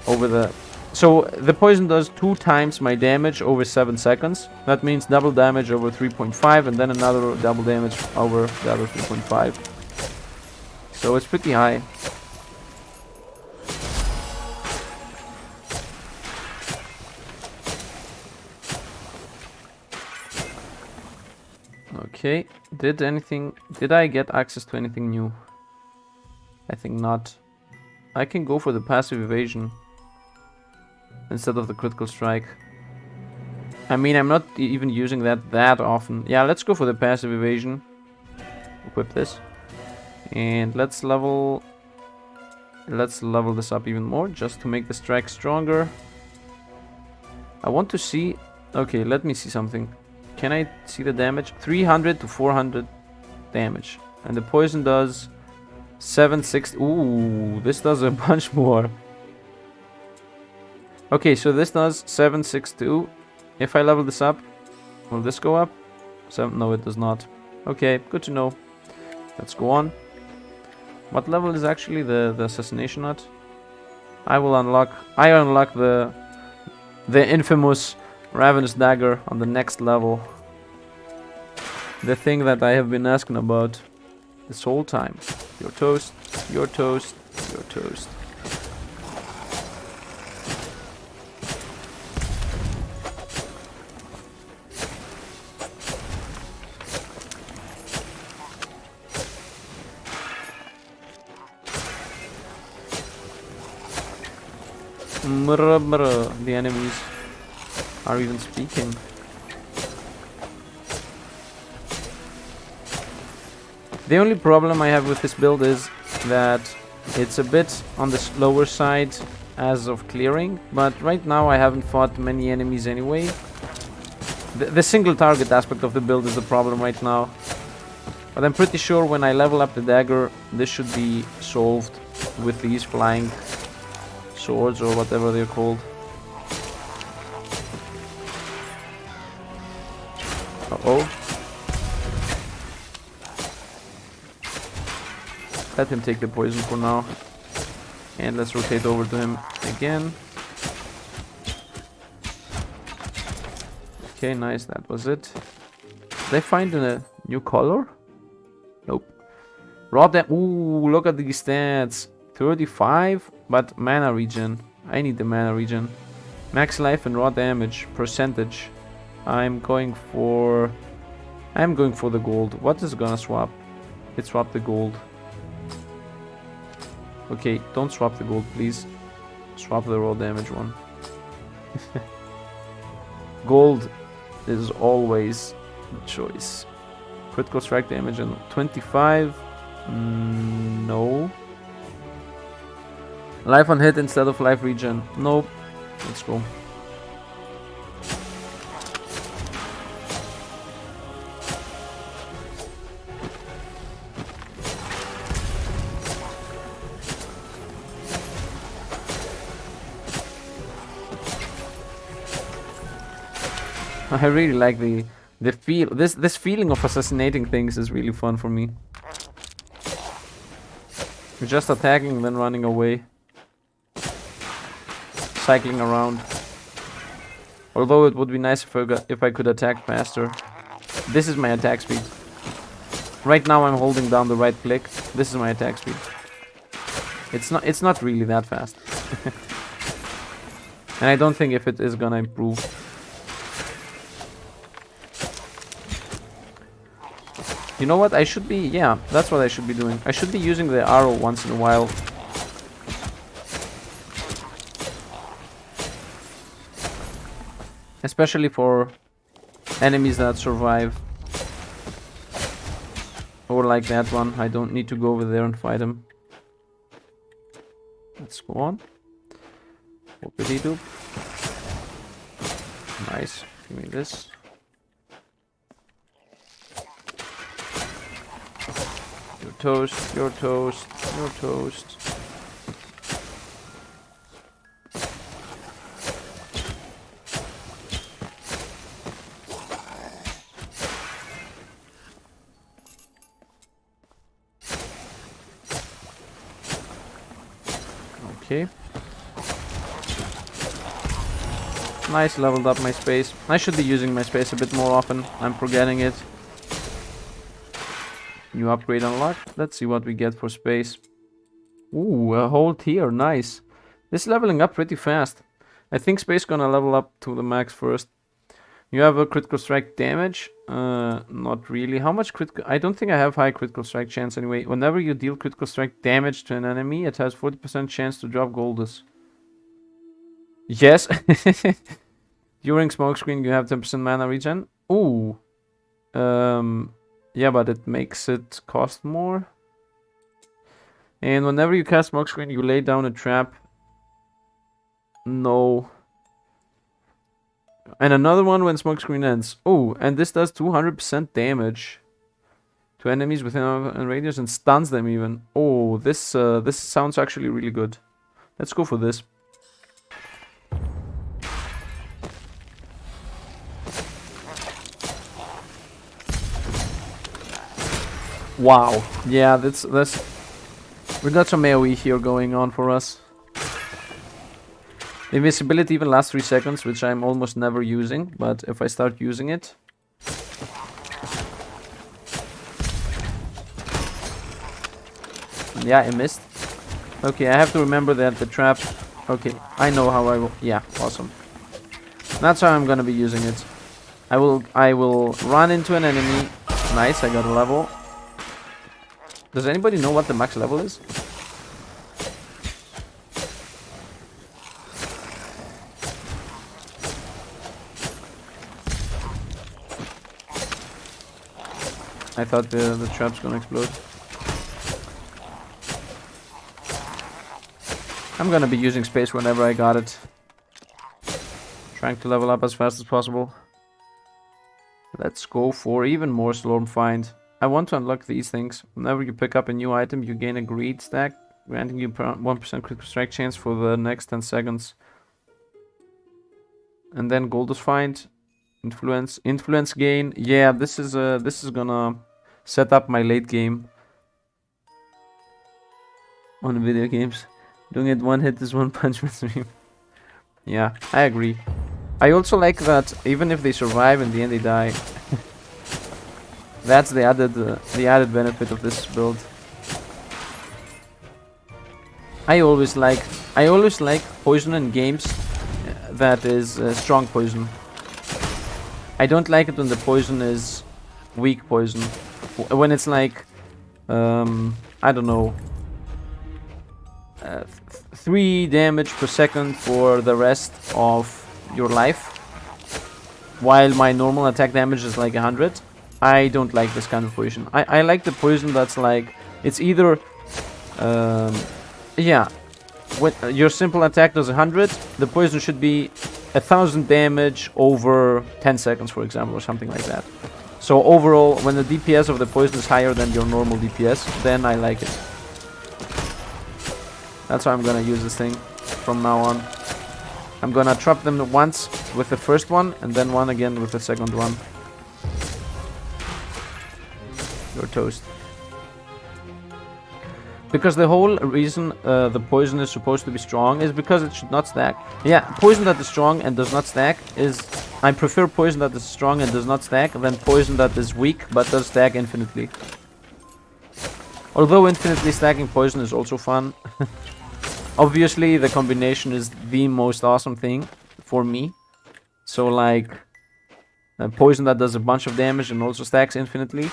Speaker 1: over the. So the poison does 2 times my damage over 7 seconds. That means double damage over 3.5, and then another double damage over the other 3.5. So it's pretty high. Okay, did I get access to anything new? I think not. I can go for the passive evasion instead of the critical strike. I mean, I'm not even using that often. Yeah, let's go for the passive evasion. Equip this. And let's level Let's level this up even more, just to make the strike stronger. I want to see... Okay, let me see something. Can I see the damage? 300 to 400 damage. And the poison does 760. Ooh, this does a bunch more. Okay, so this does 762. If I level this up, will this go up? No, it does not. Okay, good to know. Let's go on. What level is actually the assassination nut? I unlock the infamous Ravenous Dagger on the next level. The thing that I have been asking about this whole time. Your toast, your toast, your toast. The enemies are even speaking. The only problem I have with this build is that it's a bit on the slower side as of clearing, but right now I haven't fought many enemies anyway. The single target aspect of the build is the problem right now. But I'm pretty sure when I level up the dagger, this should be solved with these flying swords or whatever they're called. Uh-oh. Let him take the poison for now. And let's rotate over to him again. Okay, nice, that was it. Did I find a new color? Nope. Raw dam. Ooh, look at these stats. 35, but mana regen. I need the mana regen. Max life and raw damage percentage. I'm going for the gold. What is gonna swap? It swapped the gold. Okay, don't swap the gold, please. Swap the raw damage one. Gold is always the choice. Critical strike damage and 25. No. Life on hit instead of life regen. Nope. Let's go. I really like the feel. This feeling of assassinating things is really fun for me. You're just attacking then running away. Cycling around. Although it would be nice if I could attack faster. This is my attack speed. Right now I'm holding down the right click. This is my attack speed. It's not really that fast. And I don't think if it is gonna improve. You know what? I should be... Yeah, that's what I should be doing. I should be using the arrow once in a while. Especially for enemies that survive. Or like that one. I don't need to go over there and fight him. Let's go on. What did he do? Nice. Give me this. Your toast, your toast, your toast. Okay. Nice, leveled up my space. I should be using my space a bit more often. I'm forgetting it. New upgrade unlocked. Let's see what we get for space. Ooh, a whole tier. Nice. This is leveling up pretty fast. I think space gonna level up to the max first. You have a critical strike damage. Not really. How much critical... I don't think I have high critical strike chance anyway. Whenever you deal critical strike damage to an enemy, it has 40% chance to drop Goldus. Yes. During smokescreen, you have 10% mana regen. Ooh. Yeah, but it makes it cost more. And whenever you cast smokescreen, you lay down a trap. No. And another one when smokescreen ends. Oh, and this does 200% damage to enemies within a radius and stuns them even. Oh, this sounds actually really good. Let's go for this. Wow. Yeah, that's we got some AoE here going on for us. Invisibility even lasts 3 seconds, which I'm almost never using, but if I start using it... Yeah, I missed. Okay, I have to remember that the trap... Okay, I know how I will... Yeah, awesome. That's how I'm gonna be using it. I will run into an enemy. Nice, I got a level. Does anybody know what the max level is? I thought the trap's gonna explode. I'm gonna be using space whenever I got it. Trying to level up as fast as possible. Let's go for even more Slorm Find. I want to unlock these things. Whenever you pick up a new item, you gain a greed stack, granting you 1% critical strike chance for the next 10 seconds. And then Goldus Find. Influence gain. Yeah, this is gonna set up my late game on video games. Doing it one hit is one punch stream. Yeah, I agree. I also like that even if they survive in the end they die. That's the added benefit of this build. I always like poison in games that is strong poison. I don't like it when the poison is weak poison. When it's like, I don't know, 3 damage per second for the rest of your life, while my normal attack damage is like 100. I don't like this kind of poison. I like the poison that's like, it's either, yeah, when your simple attack does 100, the poison should be 1000 damage over 10 seconds, for example, or something like that. So overall, when the DPS of the poison is higher than your normal DPS, then I like it. That's how I'm gonna use this thing from now on. I'm gonna trap them once with the first one, and then one again with the second one. You're toast. Because the whole reason the poison is supposed to be strong is because it should not stack. Yeah, poison that is strong and does not stack is... I prefer poison that is strong and does not stack than poison that is weak but does stack infinitely. Although infinitely stacking poison is also fun. Obviously the combination is the most awesome thing for me. So like a poison that does a bunch of damage and also stacks infinitely.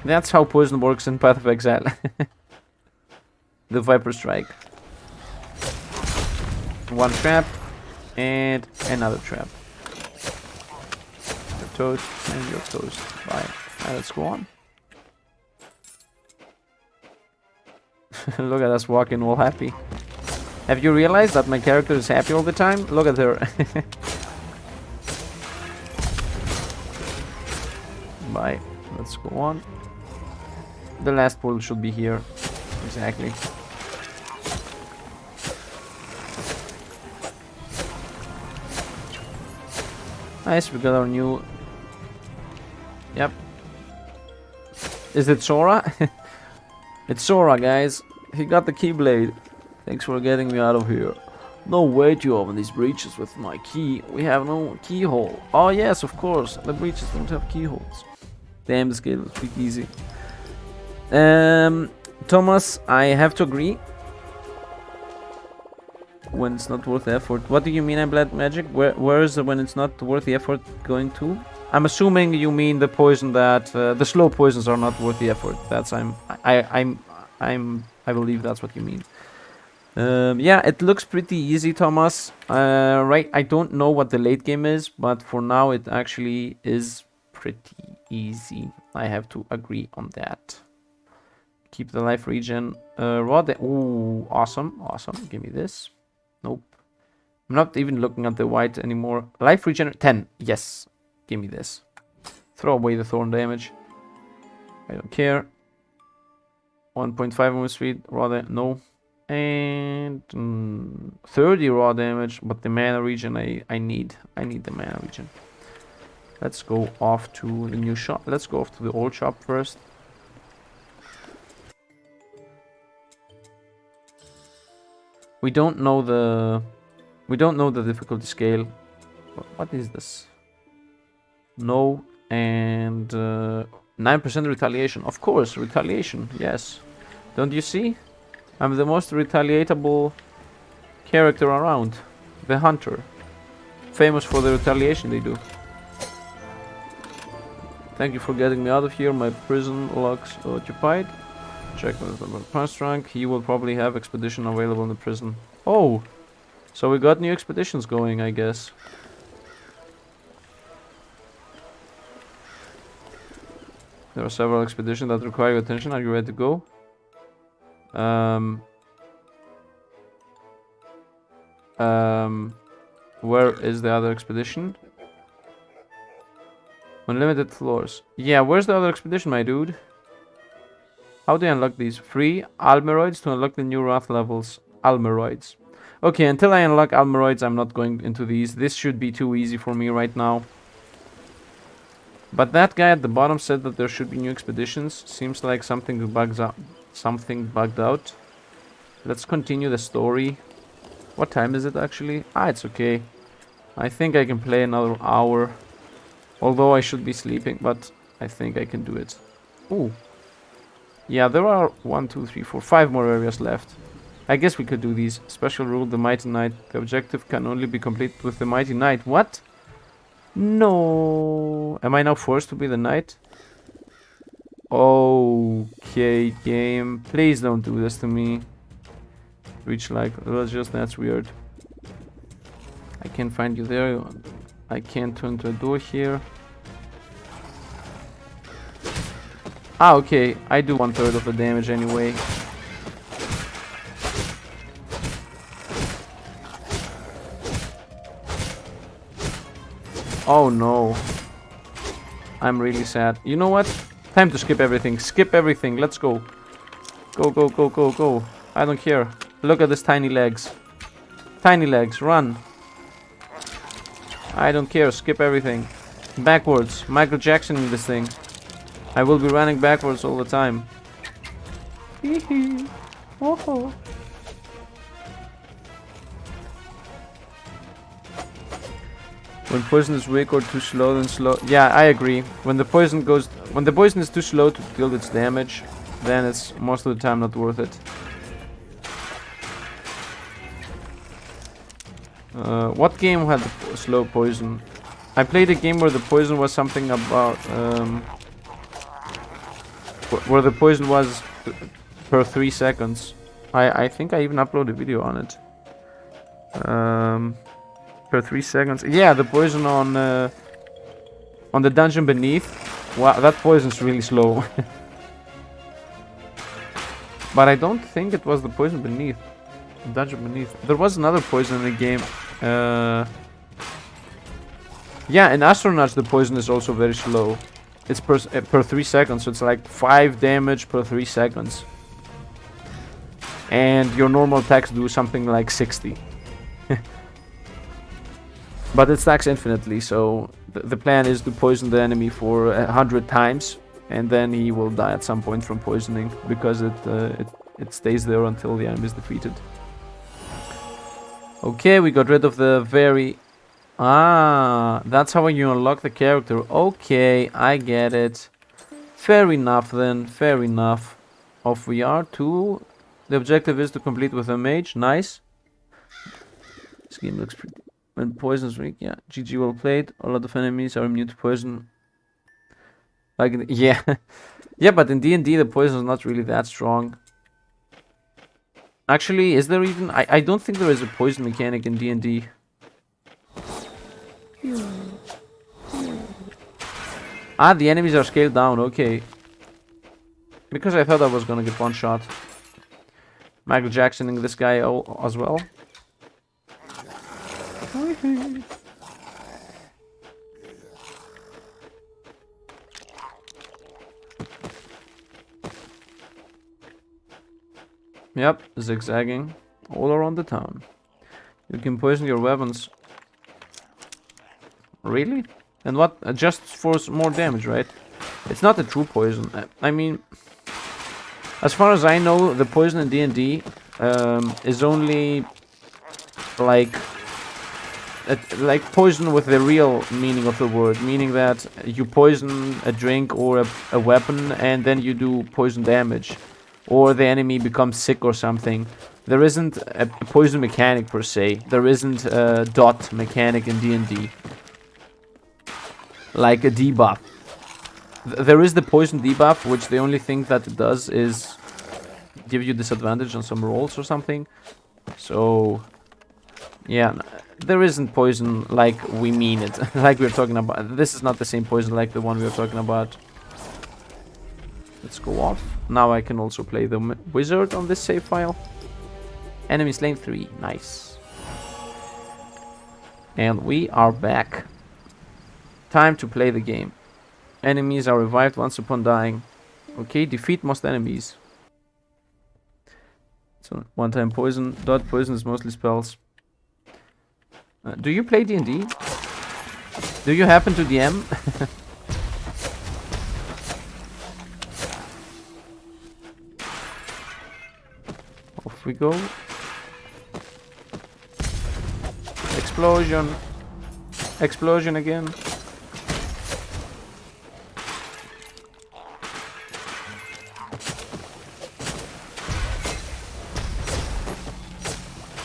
Speaker 1: That's how poison works in Path of Exile. The Viper Strike. One trap and another trap. You're toast and you're toast. Bye. Right, let's go on. Look at us walking all happy. Have you realized that my character is happy all the time? Look at her. Bye. Let's go on. The last portal should be here. Exactly. Nice, we got our new... Yep. Is it Sora? It's Sora, guys. He got the Keyblade. Thanks for getting me out of here. No way to open these breaches with my key. We have no keyhole. Oh yes, of course. The breaches don't have keyholes. Damn, this game is pretty easy. Thomas, I have to agree. When it's not worth the effort. What do you mean, I'm Black Magic? Where is the when it's not worth the effort going to? I'm assuming you mean the poison that the slow poisons are not worth the effort. That's I believe that's what you mean. Yeah, it looks pretty easy, Thomas. Right, I don't know what the late game is, but for now it actually is pretty easy. I have to agree on that. Keep the life regen. Ooh, awesome, awesome. Give me this. Nope. I'm not even looking at the white anymore. Life regen 10. Yes. Give me this. Throw away the thorn damage. I don't care. 1.5 move speed. No. And 30 raw damage. But the mana regen I need. I need the mana regen. Let's go off to the new shop. Let's go off to the old shop first. We don't know the difficulty scale. What is this? No, and 9% retaliation. Of course, retaliation. Yes. Don't you see? I'm the most retaliatable character around. The Hunter. Famous for the retaliation they do. Thank you for getting me out of here. My prison locks occupied. Check the past rank. He will probably have expedition available in the prison. Oh! So we got new expeditions going, I guess. There are several expeditions that require your attention. Are you ready to go? Where is the other expedition? Unlimited floors. Yeah, where's the other expedition, my dude? How do I unlock these? Free Almeroids to unlock the new Wrath levels. Almeroids. Okay, until I unlock Almeroids, I'm not going into these. This should be too easy for me right now. But that guy at the bottom said that there should be new expeditions. Seems like something bugs out. Something bugged out. Let's continue the story. What time is it actually? Ah, it's okay. I think I can play another hour. Although I should be sleeping, but I think I can do it. Ooh. Yeah, there are 5 more areas left. I guess we could do these. Special rule, the Mighty Knight. The objective can only be completed with the Mighty Knight. What? No. Am I now forced to be the knight? Okay, game. Please don't do this to me. Reach like religious, that's weird. I can't find you there. I can't turn to a door here. Ah, okay. I do 1/3 of the damage anyway. Oh no. I'm really sad. You know what? Time to skip everything. Skip everything. Let's go. Go, go, go, go, go. I don't care. Look at these tiny legs. Tiny legs. Run. I don't care. Skip everything. Backwards. Michael Jackson in this thing. I will be running backwards all the time. Oh. When poison is weak or too slow, then slow. Yeah, I agree. When the poison is too slow to deal its damage, then it's most of the time not worth it. What game had the slow poison? I played a game where the poison was something about where the poison was per 3 seconds. I think I even uploaded a video on it. Per 3 seconds. Yeah, the poison on the dungeon beneath. Wow, that poison's really slow. But I don't think it was the poison beneath. The dungeon beneath. There was another poison in the game. Yeah, in Astronauts the poison is also very slow. It's per 3 seconds, so it's like 5 damage per 3 seconds. And your normal attacks do something like 60. But it stacks infinitely, so the plan is to poison the enemy for 100 times, and then he will die at some point from poisoning, because it stays there until the enemy is defeated. Okay, we got rid of the very... Ah, that's how you unlock the character. Okay, I get it. Fair enough then, fair enough. Off we are to... The objective is to complete with a mage. Nice. This game looks pretty... When poison's weak, yeah. GG, well played. A lot of enemies are immune to poison. Like, yeah. Yeah, but in D&D the poison is not really that strong. Actually, is there even... I don't think there is a poison mechanic in D&D. Ah, the enemies are scaled down, okay. Because I thought I was gonna get one shot. Michael Jacksoning this guy as well. Yep, zigzagging all around the town. You can poison your weapons. Really? And what? Just for more damage, right? It's not a true poison. I mean, as far as I know, the poison in D&D is only like poison with the real meaning of the word, meaning that you poison a drink or a weapon and then you do poison damage, or the enemy becomes sick or something. There isn't a poison mechanic per se. There isn't a dot mechanic in D&D. Like a debuff. There is the poison debuff, which the only thing that it does is give you disadvantage on some rolls or something. So, yeah, there isn't poison like we mean it. Like we're talking about. This is not the same poison like the one we were talking about. Let's go off. Now I can also play the wizard on this save file. Enemy slain 3. Nice. And we are back. Time to play the game. Enemies are revived once upon dying. Okay, defeat most enemies. So, one-time poison. Dot poison is mostly spells. Do you play D&D? Do you happen to DM? Off we go. Explosion. Explosion again.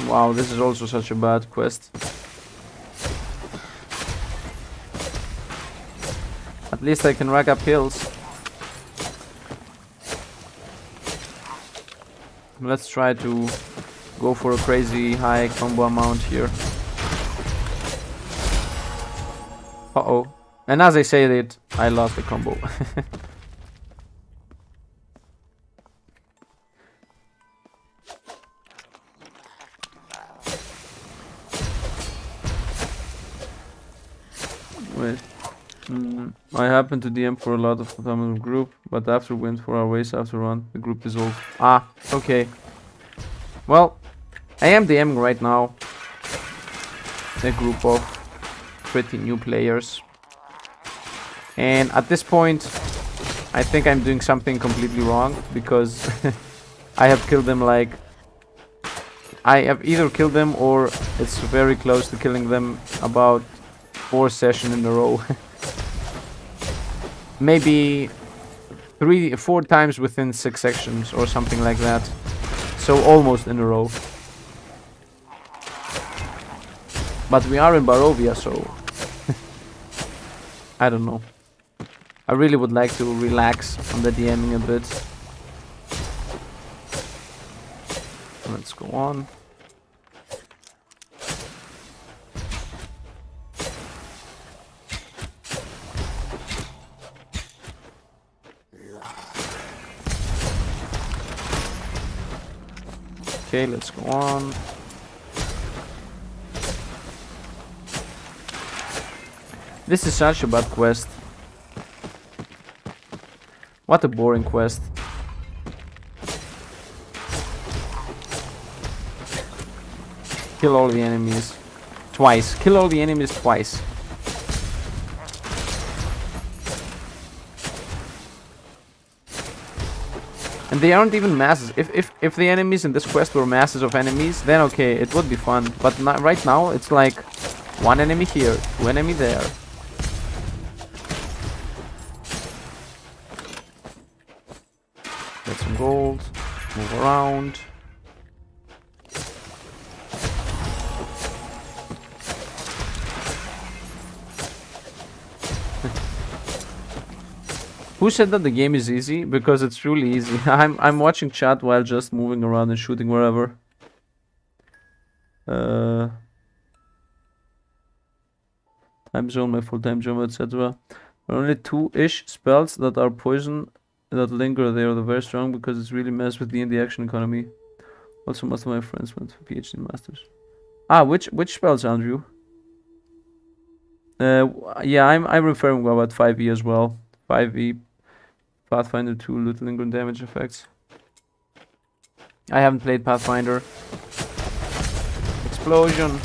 Speaker 1: Wow, this is also such a bad quest. At least I can rack up kills. Let's try to go for a crazy high combo amount here. Uh-oh. And as I said it, I lost the combo. Wait. I happened to DM for a lot of the time in the group, but after went for our ways after run, the group dissolved. Ah, okay. Well, I am DMing right now. A group of pretty new players. And at this point, I think I'm doing something completely wrong, because I have killed them like... I have either killed them or it's very close to killing them about 4 sessions in a row. Maybe 3-4 times within 6 sections or something like that. So almost in a row. But we are in Barovia, so I don't know. I really would like to relax on the DMing a bit. Let's go on. Okay, let's go on. This is such a bad quest. What a boring quest. Kill all the enemies. Twice. Kill all the enemies twice. And they aren't even masses. If the enemies in this quest were masses of enemies, then okay, it would be fun. But right now, it's like 1 enemy here, 2 enemy there. Get some gold. Move around. Who said that the game is easy? Because it's truly easy. I'm watching chat while just moving around and shooting wherever. Time zone, my full time zone, etc. There are only 2-ish spells that are poison that linger there, they're very strong because it's really messed with the action economy. Also, most of my friends went for PhD masters. Ah, which spells, Andrew? Yeah, I'm referring about 5e as well. 5e, Pathfinder 2, little lingering damage effects. I haven't played Pathfinder. Explosion.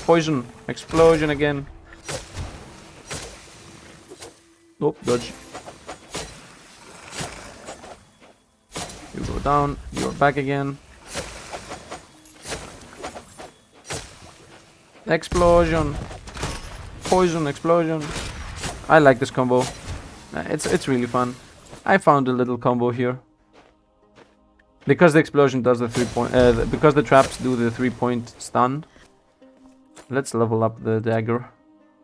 Speaker 1: Poison. Explosion again. Oh, dodge. You go down. You're back again. Explosion. Poison. Explosion. I like this combo. It's really fun. I found a little combo here. Because the explosion does the 3-point... because the traps do the 3-point stun. Let's level up the dagger.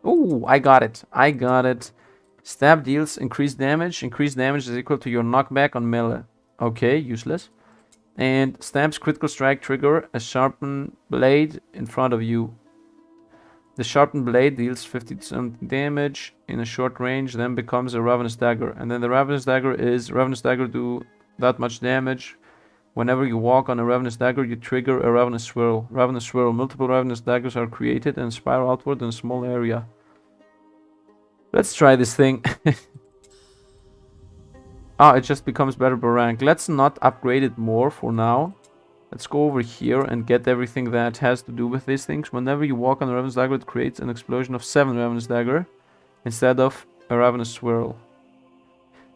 Speaker 1: Oh, I got it. I got it. Stab deals increased damage. Increased damage is equal to your knockback on melee. Okay, useless. And stabs critical strike trigger a sharpened blade in front of you. The sharpened blade deals 50 something damage in a short range, then becomes a ravenous dagger. And then the ravenous dagger do that much damage. Whenever you walk on a ravenous dagger, you trigger a ravenous swirl. Ravenous swirl. Multiple ravenous daggers are created and spiral outward in a small area. Let's try this thing. Ah, it just becomes better per rank. Let's not upgrade it more for now. Let's go over here and get everything that has to do with these things. Whenever you walk on a ravenous dagger, it creates an explosion of 7 ravenous dagger instead of a ravenous swirl.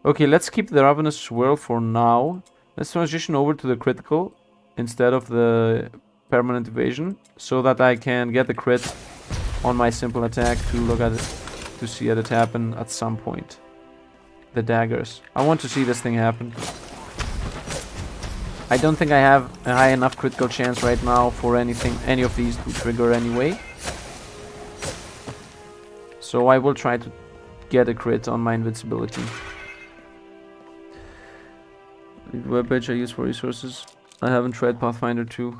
Speaker 1: Okay, let's keep the ravenous swirl for now. Let's transition over to the critical instead of the permanent evasion, so that I can get the crit on my simple attack to look at it, to see it happen at some point. The daggers. I want to see this thing happen. I don't think I have a high enough critical chance right now for any of these to trigger anyway. So I will try to get a crit on my invincibility. The webpage I use for resources. I haven't tried Pathfinder 2.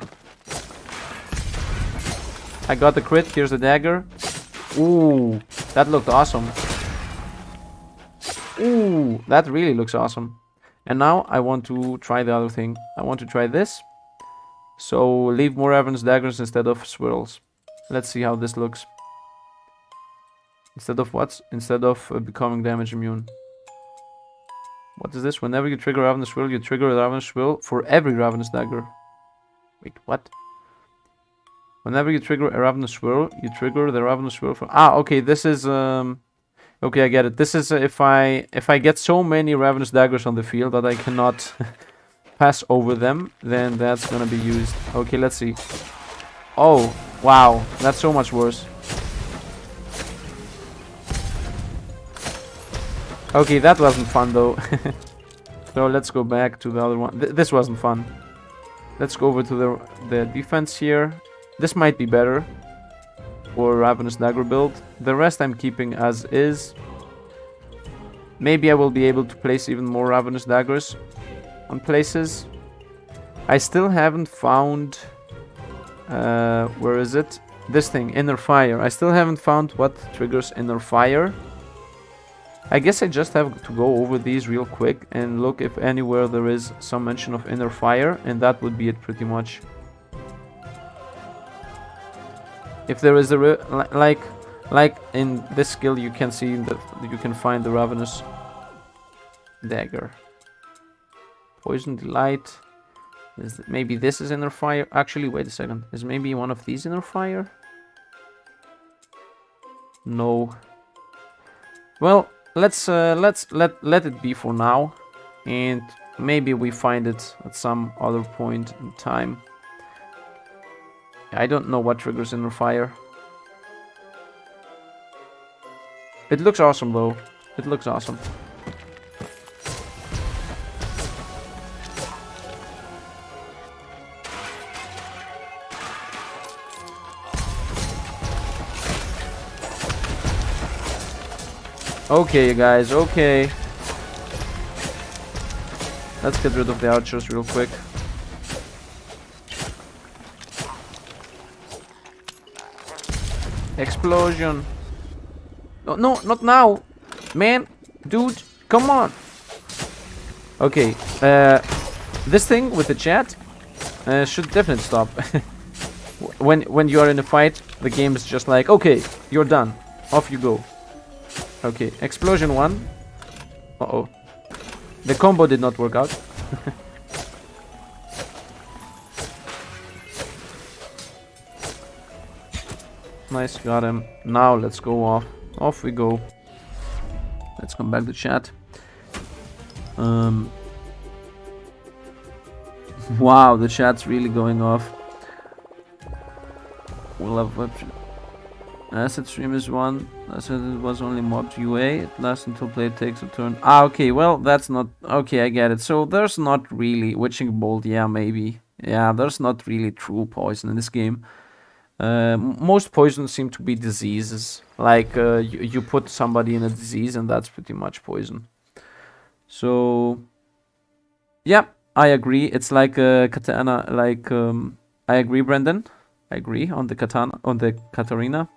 Speaker 1: I got the crit. Here's the dagger. Ooh, that looked awesome. Ooh, that really looks awesome. And now I want to try the other thing. I want to try this. So leave more ravenous daggers instead of swirls. Let's see how this looks. Instead of what? Instead of becoming damage immune. What is this? Whenever you trigger a ravenous swirl, you trigger a ravenous swirl for every ravenous dagger. Wait, what? Whenever you trigger a ravenous swirl, you trigger the ravenous swirl for... Ah, okay, this is... Okay, I get it. This is if I get so many ravenous daggers on the field that I cannot pass over them, then that's gonna be used. Okay, let's see. Oh, wow. That's so much worse. Okay, that wasn't fun though. So let's go back to the other one. This wasn't fun. Let's go over to the defense here. This might be better for Ravenous Dagger build. The rest I'm keeping as is. Maybe I will be able to place even more Ravenous Daggers on places. I still haven't found... where is it? This thing, Inner Fire. I still haven't found what triggers Inner Fire. I guess I just have to go over these real quick and look if anywhere there is some mention of Inner Fire, and that would be it pretty much. If there is a like in this skill, you can see that you can find the Ravenous Dagger. Poison Delight. Maybe this is Inner Fire. Actually, wait a second. Is maybe one of these Inner Fire? No. Well, let's let it be for now, and maybe we find it at some other point in time. I don't know what triggers Inner Fire. It looks awesome though. It looks awesome. Okay, guys, okay. Let's get rid of the archers real quick. Explosion. No, no, not now. Man, dude, come on. Okay, this thing with the chat should definitely stop. When you are in a fight, the game is just like, okay, you're done. Off you go. Okay, explosion 1. Uh-oh. The combo did not work out. Nice, got him. Now let's go off. Off we go. Let's come back to chat. Wow, the chat's really going off. We'll have web asset stream is 1. I said it was only mobbed UA. It lasts until play takes a turn. Ah, okay, well, that's not... Okay, I get it. So there's not really... Witching Bolt, yeah, maybe. Yeah, there's not really true poison in this game. Most poisons seem to be diseases. Like, you put somebody in a disease and that's pretty much poison. So... Yeah, I agree. It's like a katana, like... I agree, Brendan. I agree on the katana, on the Katarina.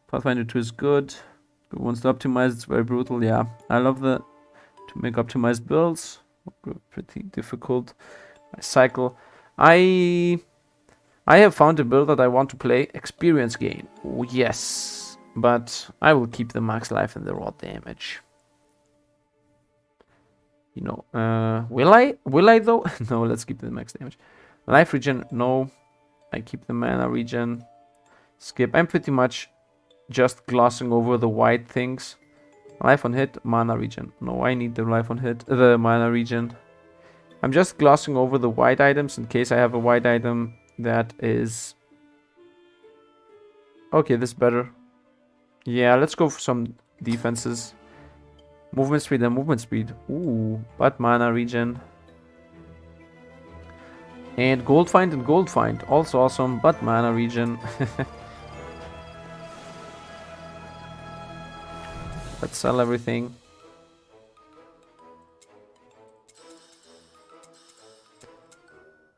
Speaker 1: Pathfinder 2 is good. Good ones to optimize, it's very brutal, yeah. I love the... To make optimized builds. Pretty difficult. I cycle. I have found a build that I want to play. Experience gain. Oh, yes. But I will keep the max life and the raw damage. You know, will I? Will I though? No, let's keep the max damage. Life regen, no. I keep the mana regen. Skip. I'm pretty much just glossing over the white things. Life on hit, mana regen. No, I need the life on hit, the mana regen. I'm just glossing over the white items in case I have a white item that is... Okay, this is better. Yeah, let's go for some defenses. Movement speed and movement speed. Ooh, but mana regen. And gold find and gold find. Also awesome, but mana regen. Let's sell everything.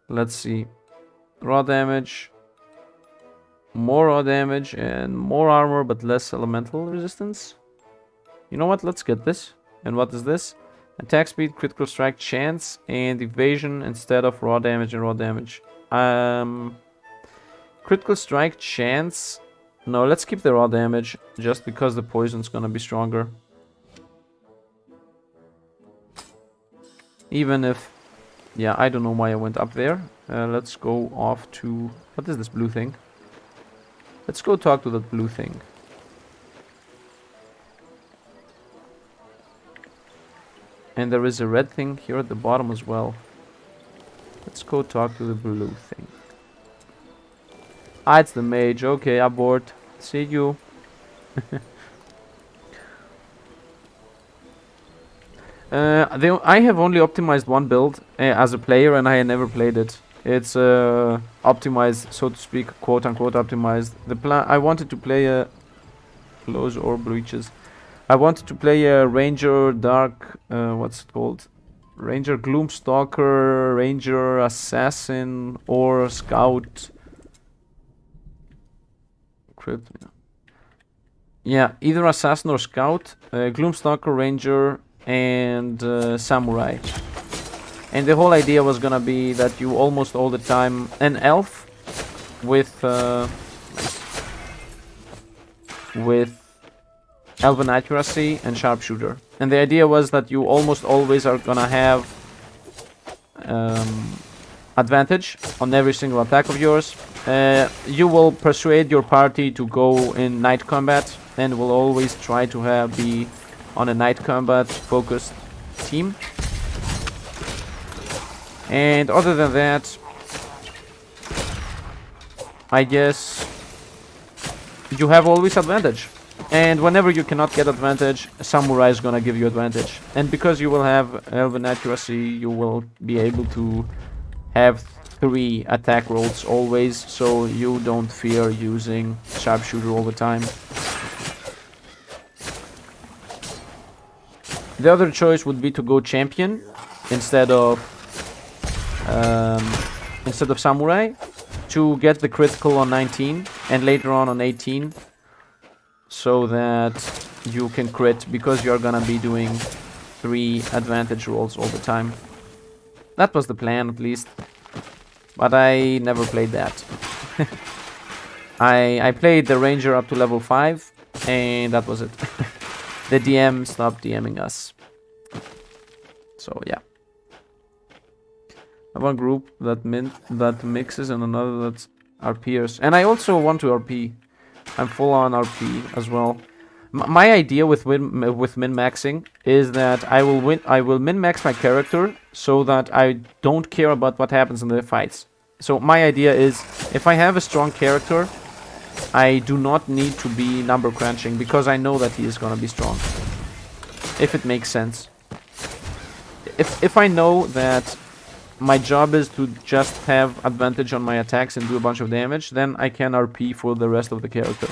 Speaker 1: Let's see. Raw damage. More raw damage and more armor but less elemental resistance. You know what? Let's get this. And what is this? Attack speed, critical strike chance, and evasion instead of raw damage and raw damage. Critical strike chance. No, let's keep the raw damage just because the poison's gonna be stronger. Even if... Yeah, I don't know why I went up there. Let's go off to... What is this blue thing? Let's go talk to that blue thing. And there is a red thing here at the bottom as well. Let's go talk to the blue thing. Ah, it's the mage. Okay, abort. See you. I have only optimized one build as a player and I had never played it. It's optimized, so to speak, quote-unquote optimized. I wanted to play a... Close or breaches. I wanted to play a Ranger Dark... what's it called? Ranger Gloomstalker, Ranger Assassin, or Scout... Crypt. Yeah, either Assassin or Scout, Gloomstalker, Ranger, and Samurai. And the whole idea was gonna be that you almost all the time... An elf with elven accuracy and sharpshooter. And the idea was that you almost always are gonna have advantage on every single attack of yours. You will persuade your party to go in night combat and will always try to be on a night combat focused team. And other than that, I guess you have always advantage. And whenever you cannot get advantage, Samurai is gonna give you advantage. And because you will have elven accuracy, you will be able to have 3 attack rolls always, so you don't fear using sharpshooter all the time. The other choice would be to go champion instead of samurai, to get the critical on 19 and later on 18, so that you can crit, because you're gonna be doing 3 advantage rolls all the time. That was the plan, at least. But I never played that. I played the ranger up to level 5, and that was it. The DM stopped DMing us. So yeah. I have one group that mixes and another that's RPers. And I also want to RP. I'm full on RP as well. My idea with min-maxing is that I will min-max my character so that I don't care about what happens in the fights. So my idea is, if I have a strong character, I do not need to be number crunching because I know that he is gonna be strong. If it makes sense. If I know that my job is to just have advantage on my attacks and do a bunch of damage, then I can RP for the rest of the character.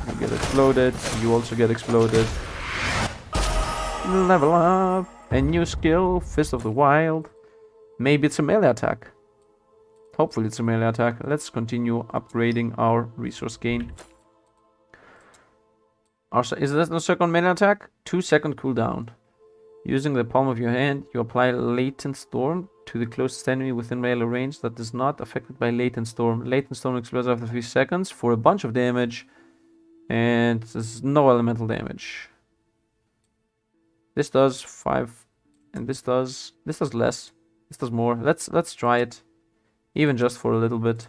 Speaker 1: You get exploded, you also get exploded. Level up! A new skill, Fist of the Wild. Maybe it's a melee attack. Hopefully it's a melee attack. Let's continue upgrading our resource gain. Is that the second melee attack? 2-second cooldown. Using the palm of your hand, you apply Latent Storm to the closest enemy within melee range that is not affected by Latent Storm. Latent Storm explodes after 3 seconds for a bunch of damage, and there's no elemental damage. This does 5, and this does less. This does more. Let's try it, even just for a little bit.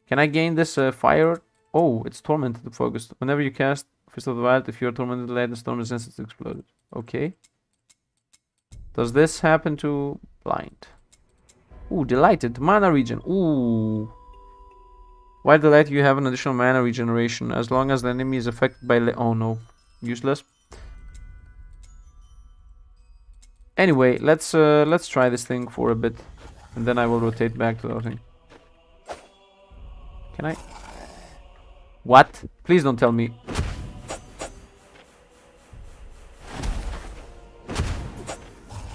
Speaker 1: Can I gain this fire? Oh, it's tormented focused. Whenever you cast Fist of the Wild, if you're tormented, Latent Storm is instantly exploded. Okay. Does this happen to blind? Ooh, delighted. Mana regen. Ooh. While delighted, you have an additional mana regeneration as long as the enemy is affected by oh no. Useless. Anyway, let's try this thing for a bit. And then I will rotate back to the thing. Can I? What? Please don't tell me.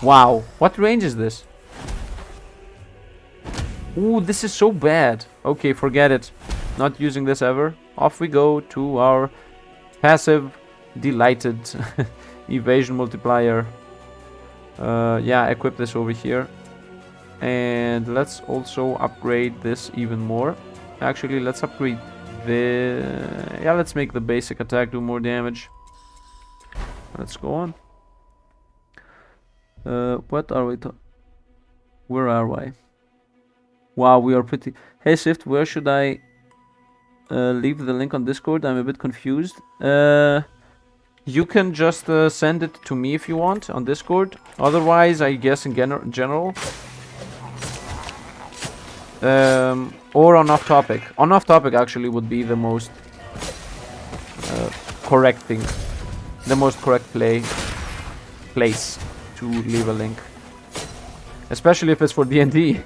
Speaker 1: Wow, what range is this? Ooh, this is so bad. Okay, forget it. Not using this ever. Off we go to our passive delighted evasion multiplier. Yeah, equip this over here. And let's also upgrade this even more. Actually, let's upgrade the... Yeah, let's make the basic attack do more damage. Let's go on. What are we where are we? Wow, we are pretty... Hey Swift, where should I leave the link on Discord? I'm a bit confused. You can just send it to me if you want on Discord. Otherwise, I guess in general. Or on off topic. On off topic actually would be the most correct thing. The most correct place to leave a link. Especially if it's for D&D.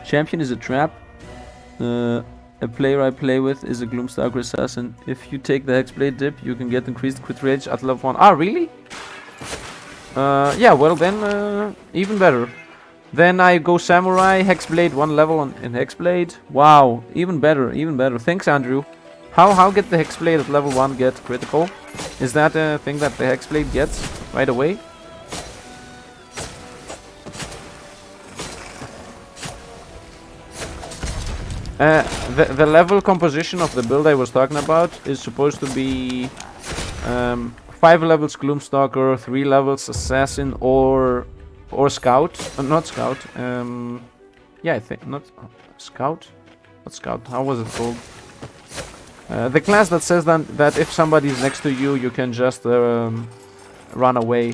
Speaker 1: Champion is a trap. A player I play with is a Gloomstalker assassin. If you take the Hexblade dip, you can get increased crit rage at level 1. Ah, really? Yeah, well then, even better. Then I go Samurai, Hexblade, 1 level in Hexblade. Wow, even better, even better. Thanks, Andrew. How get the Hexblade at level 1 get critical? Is that a thing that the Hexblade gets right away? The level composition of the build I was talking about is supposed to be 5 levels Gloomstalker, 3 levels Assassin, or Scout. Not Scout. Yeah, I think not Scout. What Scout? How was it called? The class that says that if somebody is next to you, you can just run away.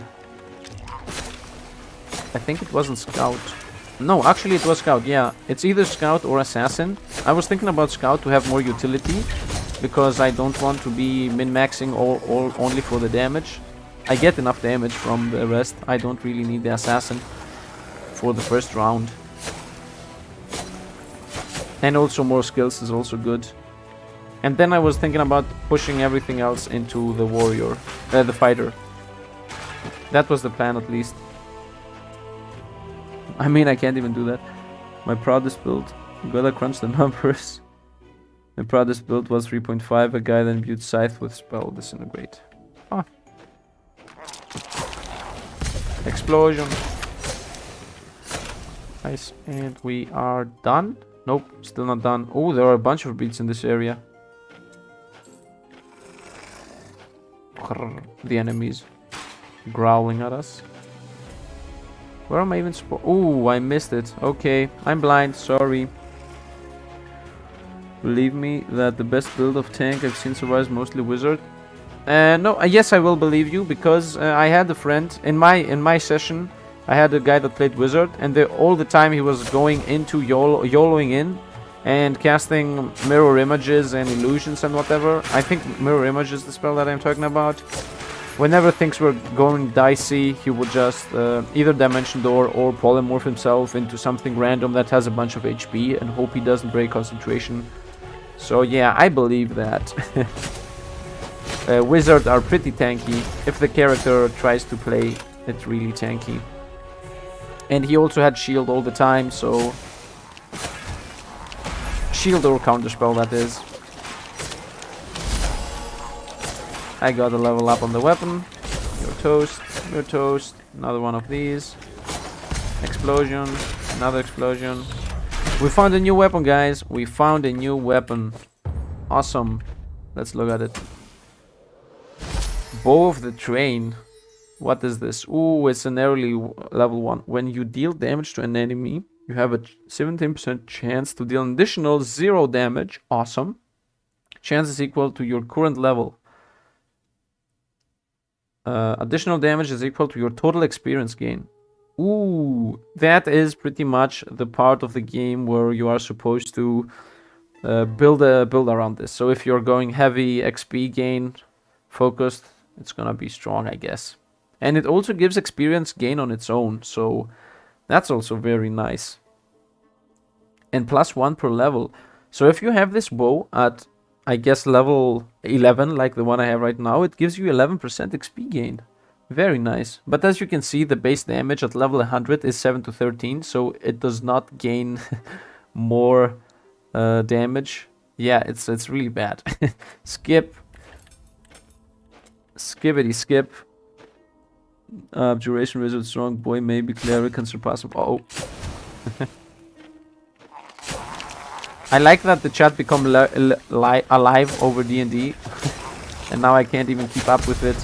Speaker 1: I think it wasn't Scout. No, actually it was Scout, yeah. It's either Scout or Assassin. I was thinking about Scout to have more utility, because I don't want to be min-maxing all only for the damage. I get enough damage from the rest. I don't really need the Assassin for the first round. And also more skills is also good. And then I was thinking about pushing everything else into the warrior, the fighter. That was the plan at least. I mean, I can't even do that. My proudest build. Gotta crunch the numbers. My proudest build was 3.5. A guy then imbued Scythe with Spell Disintegrate. Explosion. Nice. And we are done. Nope, still not done. Oh, there are a bunch of beats in this area. The enemies growling at us. Where am I even supposed? Oh, I missed it. Okay, I'm blind. Sorry. Believe me that the best build of tank I've seen so far is mostly wizard. No, yes, I will believe you, because I had a friend in my session. I had a guy that played wizard, and all the time he was going into YOLOing in and casting mirror images and illusions and whatever. I think mirror image is the spell that I'm talking about. Whenever things were going dicey, he would just either dimension door or polymorph himself into something random that has a bunch of HP and hope he doesn't break concentration. So yeah, I believe that. Wizards are pretty tanky if the character tries to play it really tanky. And he also had shield all the time, so shield or counterspell, that is. I got a level up on the weapon. You're toast. You're toast. Another one of these. Explosion. Another explosion. We found a new weapon, guys. We found a new weapon. Awesome. Let's look at it. Bow of the Train. What is this? Ooh, it's an early level 1. When you deal damage to an enemy, you have a 17% chance to deal an additional 0 damage. Awesome. Chance is equal to your current level. Additional damage is equal to your total experience gain. Ooh, that is pretty much the part of the game where you are supposed to build around this. So if you're going heavy XP gain focused, it's gonna be strong, I guess. And it also gives experience gain on its own, so that's also very nice. And +1 per level. So if you have this bow at, I guess, level 11, like the one I have right now, it gives you 11% XP gain. Very nice. But as you can see, the base damage at level 100 is 7 to 13, so it does not gain more damage. Yeah, it's really bad. Skip. Skibbity skip. Duration wizard strong boy, maybe cleric and surpassable. Oh. I like that the chat become alive over D&D. And now I can't even keep up with it.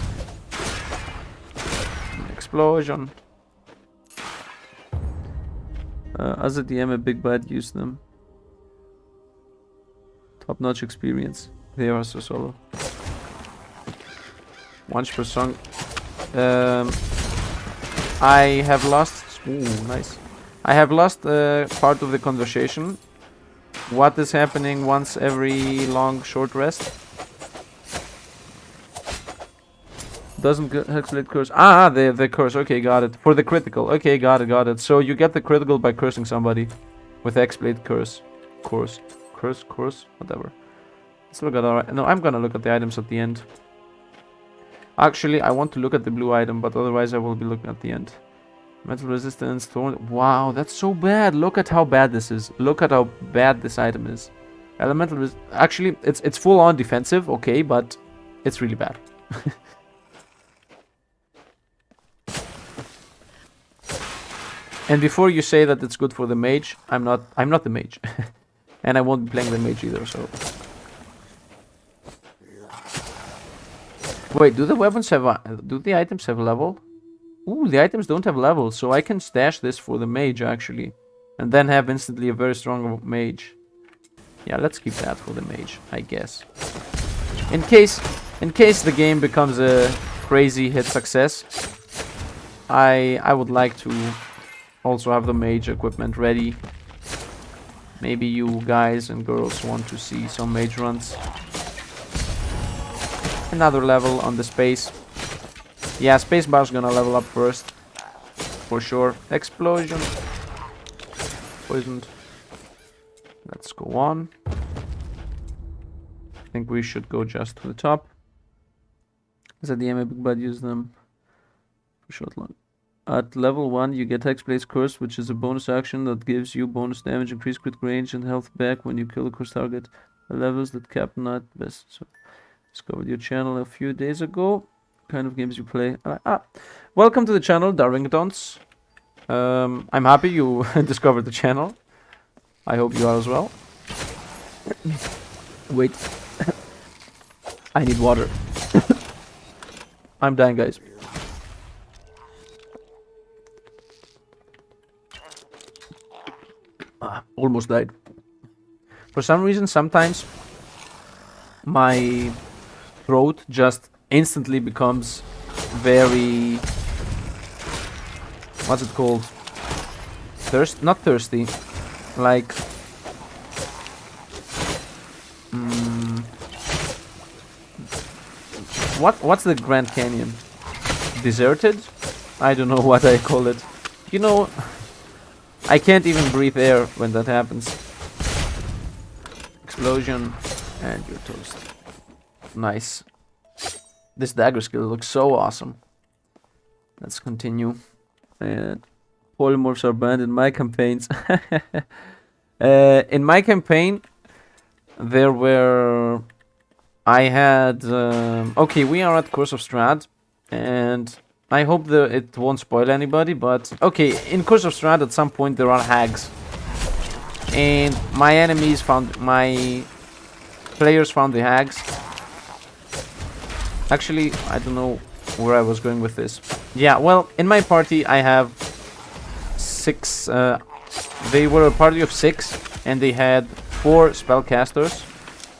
Speaker 1: Explosion. As a DM, a big bad use them. Top notch experience. They are so solo. Once per song. I have lost. Ooh, nice. I have lost part of the conversation. What is happening once every long short rest? Doesn't hexblade curse. Ah, the curse. Okay, got it. For the critical. Okay, got it. So you get the critical by cursing somebody with hexblade curse. Curse, whatever. Let's look at our. No, I'm gonna look at the items at the end. Actually, I want to look at the blue item, but otherwise I will be looking at the end. Metal resistance, thorn. Wow, that's so bad. Look at how bad this is. Look at how bad this item is. Elemental actually, it's full on defensive, okay, but it's really bad. And before you say that it's good for the mage, I'm not the mage. And I won't be playing the mage either, so. Wait, do the weapons have do the items have level? Ooh, the items don't have levels, so I can stash this for the mage, actually. And then have instantly a very strong mage. Yeah, let's keep that for the mage, I guess. In case the game becomes a crazy hit success, I would like to also have the mage equipment ready. Maybe you guys and girls want to see some mage runs. Another level on the space. Yeah, spacebar's gonna level up first. For sure. Explosion. Poisoned. Let's go on. I think we should go just to the top. Is that the DM big bad use them for short long? At level 1 you get Hexblade's Curse, which is a bonus action that gives you bonus damage, increased critical range and health back when you kill a cursed target. The levels that cap not best. So discovered your channel a few days ago. kind of games you play. Welcome to the channel, Darwingtons. I'm happy you discovered the channel. I hope you are as well. Wait. I need water. I'm dying, guys. Almost died. For some reason, sometimes my throat just instantly becomes very... What's it called? Not thirsty. Like... What's the Grand Canyon? Deserted? I don't know what I call it. You know, I can't even breathe air when that happens. Explosion, and you're toast. Nice. This dagger skill looks so awesome. Let's continue. And polymorphs are banned in my campaigns. In my campaign, there were... I had... okay, we are at Curse of Strahd, and I hope that it won't spoil anybody, but... Okay, in Curse of Strahd at some point there are hags. And my enemies found... My players found the hags. Actually, I don't know where I was going with this. Yeah, well, in my party I have 6... they were a party of 6, and they had 4 spellcasters.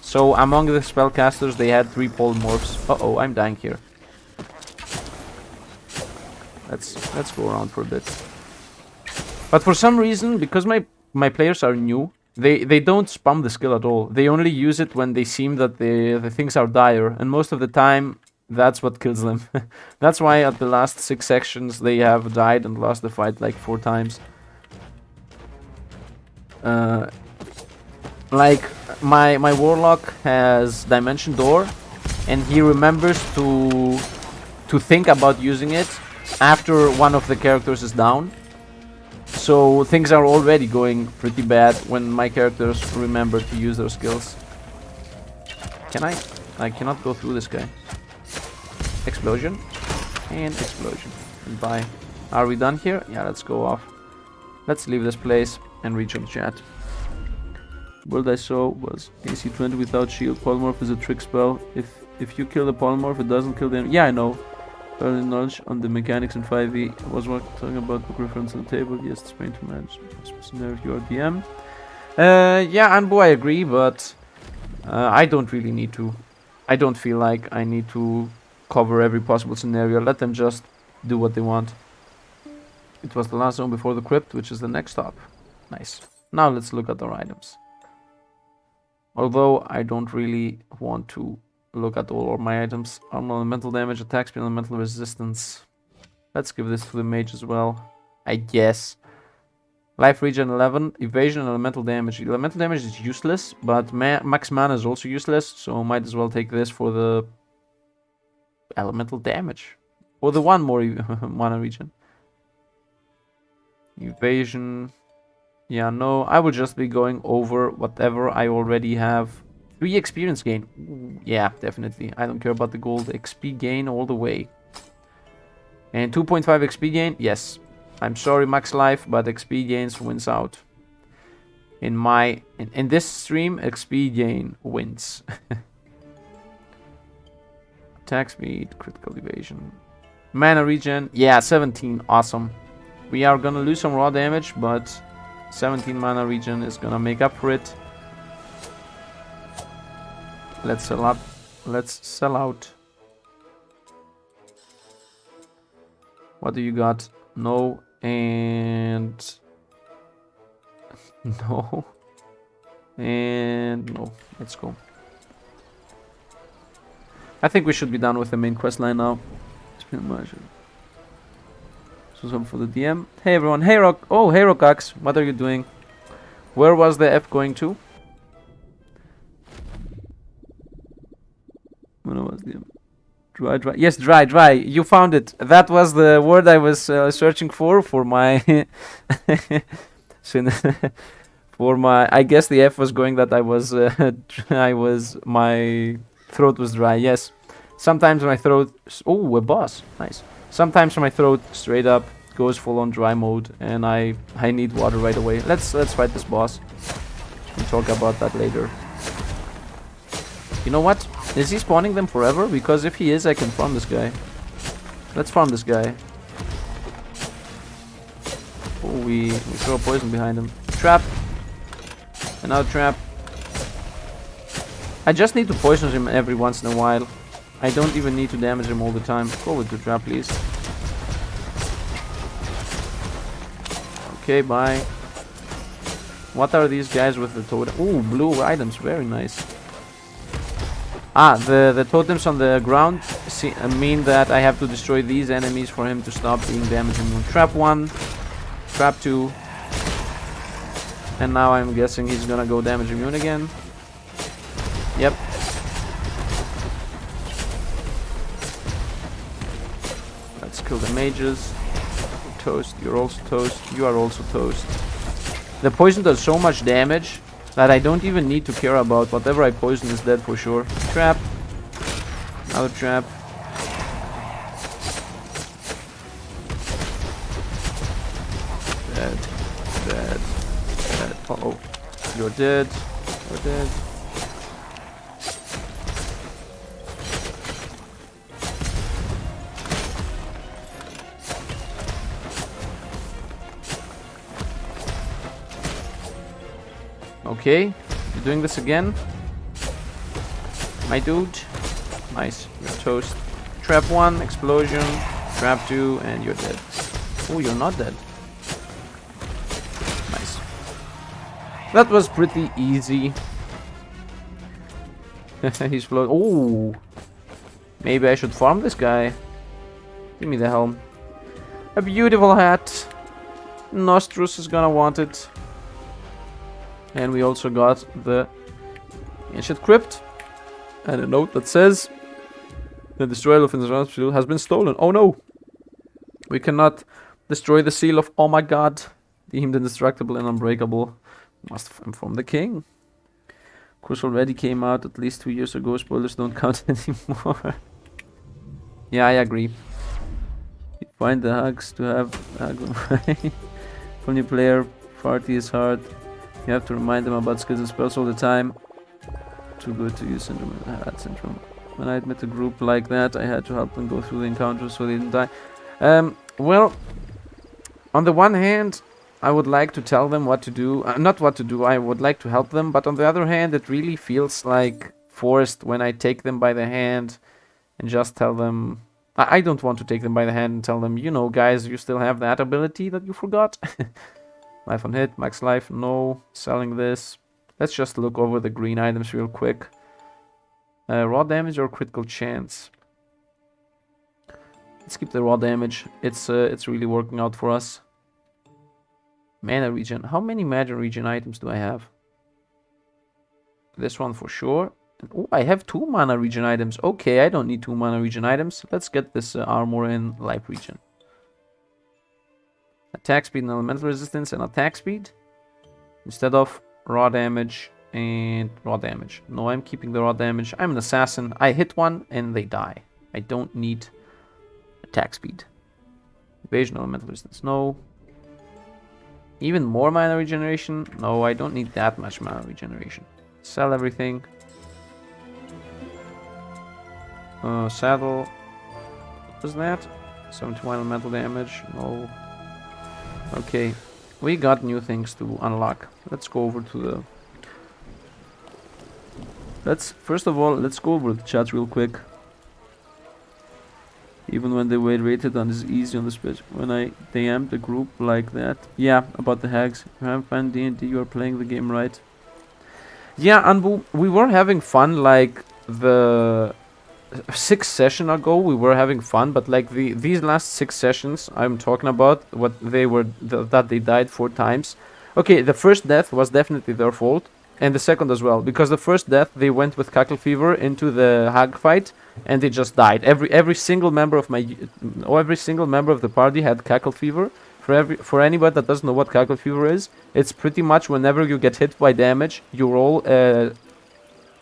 Speaker 1: So among the spellcasters they had 3 polymorphs. Uh-oh, I'm dying here. Let's go around for a bit. But for some reason, because my players are new, they don't spam the skill at all. They only use it when they seem that the things are dire, and most of the time that's what kills them. That's why at the last 6 sections they have died and lost the fight like 4 times. Like my warlock has Dimension Door, and he remembers to think about using it after one of the characters is down. So things are already going pretty bad when my characters remember to use their skills. Can I cannot go through this guy. Explosion and explosion. And bye. Are we done here? Yeah, let's go off. Let's leave this place and reach on chat. World I saw was AC 20 without shield. Polymorph is a trick spell. If you kill the polymorph, it doesn't kill them. Yeah, I know. Early knowledge on the mechanics in 5e. I was talking about book reference on the table. Yes, it's pain to manage. Scenario, you are DM. Yeah, Anbu, I agree, but I don't really need to. I don't feel like I need to cover every possible scenario. Let them just do what they want. It was the last zone before the crypt, which is the next stop. Nice. Now let's look at our items. Although I don't really want to look at all of my items. Armor elemental damage, attack speed, elemental resistance. Let's give this to the mage as well, I guess. Life regen 11, evasion and elemental damage. Elemental damage is useless, but max mana is also useless, so might as well take this for the elemental damage. Or the 1 more mana regen. Evasion... Yeah, no, I will just be going over whatever I already have. 3 experience gain. Ooh, yeah, definitely. I don't care about the gold. XP gain all the way. And 2.5 XP gain? Yes. I'm sorry, max life, but XP gains wins out. In this stream, XP gain wins. Attack speed, critical evasion. Mana regen. Yeah, 17. Awesome. We are gonna lose some raw damage, but 17 mana regen is gonna make up for it. Let's sell up. Let's sell out. What do you got? No and no and no. Let's go. I think we should be done with the main quest line now. It's been much. So some for the DM. Hey everyone. Hey Rock. Oh, hey Rockax. What are you doing? Where was the F going to? When was the dry? Yes, dry. You found it. That was the word I was searching for my for my. I guess the F was going that I was my throat was dry. Yes, Sometimes when I throw it... Oh, a boss. Nice. Sometimes when I throw it straight up, goes full on dry mode, and I need water right away. Let's fight this boss. We'll talk about that later. You know what? Is he spawning them forever? Because if he is, I can farm this guy. Let's farm this guy. Oh, we throw poison behind him. Trap. Another trap. I just need to poison him every once in a while. I don't even need to damage him all the time. Go with the trap, please. Okay, bye. What are these guys with the totem? Ooh, blue items. Very nice. Ah, the totems on the ground mean that I have to destroy these enemies for him to stop being damaging. Trap 1. Trap 2. And now I'm guessing he's gonna go damage immune again. Yep. Let's kill the mages. Toast. You're also toast. You are also toast. The poison does so much damage that I don't even need to care about. Whatever I poison is dead for sure. Trap. Another trap. Dead. Dead. Dead. Uh-oh. You're dead. You're dead. Okay, you're doing this again, my dude. Nice, you're toast. Trap 1, explosion. Trap 2, and you're dead. Oh, you're not dead. Nice. That was pretty easy. He's floating. Oh, maybe I should farm this guy. Give me the helm. A beautiful hat. Nostrus is gonna want it. And we also got the ancient crypt and a note that says the destroyer of the seal has been stolen. Oh no! We cannot destroy the seal of oh my god, deemed indestructible and unbreakable. Must inform the king. Of course, already came out at least 2 years ago. Spoilers don't count anymore. Yeah, I agree. You find the hugs to have for new player party is hard. You have to remind them about skills and spells all the time. Too good to use syndrome. Syndrome. When I admit a group like that, I had to help them go through the encounters so they didn't die. Well, on the one hand, I would like to tell them what to do. Not what to do, I would like to help them. But on the other hand, it really feels like forced when I take them by the hand and just tell them... I don't want to take them by the hand and tell them, you know, guys, you still have that ability that you forgot. Life on hit, max life, no. Selling this. Let's just look over the green items real quick. Raw damage or critical chance? Let's keep the raw damage. It's really working out for us. Mana regen. How many mana regen items do I have? This one for sure. Oh, I have 2 mana regen items. Okay, I don't need 2 mana regen items. Let's get this armor and life regen. Attack speed and elemental resistance and attack speed instead of raw damage and raw damage. No, I'm keeping the raw damage. I'm an assassin. I hit one and they die. I don't need attack speed. Evasion, elemental resistance. No. Even more mana regeneration? No, I don't need that much mana regeneration. Sell everything. Saddle. What was that? 71 elemental damage. No. Okay, we got new things to unlock. Let's go over to the... First of all, let's go over the chat real quick. Even when they were rated on this easy on the switch. When I DM'd the group like that. Yeah, about the hags. You haven't found D&D, you are playing the game right. Yeah, Anbu, we were having fun like the... 6 sessions ago we were having fun, but like these last 6 sessions I'm talking about, what they were that they died 4 times. Okay, the first death was definitely their fault, and the second as well, because the first death they went with cackle fever into the hag fight and they just died. Every single member of the party had cackle fever. For anybody that doesn't know what cackle fever is, it's pretty much whenever you get hit by damage, you roll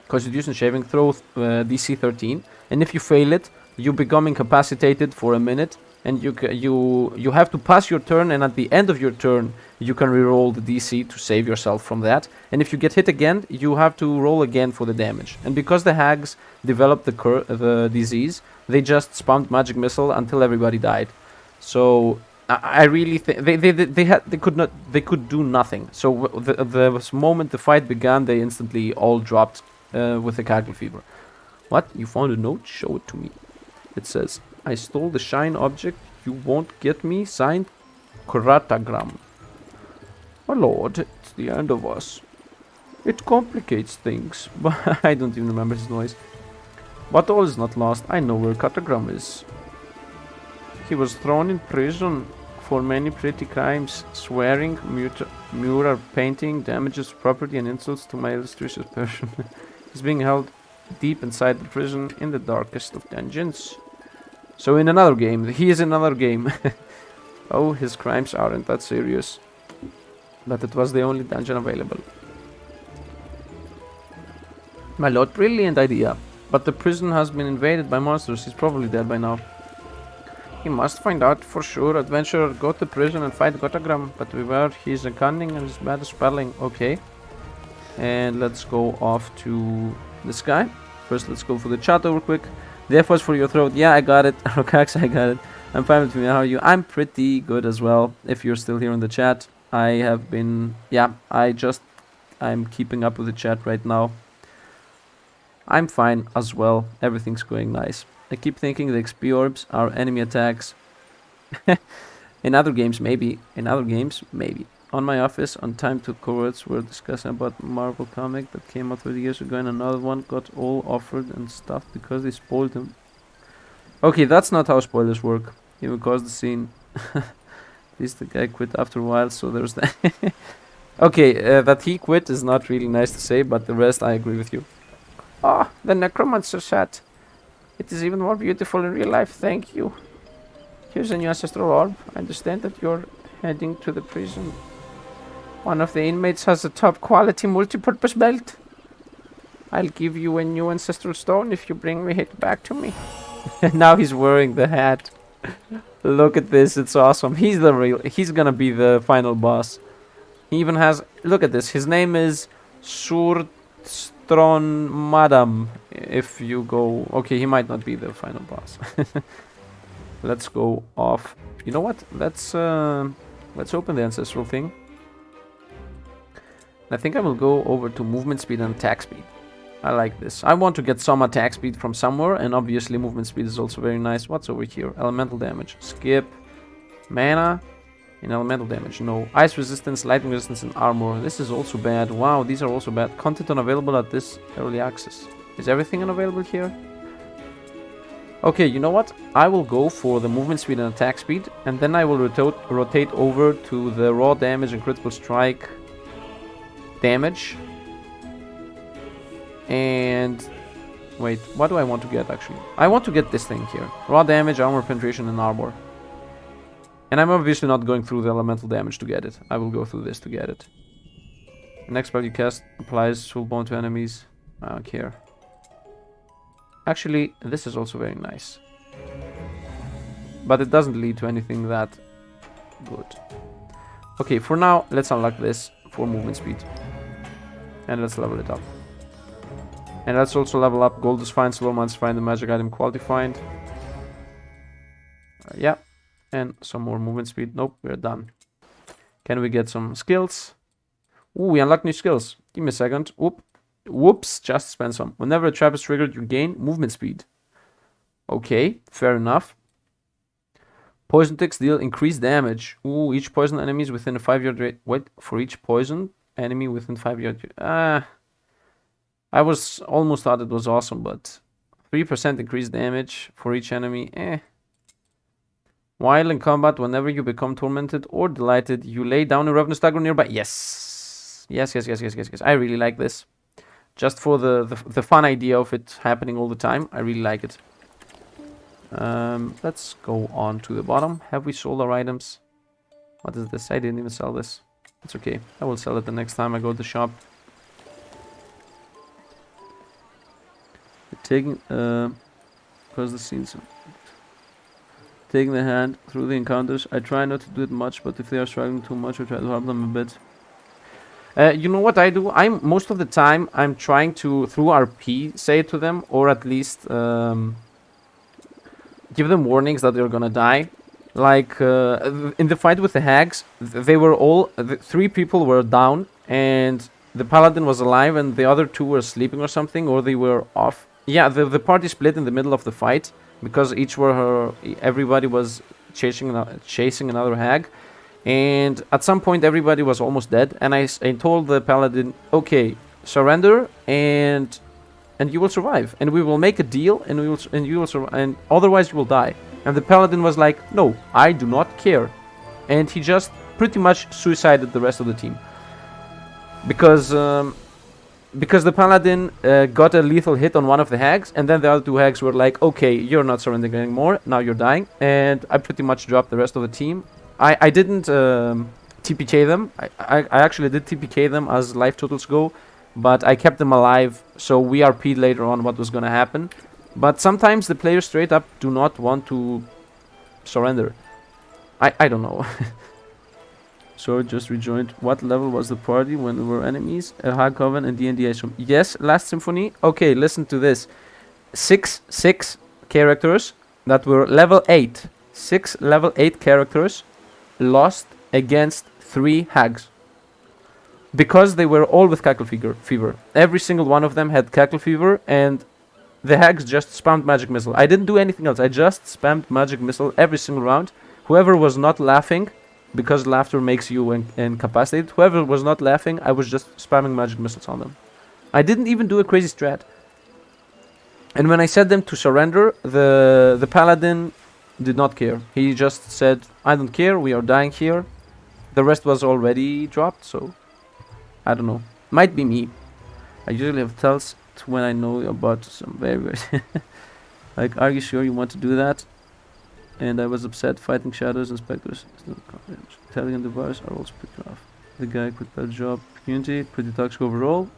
Speaker 1: Constitution saving throw DC 13, and if you fail it, you become incapacitated for a minute, and you have to pass your turn, and at the end of your turn, you can reroll the DC to save yourself from that. And if you get hit again, you have to roll again for the damage. And because the hags developed the disease, they just spammed magic missile until everybody died. So I really think they could do nothing. So the moment the fight began, they instantly all dropped with the character fever. What? You found a note? Show it to me. It says, I stole the shine object. You won't get me. Signed, Karatagram. My lord, it's the end of us. It complicates things, but I don't even remember his noise. But all is not lost. I know where Katagram is. He was thrown in prison for many petty crimes, swearing, mural painting, damages to property, and insults to my illustrious person. He's being held deep inside the prison in the darkest of dungeons. So in another game, he is in another game. Oh, his crimes aren't that serious. But it was the only dungeon available. My lord, brilliant idea. But the prison has been invaded by monsters. He's probably dead by now. He must find out for sure. Adventurer, go to prison and fight Gotagram. But beware, he's a cunning and he's bad at spelling. Okay. And let's go off to this guy. First, let's go for the chat over quick. The F was for your throat. Yeah, I got it. Rokax, I got it. I'm fine with me. How are you? I'm pretty good as well. If you're still here in the chat, I have been... Yeah, I'm keeping up with the chat right now. I'm fine as well. Everything's going nice. I keep thinking the XP orbs are enemy attacks. In other games, maybe. In other games, maybe. On my office, on Time to Cohorts, we're discussing about Marvel comic that came out 30 years ago, and another one got all offered and stuff because they spoiled them. Okay, that's not how spoilers work. Even caused the scene. At least the guy quit after a while, so there's that. Okay, that he quit is not really nice to say, but the rest I agree with you. Ah, the necromancer hat. It is even more beautiful in real life, thank you. Here's a new ancestral orb. I understand that you're heading to the prison. One of the inmates has a top quality multi-purpose belt. I'll give you a new ancestral stone if you bring it back to me. Now he's wearing the hat. Look at this, it's awesome. He's gonna be the final boss. He even has, look at this, his name is Surtron Madam. If you go, okay, he might not be the final boss. Let's go off. You know what? Let's open the ancestral thing. I think I will go over to movement speed and attack speed. I like this. I want to get some attack speed from somewhere, and obviously movement speed is also very nice. What's over here? Elemental damage. Skip. Mana. And elemental damage. No. Ice resistance, lightning resistance, and armor. This is also bad. Wow, these are also bad. Content unavailable at this early access. Is everything unavailable here? Okay, you know what? I will go for the movement speed and attack speed, and then I will rotate over to the raw damage and critical strike damage. And wait, what do I want to get actually? I want to get this thing here. Raw damage, armor penetration, and armor. And I'm obviously not going through the elemental damage to get it. I will go through this to get it. The next spell you cast applies full bone to enemies. I don't care. Actually, this is also very nice. But it doesn't lead to anything that good. Okay, for now, let's unlock this for movement speed. And let's level it up. And let's also level up Gold is fine, SLORMANCER fine, the magic item quality find. Yeah. And some more movement speed. Nope, we're done. Can we get some skills? Ooh, we unlocked new skills. Give me a second. Whoops, just spend some. Whenever a trap is triggered, you gain movement speed. Okay, fair enough. Poison ticks deal increased damage. Ooh, each poison enemy is within a 5-yard rate. Wait, for each poison enemy within 5-yard. I was almost thought it was awesome, but 3% increased damage for each enemy. While in combat, whenever you become tormented or delighted, you lay down a ravenous dagger nearby. Yes. Yes. I really like this. Just for the fun idea of it happening all the time. I really like it. Let's go on to the bottom. Have we sold our items? What is this? I didn't even sell this. It's okay. I will sell it the next time I go to the shop. Taking because the scenes taking the hand through the encounters. I try not to do it much, but if they are struggling too much, I try to help them a bit. You know what I do? Most of the time I'm trying to through RP say it to them, or at least give them warnings that they're gonna die. Like in the fight with the hags, they were all 3 people were down, and the paladin was alive, and the other 2 were sleeping or something, or they were off. Yeah, the party split in the middle of the fight because everybody was chasing another hag. And at some point everybody was almost dead, and I told the paladin, okay, surrender and you will survive, and we will make a deal, and you will survive, and otherwise you will die. And the paladin was like, no, I do not care, and he just pretty much suicided the rest of the team because the paladin got a lethal hit on one of the hags, and then the other 2 hags were like, okay, you're not surrendering anymore, now you're dying, and I pretty much dropped the rest of the team. I didn't TPK them. I actually did TPK them as life totals go, but I kept them alive, so we RP'd later on what was gonna happen. But sometimes the players straight up do not want to surrender. I don't know. So just rejoined. What level was the party when there were enemies? A Hag Coven and D&D Asylum. Yes, Last Symphony. Okay, listen to this. 6 characters that were level 8. 6 level 8 characters lost against 3 hags because they were all with cackle fever. Every single one of them had cackle fever, and the hags just spammed magic missile. I didn't do anything else. I just spammed magic missile every single round. Whoever was not laughing, because laughter makes you incapacitated, whoever was not laughing, I was just spamming magic missiles on them. I didn't even do a crazy strat. And when I said them to surrender, the paladin did not care. He just said, I don't care, we are dying here. The rest was already dropped, so I don't know. Might be me. I usually have tells when I know about some very like, are you sure you want to do that? And I was upset fighting shadows and specters. Telling the bars are also pretty rough. The guy quit bad job. Community, pretty toxic overall.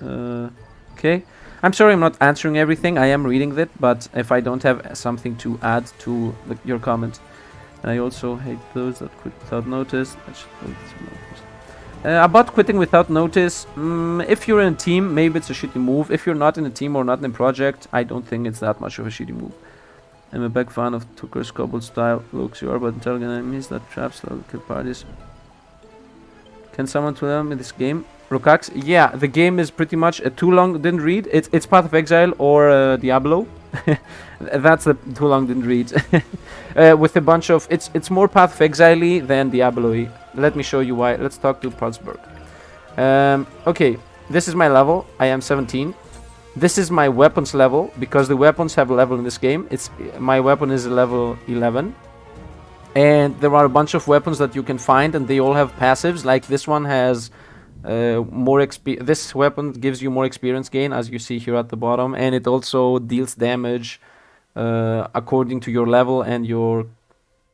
Speaker 1: Okay. I'm sorry I'm not answering everything. I am reading it, but if I don't have something to add to your comment. And I also hate those that quit without notice. About quitting without notice, if you're in a team, maybe it's a shitty move. If you're not in a team or not in a project, I don't think it's that much of a shitty move. I'm a big fan of Tucker's Cobalt style looks. You are but intelligent enemies that traps kill parties. Can someone tell them in this game? Rokax? Yeah, the game is pretty much too long didn't read. It's Path of Exile or Diablo. That's the too long didn't read. With a bunch of it's more Path of Exile than Diablo-y. Let me show you why. Let's talk to Protsburg. Okay, this is my level. I am 17. This is my weapons level, because the weapons have a level in this game. My weapon is a level 11. And there are a bunch of weapons that you can find, and they all have passives. Like this one has more XP. This weapon gives you more experience gain, as you see here at the bottom, and it also deals damage according to your level and your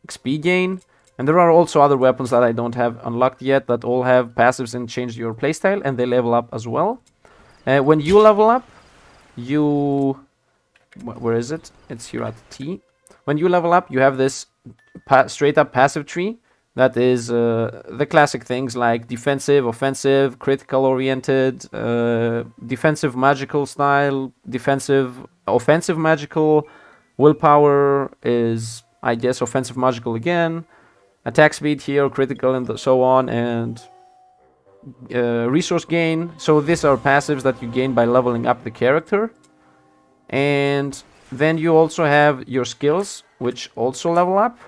Speaker 1: XP gain. And there are also other weapons that I don't have unlocked yet that all have passives and change your playstyle, and they level up as well. When you level up, where is it? It's here at T. When you level up, you have this straight up passive tree that is the classic things like defensive, offensive, critical oriented, defensive magical style, defensive, offensive magical, willpower is, I guess, offensive magical again, attack speed here, critical, and so on, and resource gain. So these are passives that you gain by leveling up the character. And then you also have your skills, which also level up.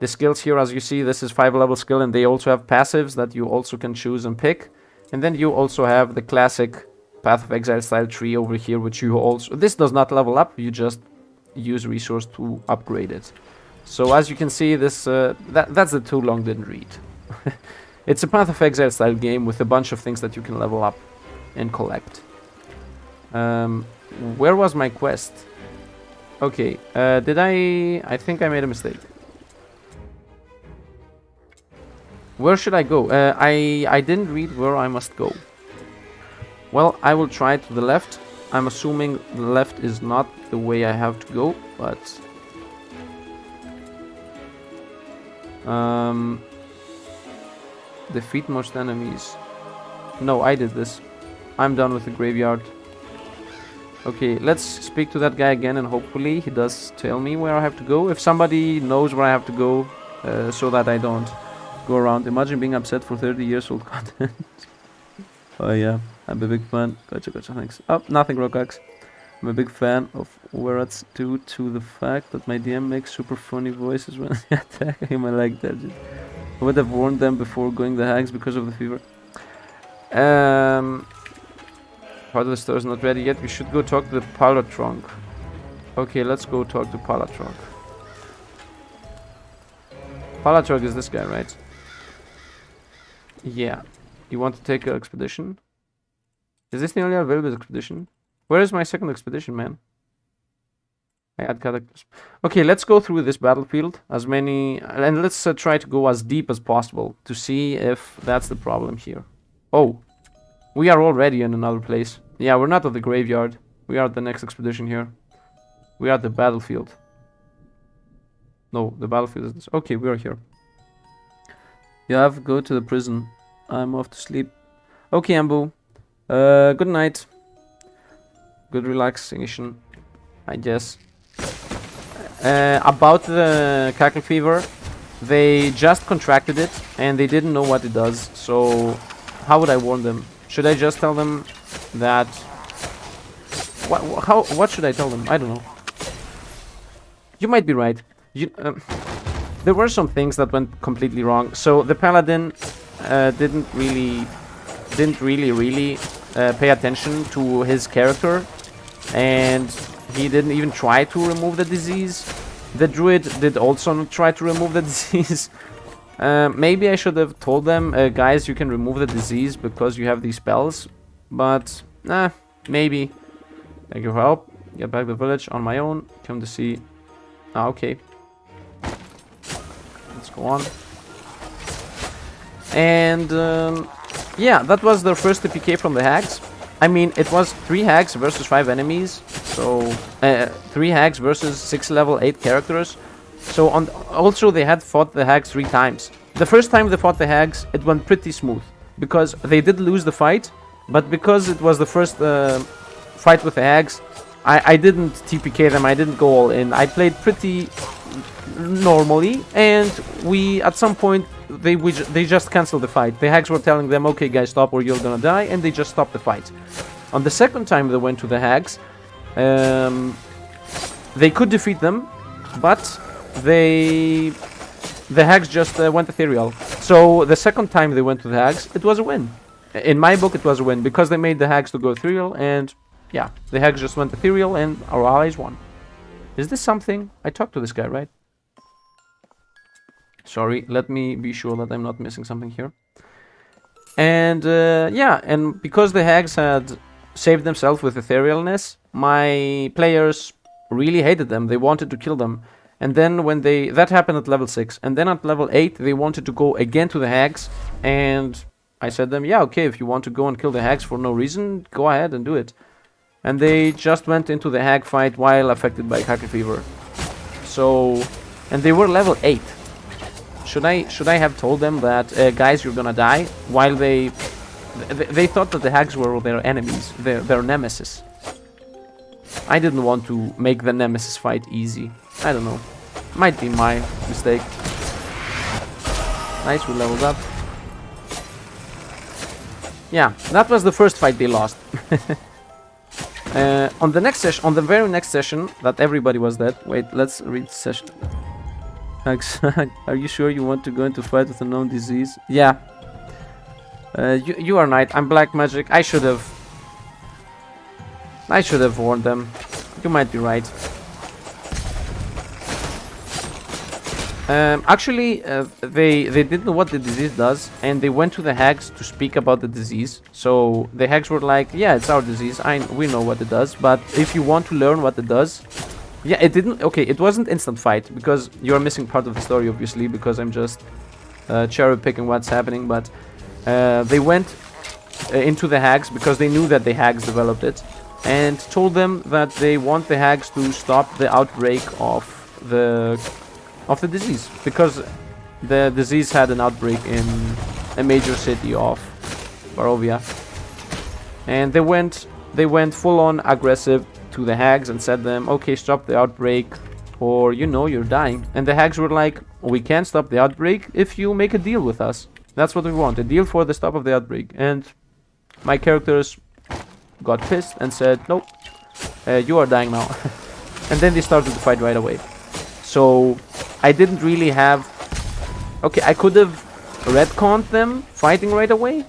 Speaker 1: The skills here, as you see, this is 5 level skill, and they also have passives that you also can choose and pick. And then you also have the classic Path of Exile style tree over here, which you also... This does not level up, you just use resource to upgrade it. So as you can see, this that's the too long didn't read. It's a Path of Exile style game with a bunch of things that you can level up and collect. Where was my quest? Okay, I think I made a mistake. Where should I go? I didn't read where I must go. Well, I will try to the left. I'm assuming the left is not the way I have to go, but... defeat most enemies. No, I did this. I'm done with the graveyard. Okay, let's speak to that guy again and hopefully he does tell me where I have to go. If somebody knows where I have to go, so that I don't go around. Imagine being upset for 30 years old content. Oh yeah, I'm a big fan. Gotcha, thanks. Oh, nothing, Rokax. I'm a big fan of Werats due to the fact that my DM makes super funny voices when I attack him. I like that. I would have warned them before going the hags because of the fever. Part of the store is not ready yet. We should go talk to the Palatronk. Okay, let's go talk to Palatronk. Palatronk is this guy, right? Yeah. You want to take an expedition? Is this the only available expedition? Where is my second expedition, man? I add cataclysm. Okay, let's go through this battlefield as many, and let's try to go as deep as possible to see if that's the problem here. Oh, we are already in another place. Yeah, we're not at the graveyard. We are at the next expedition here. We are at the battlefield. No, the battlefield is this. Okay, we are here. You have to go to the prison. I'm off to sleep. Okay, Ambu. Good night. Good relaxation, I guess. About the cackle fever, they just contracted it and they didn't know what it does. So, how would I warn them? Should I just tell them that? What should I tell them? I don't know. You might be right. There were some things that went completely wrong. So the paladin didn't really pay attention to his character, and he didn't even try to remove the disease. The druid did also not try to remove the disease. Maybe I should have told them, guys, you can remove the disease because you have these spells. But, maybe. Thank you for help. Get back to the village on my own. Come to see. Ah, okay. Let's go on. And, yeah, that was their first TPK from the hags. I mean, it was 3 hags versus 5 enemies. So, 3 hags versus 6 level 8 characters. So, also they had fought the hags 3 times. The first time they fought the hags, it went pretty smooth. Because they did lose the fight. But because it was the first fight with the hags, I didn't TPK them, I didn't go all in. I played pretty normally. And at some point, they just canceled the fight. The hags were telling them, okay guys, stop or you're gonna die. And they just stopped the fight. On the second time they went to the hags, they could defeat them. But the hags just went ethereal. So the second time they went to the hags, it was a win. In my book, it was a win because they made the hags to go ethereal, and yeah, the hags just went ethereal, and our allies won. Is this something? I talked to this guy, right? Sorry, let me be sure that I'm not missing something here. And yeah, and because the hags had saved themselves with etherealness, my players really hated them. They wanted to kill them. And then when that happened at level 6. And then at level 8, they wanted to go again to the hags. And I said to them, yeah, okay, if you want to go and kill the hags for no reason, go ahead and do it. And they just went into the hag fight while affected by cackle fever. So, and they were level 8. Should I have told them that, guys, you're gonna die? While they thought that the hags were their enemies, their nemesis. I didn't want to make the nemesis fight easy. I don't know. Might be my mistake. Nice, we leveled up. Yeah, that was the first fight they lost. On the next session, on the very next session, that everybody was dead. Wait, let's read the session. Are you sure you want to go into fight with a known disease? Yeah. You are knight. I'm black magic. I should have warned them. You might be right. Actually, they didn't know what the disease does, and they went to the hags to speak about the disease. So the hags were like, yeah, it's our disease, we know what it does, but if you want to learn what it does... Yeah, it didn't... Okay, it wasn't instant fight, because you're missing part of the story, obviously, because I'm just cherry-picking what's happening, but they went into the hags, because they knew that the hags developed it. and told them that they want the hags to stop the outbreak of the disease, because the disease had an outbreak in a major city of Barovia, and they went full on aggressive to the hags and said them, okay, stop the outbreak or you know you're dying. And the hags were like, we can't stop the outbreak if you make a deal with us. That's what we want, a deal for the stop of the outbreak. And my characters got pissed and said, nope, you are dying now. And then they started to fight right away. So I didn't really have... Okay, I could have retconned them fighting right away,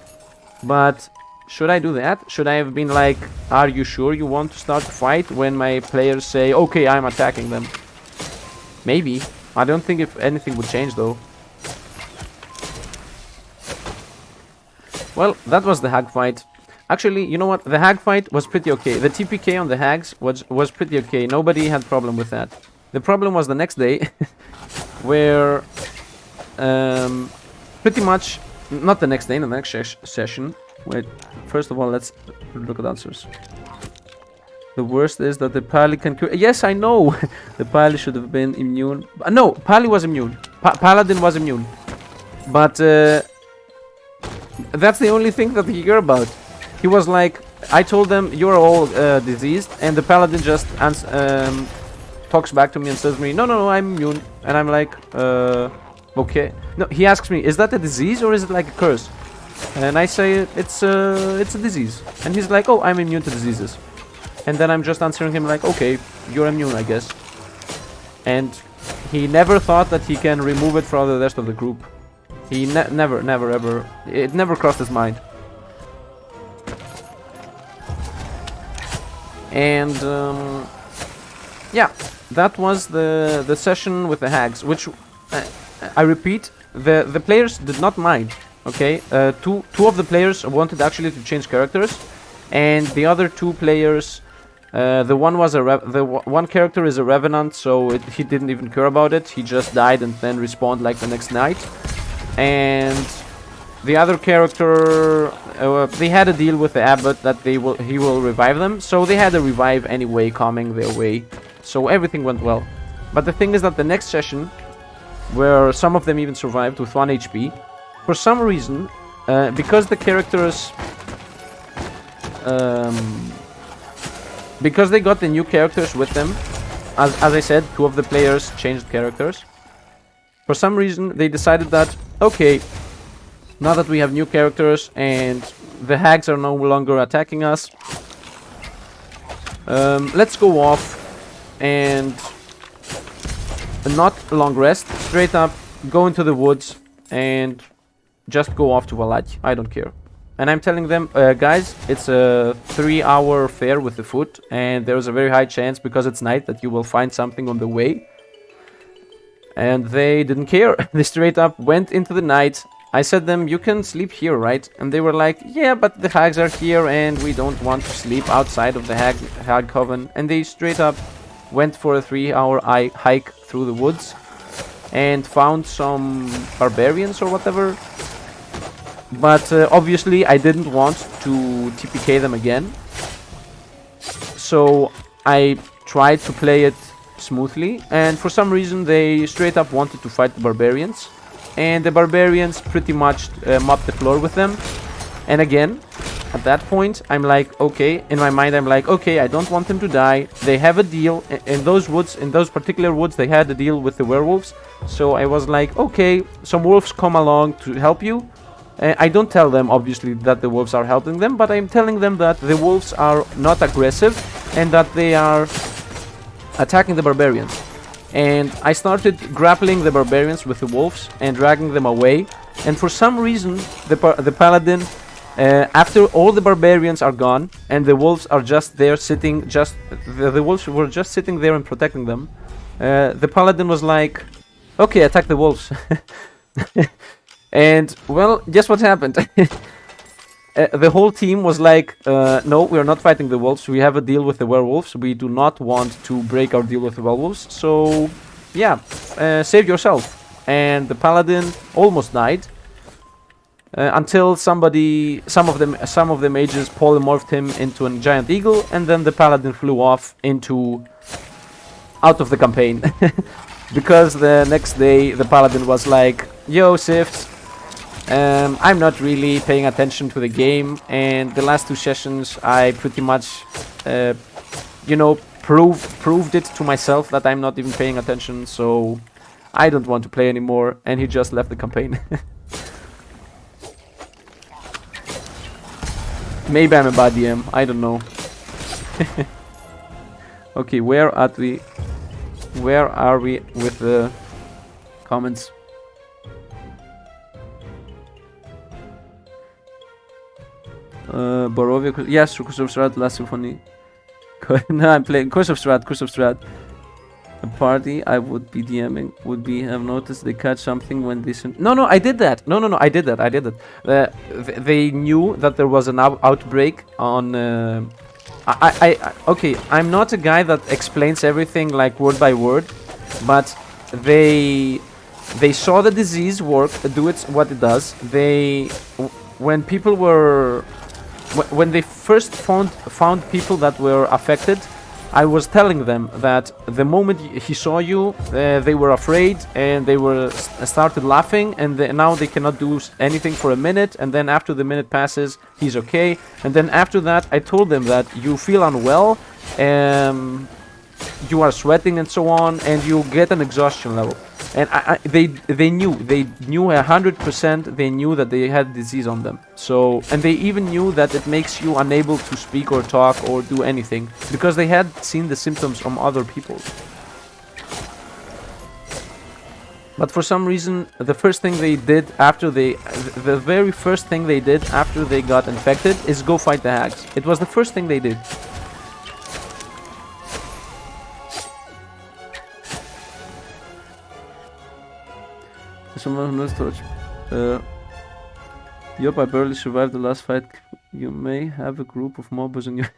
Speaker 1: but should I do that? Should I have been like, are you sure you want to start the fight, when my players say, okay, I'm attacking them? Maybe. I don't think if anything would change though. Well, that was the hag fight. Actually, you know what? The hag fight was pretty okay. The TPK on the hags was pretty okay. Nobody had problem with that. The problem was the next day, where pretty much, not the next day, in the next session. Wait, first of all, let's look at answers. The worst is that the Pally can cure. Yes, I know. The Pally should have been immune. No, Pally was immune. Paladin was immune. But that's the only thing that he cared about. He was like, I told them you're all diseased, and the Paladin just talks back to me and says to me, no, I'm immune. And I'm like, okay. No, he asks me, is that a disease or is it like a curse? And I say, it's a disease. And he's like, oh, I'm immune to diseases. And then I'm just answering him like, okay, you're immune, I guess. And he never thought that he can remove it from the rest of the group. He never, ever. It never crossed his mind. And yeah, that was the session with the hags, which I repeat, the players did not mind. Okay, two of the players wanted actually to change characters, and the other two players, the one character is a revenant, so he didn't even care about it. He just died and then respawned like the next night. And the other character, they had a deal with the abbot that he will revive them, so they had a revive anyway coming their way, so everything went well. But the thing is that the next session, where some of them even survived with 1 HP, for some reason, because the characters, because they got the new characters with them, as I said, 2 of the players changed characters. For some reason, they decided that, okay, now that we have new characters and the hags are no longer attacking us, let's go off and not long rest, straight up go into the woods and just go off to Valaj. I don't care. And I'm telling them, guys, it's a 3-hour fare with the foot, and there's a very high chance, because it's night, that you will find something on the way. And they didn't care. They straight up went into the night. I said them, you can sleep here, right? And they were like, yeah, but the hags are here and we don't want to sleep outside of the hag coven. And they straight up went for a 3-hour hike through the woods and found some barbarians or whatever. But obviously I didn't want to TPK them again. So I tried to play it smoothly, and for some reason they straight up wanted to fight the barbarians, and the barbarians pretty much mopped the floor with them. And again, at that point, I'm like, okay, in my mind I'm like, okay, I don't want them to die. They have a deal in those woods, in those particular woods they had a deal with the werewolves. So I was like, okay, some wolves come along to help you. I don't tell them obviously that the wolves are helping them, but I'm telling them that the wolves are not aggressive and that they are attacking the barbarians. And I started grappling the barbarians with the wolves and dragging them away. And for some reason, the paladin, after all the barbarians are gone and the wolves are just there sitting, the wolves were just sitting there and protecting them, the paladin was like, okay, attack the wolves. And well, guess what happened? The whole team was like, no, we are not fighting the wolves. We have a deal with the werewolves. We do not want to break our deal with the werewolves. So, yeah, save yourself. And the paladin almost died. until some of the mages polymorphed him into a giant eagle, and then the paladin flew off out of the campaign. Because the next day the paladin was like, yo Sift, I'm not really paying attention to the game, and the last 2 sessions I pretty much you know, proved it to myself that I'm not even paying attention, so I don't want to play anymore, and he just left the campaign. Maybe I'm a bad DM, I don't know. Okay, where are we with the comments? Barovia, yes, Curse of Strahd, Last Symphony. No, I'm playing Curse of Strahd. A party I would be DMing would have noticed they catch something when they... No, I did that. No, I did that. They knew that there was an outbreak on... Okay, I'm not a guy that explains everything like word by word, but they saw the disease do what it does. When people were... When they first found people that were affected, I was telling them that the moment he saw you, they were afraid and they started laughing, and now they cannot do anything for a minute, and then after the minute passes, he's okay. And then after that, I told them that you feel unwell, you are sweating and so on, and you get an exhaustion level. And they knew 100%. They knew that they had disease on them. So, and they even knew that it makes you unable to speak or talk or do anything, because they had seen the symptoms from other people. But for some reason, the very first thing they did after they got infected is go fight the hags. It was the first thing they did. Someone who knows touch. Yup, I barely survived the last fight. You may have a group of mobos in your...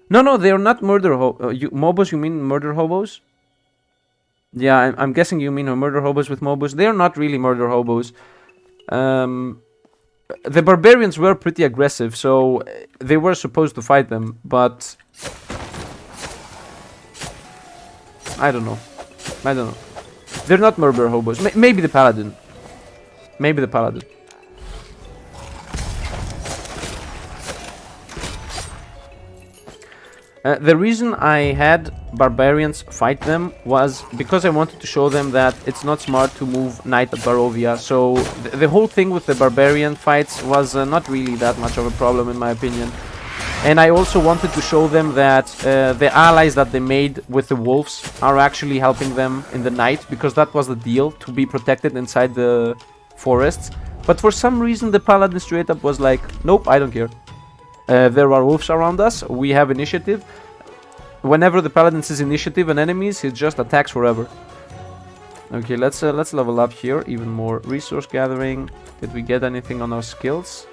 Speaker 1: No, they are not murder mobos, you mean murder hobos? Yeah, I'm guessing you mean murder hobos with mobos. They are not really murder hobos. The barbarians were pretty aggressive, so they were supposed to fight them, but... I don't know. They're not murder hobos. Maybe the paladin. The reason I had barbarians fight them was because I wanted to show them that it's not smart to move knight at Barovia. So the whole thing with the barbarian fights was not really that much of a problem in my opinion. And I also wanted to show them that the allies that they made with the wolves are actually helping them in the night, because that was the deal, to be protected inside the forests. But for some reason the paladin straight up was like, nope, I don't care. There are wolves around us, we have initiative. Whenever the paladin sees initiative and enemies, he just attacks forever. Okay, let's level up here, even more resource gathering. Did we get anything on our skills?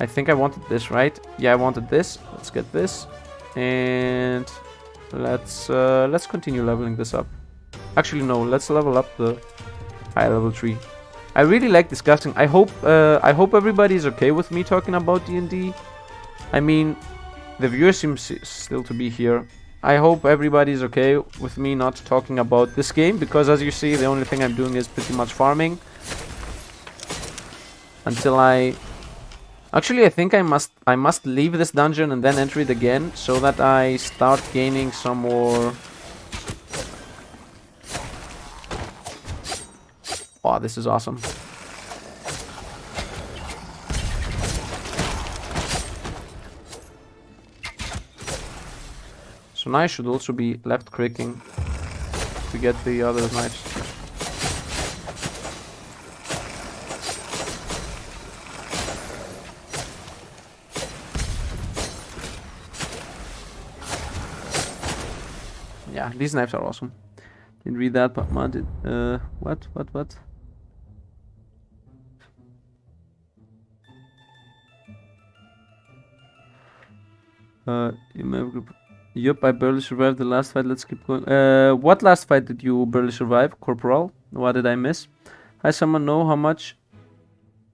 Speaker 1: I think I wanted this, right? Yeah, I wanted this. Let's get this. And let's continue leveling this up. Actually, no, let's level up the high level tree. I really like discussing. I hope everybody is okay with me talking about D&D. I mean, the viewers seem still to be here. I hope everybody is okay with me not talking about this game, because as you see, the only thing I'm doing is pretty much farming. Until Actually, I think I must leave this dungeon and then enter it again, so that I start gaining some more... Oh, this is awesome. So now I should also be left clicking to get the other knives. Yeah, these knives are awesome. Didn't read that, but man, did what? You may have group. Yup, I barely survived the last fight. Let's keep going. What last fight did you barely survive? Corporal? What did I miss? Has someone know how much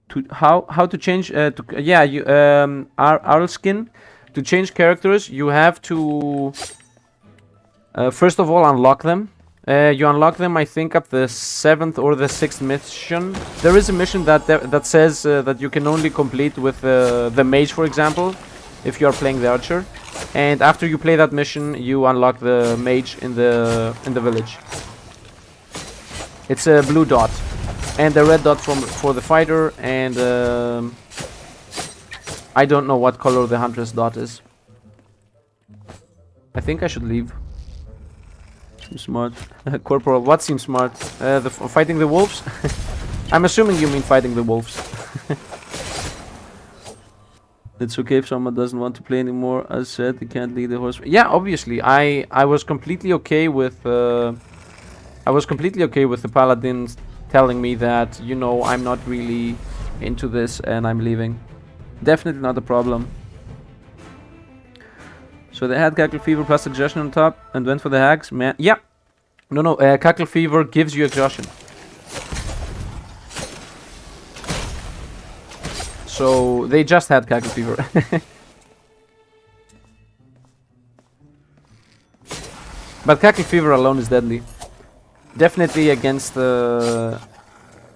Speaker 1: to how to change to yeah, you our skin to change characters, you have to first of all unlock them. You unlock them, I think, at the 7th or the 6th mission. There is a mission that says that you can only complete with the mage, for example, if you are playing the archer. And after you play that mission, you unlock the mage in the village. It's a blue dot, and a red dot for the fighter, and I don't know what color the Huntress dot is. I think I should leave. Seems smart. Corporal, what seems smart? Fighting the wolves? I'm assuming you mean fighting the wolves. It's okay if someone doesn't want to play anymore. As said, they can't lead the horse. Yeah, obviously. I was completely okay with the paladins telling me that, you know, I'm not really into this and I'm leaving. Definitely not a problem. So they had cackle fever plus exhaustion on top and went for the hags, man. Yeah. No, cackle fever gives you exhaustion. So they just had cackle fever. But cackle fever alone is deadly. Definitely against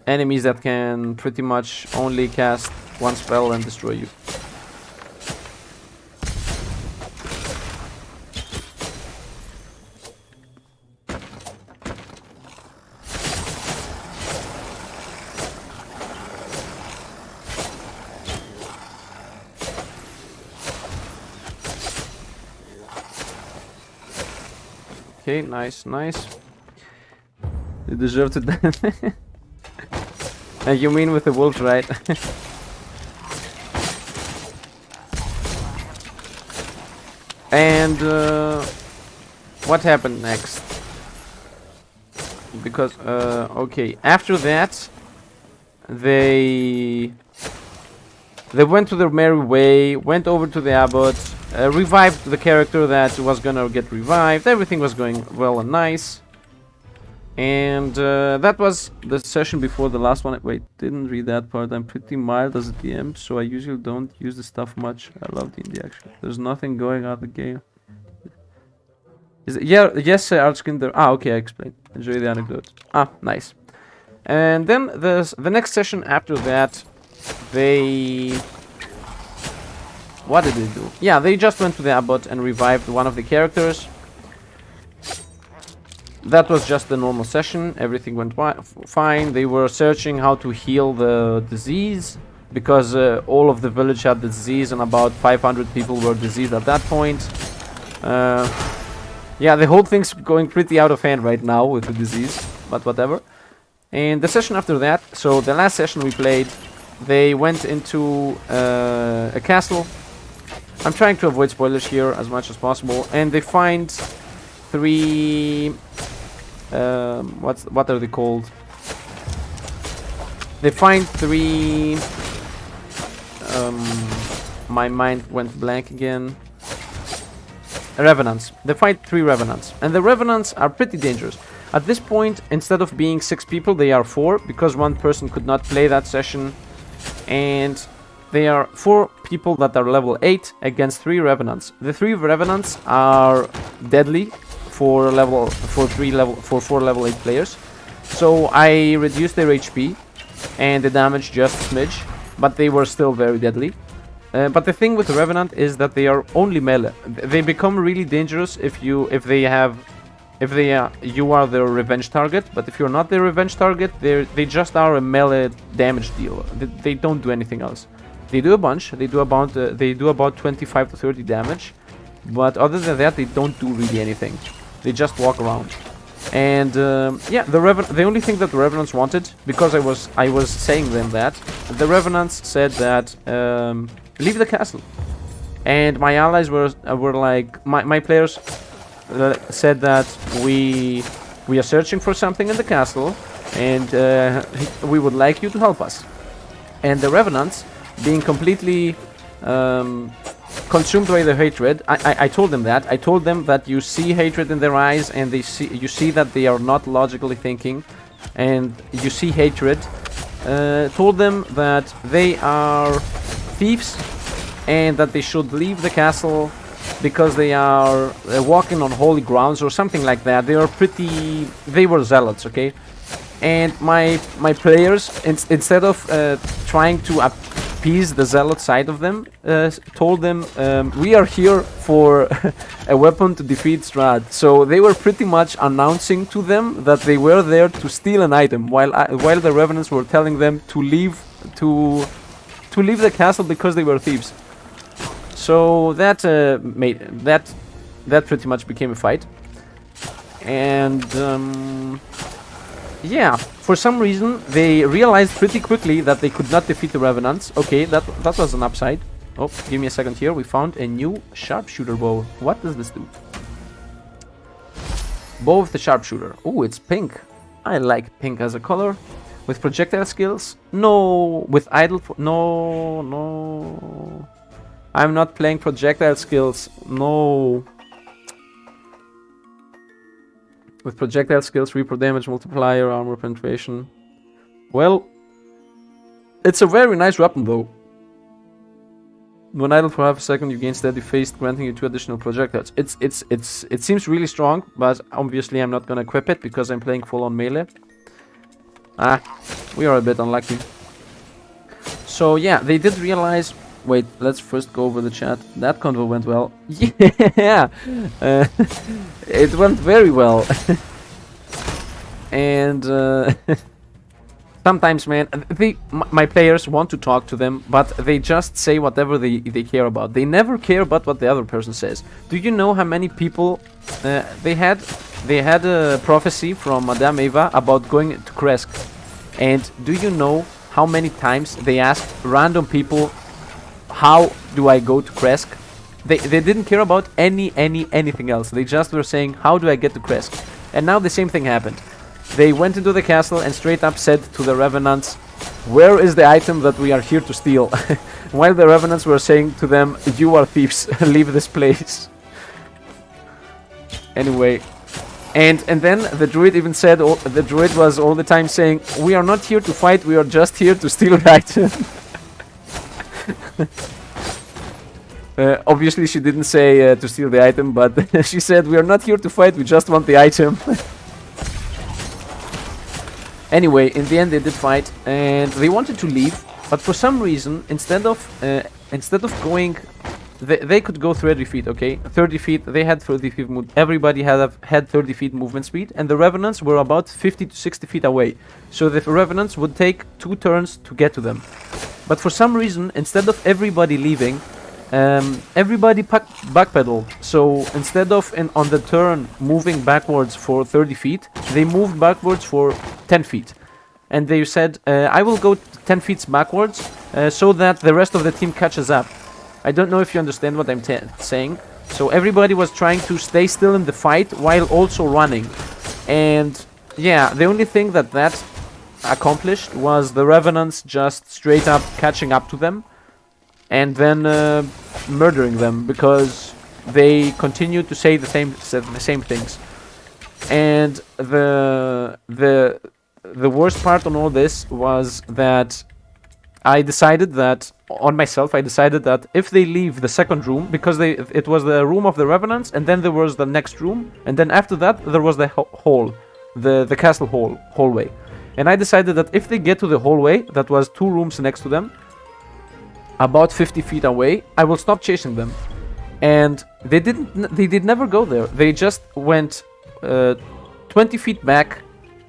Speaker 1: enemies that can pretty much only cast one spell and destroy you. Okay, nice. You deserve to die. You mean with the wolves, right? And what happened next? Because okay, after that they went to their merry way, went over to the abbot, revived the character that was gonna get revived. Everything was going well and nice. And that was the session before the last one. Wait, didn't read that part. I'm pretty mild as a DM, so I usually don't use the stuff much. I love D&D actually. There's nothing going on the game. Is it? Yeah, yes, Archkin there. Ah, okay, I explained. Enjoy the anecdote. Ah, nice. And then the next session after that, they... What did they do? Yeah, they just went to the abbot and revived one of the characters. That was just the normal session. Everything went fine. They were searching how to heal the disease, because all of the village had the disease and about 500 people were diseased at that point. Yeah, the whole thing's going pretty out of hand right now with the disease, but whatever. And the session after that, so the last session we played, they went into a castle. I'm trying to avoid spoilers here as much as possible, and they find three... what are they called? They find three... my mind went blank again. Revenants. They fight 3 revenants, and the revenants are pretty dangerous. At this point, instead of being 6 people, they are 4, because one person could not play that session, and they are 4 people that are level 8 against 3 revenants. The 3 revenants are deadly for 4 level 8 players. So I reduced their HP and the damage just a smidge, but they were still very deadly. But the thing with the Revenant is that they are only melee. They become really dangerous if you are their revenge target. But if you're not their revenge target, they just are a melee damage dealer. They don't do anything else. They do a bunch. They do about 25 to 30 damage. But other than that, they don't do really anything. They just walk around. And yeah, the only thing that the Revenants wanted, because I was saying them that, the Revenants said that leave the castle. And my allies were like, my players said that we are searching for something in the castle, and we would like you to help us. And the Revenants, being completely consumed by their hatred, I told them that. I told them that you see hatred in their eyes, and you see that they are not logically thinking. and you see hatred, told them that they are thieves and that they should leave the castle because they are walking on holy grounds or something like that. They were zealots, okay? And my players, instead of trying to appease the zealot side of them, told them, we are here for a weapon to defeat Strahd. So they were pretty much announcing to them that they were there to steal an item, while the revenants were telling them to leave the castle because they were thieves. So that that pretty much became a fight, and yeah, for some reason they realized pretty quickly that they could not defeat the revenants. Okay, that was an upside. Oh, give me a second here. We found a new sharpshooter bow. What does this do? Bow of the sharpshooter. Oh, it's pink. I like pink as a color. With projectile skills? No. With idle... No. I'm not playing projectile skills. No. With projectile skills, repro damage multiplier, armor penetration. Well, it's a very nice weapon though. When idle for half a second, you gain steady phase, granting you 2 additional projectiles. It seems really strong, but obviously I'm not gonna equip it because I'm playing full-on melee. Ah, we are a bit unlucky. So yeah, they did realize... Wait, let's first go over the chat. That convo went well. Yeah! It went very well. And sometimes, man, my players want to talk to them, but they just say whatever they care about. They never care about what the other person says. Do you know how many people... They had a prophecy from Madame Eva about going to Kresk. And do you know how many times they asked random people, how do I go to Kresk? They didn't care about anything else. They just were saying, how do I get to Kresk? And now the same thing happened. They went into the castle and straight up said to the revenants, where is the item that we are here to steal? While the revenants were saying to them, you are thieves, leave this place. Anyway, and then the druid even said, the druid was all the time saying, we are not here to fight, we are just here to steal the item. Obviously she didn't say to steal the item, but she said we are not here to fight, we just want the item. Anyway, in the end they did fight and they wanted to leave, but for some reason instead of going, they could go 30 feet, okay? 30 feet, they had 30 feet, everybody had 30 feet movement speed, and the revenants were about 50 to 60 feet away. So the revenants would take 2 turns to get to them. But for some reason, instead of everybody leaving, everybody backpedaled. So instead of on the turn moving backwards for 30 feet, they moved backwards for 10 feet. And they said, I will go 10 feet backwards so that the rest of the team catches up. I don't know if you understand what I'm saying. So everybody was trying to stay still in the fight while also running. And yeah, the only thing that accomplished was the revenants just straight up catching up to them and then murdering them because they continued to say the same things. And the worst part on all this was that I decided that if they leave the second room, because it was the room of the revenants, and then there was the next room, and then after that there was the hall, the castle hallway. And I decided that if they get to the hallway, that was 2 rooms next to them, about 50 feet away, I will stop chasing them. And they did never go there. They just went 20 feet back.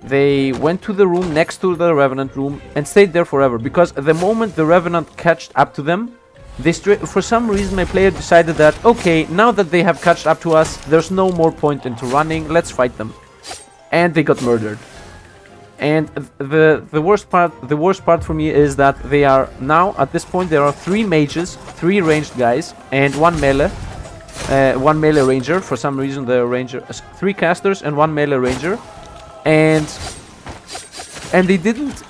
Speaker 1: They went to the room next to the revenant room and stayed there forever. Because the moment the revenant catched up to them, for some reason my player decided that, okay, now that they have catched up to us, there's no more point into running, let's fight them. And they got murdered. And the worst part for me is that they are now, at this point, there are 3 mages, 3 ranged guys, and 1 melee ranger. For some reason, the ranger, 3 casters and 1 melee ranger, and they didn't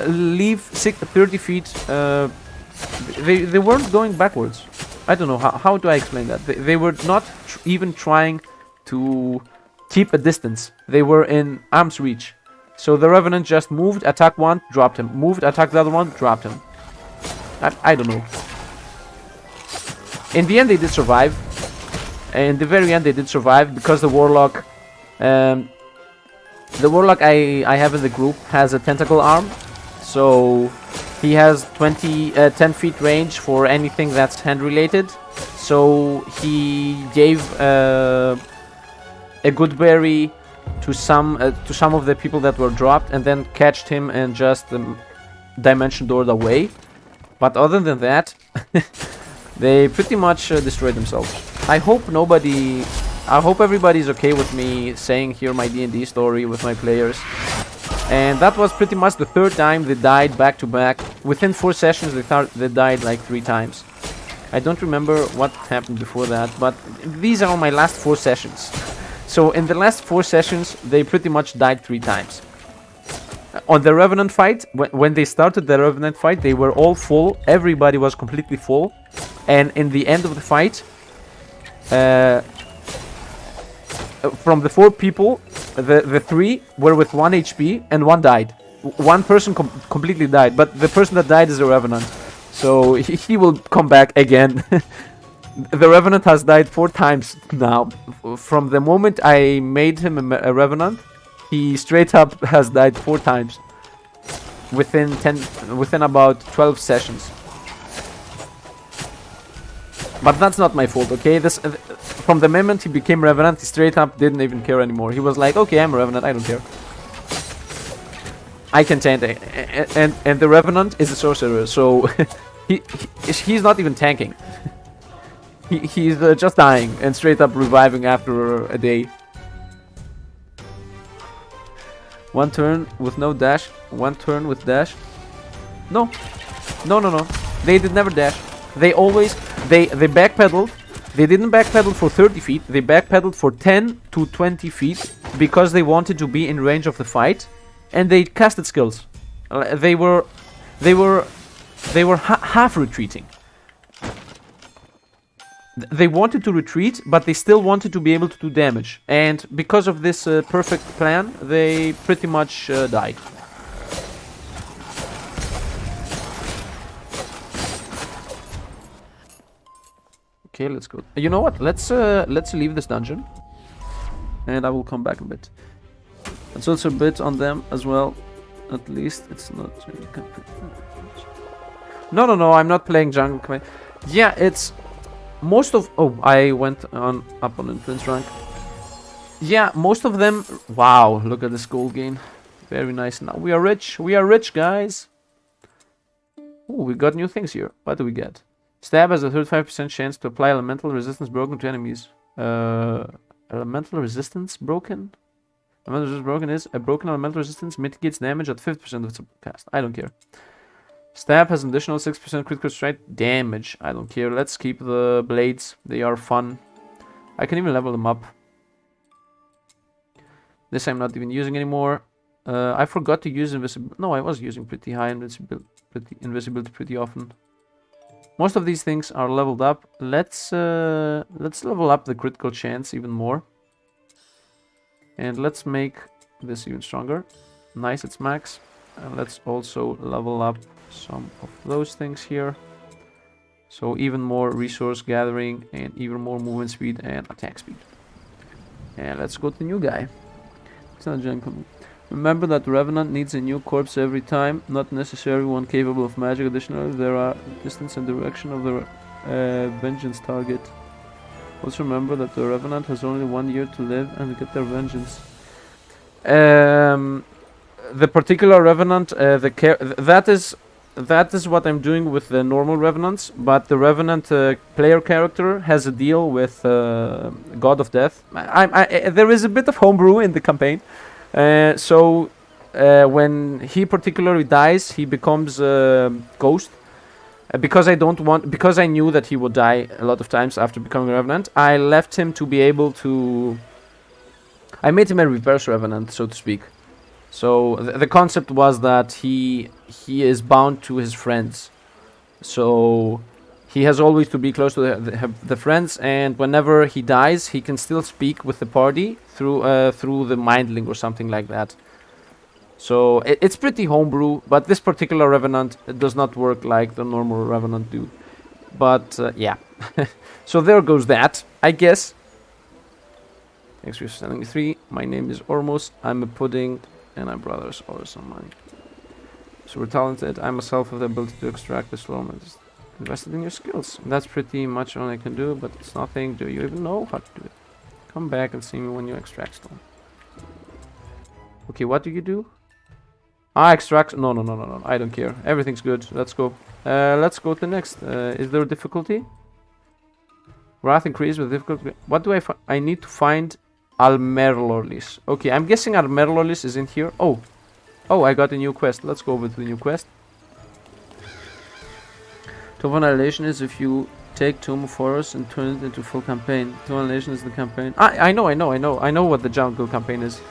Speaker 1: leave 30 feet. They weren't going backwards. I don't know how do I explain that. They were not even trying to keep a distance. They were in arm's reach. So the Revenant just moved, attacked one, dropped him. Moved, attacked the other one, dropped him. I don't know. In the end, they did survive. In the very end, they did survive because the Warlock... the Warlock I have in the group has a tentacle arm. So he has 10 feet range for anything that's hand-related. So he gave a good berry to some of the people that were dropped, and then catched him and just dimension doored away. But other than that, they pretty much destroyed themselves. I hope everybody's okay with me saying here my D&D story with my players. And that was pretty much the third time they died back to back. Within 4 sessions they died like 3 times. I don't remember what happened before that, but these are my last 4 sessions. So in the last 4 sessions, they pretty much died 3 times. On the Revenant fight, when they started the Revenant fight, they were all full. Everybody was completely full. And in the end of the fight, from the 4 people, the 3 were with 1 HP and 1 died. 1 person completely died, but the person that died is a Revenant. So he will come back again. The Revenant has died 4 times now. From the moment I made him a Revenant, he straight up has died 4 times. Within about 12 sessions. But that's not my fault, okay? From the moment he became Revenant, he straight up didn't even care anymore. He was like, okay, I'm a Revenant, I don't care. I can tank, and the Revenant is a sorcerer, so he's not even tanking. He's just dying and straight up reviving after a day. 1 turn with no dash, 1 turn with dash. No. They did never dash. They backpedaled. They didn't backpedal for 30 feet. They backpedaled for 10 to 20 feet because they wanted to be in range of the fight, and they casted skills. They were half retreating. They wanted to retreat, but they still wanted to be able to do damage. And because of this perfect plan, they pretty much died. Okay, let's go. You know what? Let's leave this dungeon, and I will come back a bit. Let's also bid on them as well. At least it's not. No. I'm not playing jungle command. Yeah, it's. Most of... Oh, I went up on influence rank. Yeah, most of them... Wow, look at this gold gain. Very nice. Now we are rich. We are rich, guys. Oh, we got new things here. What do we get? Stab has a 35% chance to apply elemental resistance broken to enemies. Elemental resistance broken? Elemental resistance broken is a broken elemental resistance mitigates damage at 50% of its cast. I don't care. Stab has an additional 6% critical strike damage. I don't care. Let's keep the blades. They are fun. I can even level them up. This I'm not even using anymore. I forgot to use invisibility. No, I was using pretty high invisibility pretty often. Most of these things are leveled up. Let's level up the critical chance even more. And let's make this even stronger. Nice, it's max. And let's also level up some of those things here. So even more resource gathering and even more movement speed and attack speed. And let's go to the new guy. It's not jungle. Remember that Revenant needs a new corpse every time, not necessarily one capable of magic. Additionally, there are distance and direction of the vengeance target. Also remember that the Revenant has only 1 year to live and get their vengeance. The particular Revenant, that is what I'm doing with the normal Revenants, but the Revenant player character has a deal with God of Death. There is a bit of homebrew in the campaign, so when he particularly dies, he becomes Ghost. Because I knew that he would die a lot of times after becoming a Revenant, I left him to be able to... I made him a reverse Revenant, so to speak. So the concept was that he is bound to his friends. So he has always to be close to the friends, and whenever he dies, he can still speak with the party through the mind link or something like that. So it's pretty homebrew, but this particular Revenant does not work like the normal Revenant do. But yeah, so there goes that, I guess. Thanks for sending me 3. My name is Ormos. I'm a pudding, and my brothers are some money. So we're talented. I myself have the ability to extract the Slormans. Invested in your skills. That's pretty much all I can do, but it's nothing. Do you even know how to do it? Come back and see me when you extract stone. Okay, what do you do? Ah, extract. No. I don't care. Everything's good. Let's go. Let's go to the next. Is there a difficulty? Wrath increase with difficulty. What do I find? I need to find Almerlorlis. Okay, I'm guessing Almerlorlis is in here. Oh, I got a new quest. Let's go over to the new quest. Tomb of Annihilation is if you take Tomb of Horrors and turn it into full campaign. Tomb of Annihilation is the campaign. I know what the jungle campaign is.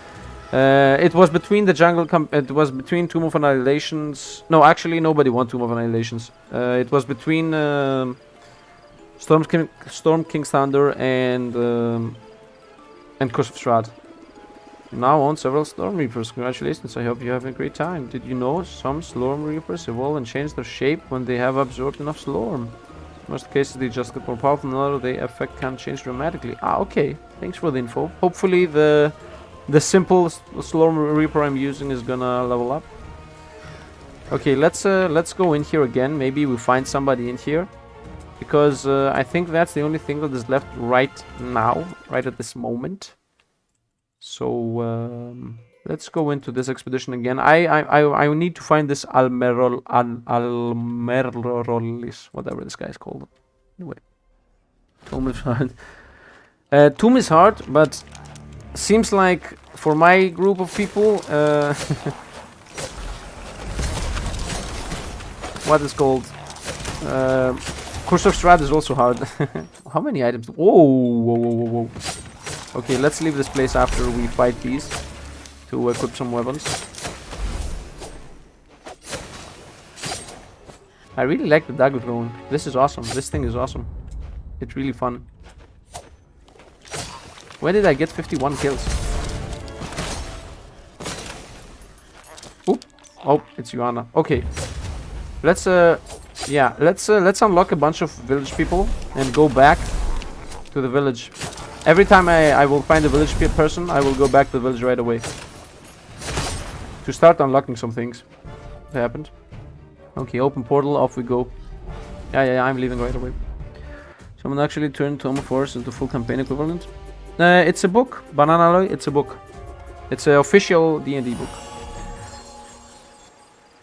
Speaker 1: It was between the jungle. It was between Tomb of Annihilations. No, actually, nobody won Tomb of Annihilations. It was between Storm King's Thunder and Curse of Strahd. You now own several Storm Reapers. Congratulations! I hope you have a great time. Did you know some Storm Reapers evolve and change their shape when they have absorbed enough Storm? In most cases, they just get more powerful. In other, the effect can change dramatically. Ah, okay. Thanks for the info. Hopefully, the simple Storm Reaper I'm using is gonna level up. Okay, let's go in here again. Maybe we find somebody in here, because I think that's the only thing that is left right now, right at this moment. So let's go into this expedition again. I need to find this Almerlorlis, whatever this guy is called. Anyway, Tomb is hard. Tomb is hard, but seems like for my group of people, what is called Curse of Strahd is also hard. How many items? Whoa. Okay, let's leave this place after we fight these to equip some weapons. I really like the dagger throwing. This is awesome. This thing is awesome. It's really fun. Where did I get 51 kills? Oop. Oh, it's Joanna. Okay. Let's let's unlock a bunch of village people and go back to the village. Every time I will find a village person, I will go back to the village right away to start unlocking some things that happened. Okay, open portal, off we go. Yeah, I'm leaving right away. Someone actually turned Tome of Horrors into full campaign equivalent. It's a book, Banana Alloy. It's a book. It's an official D&D book.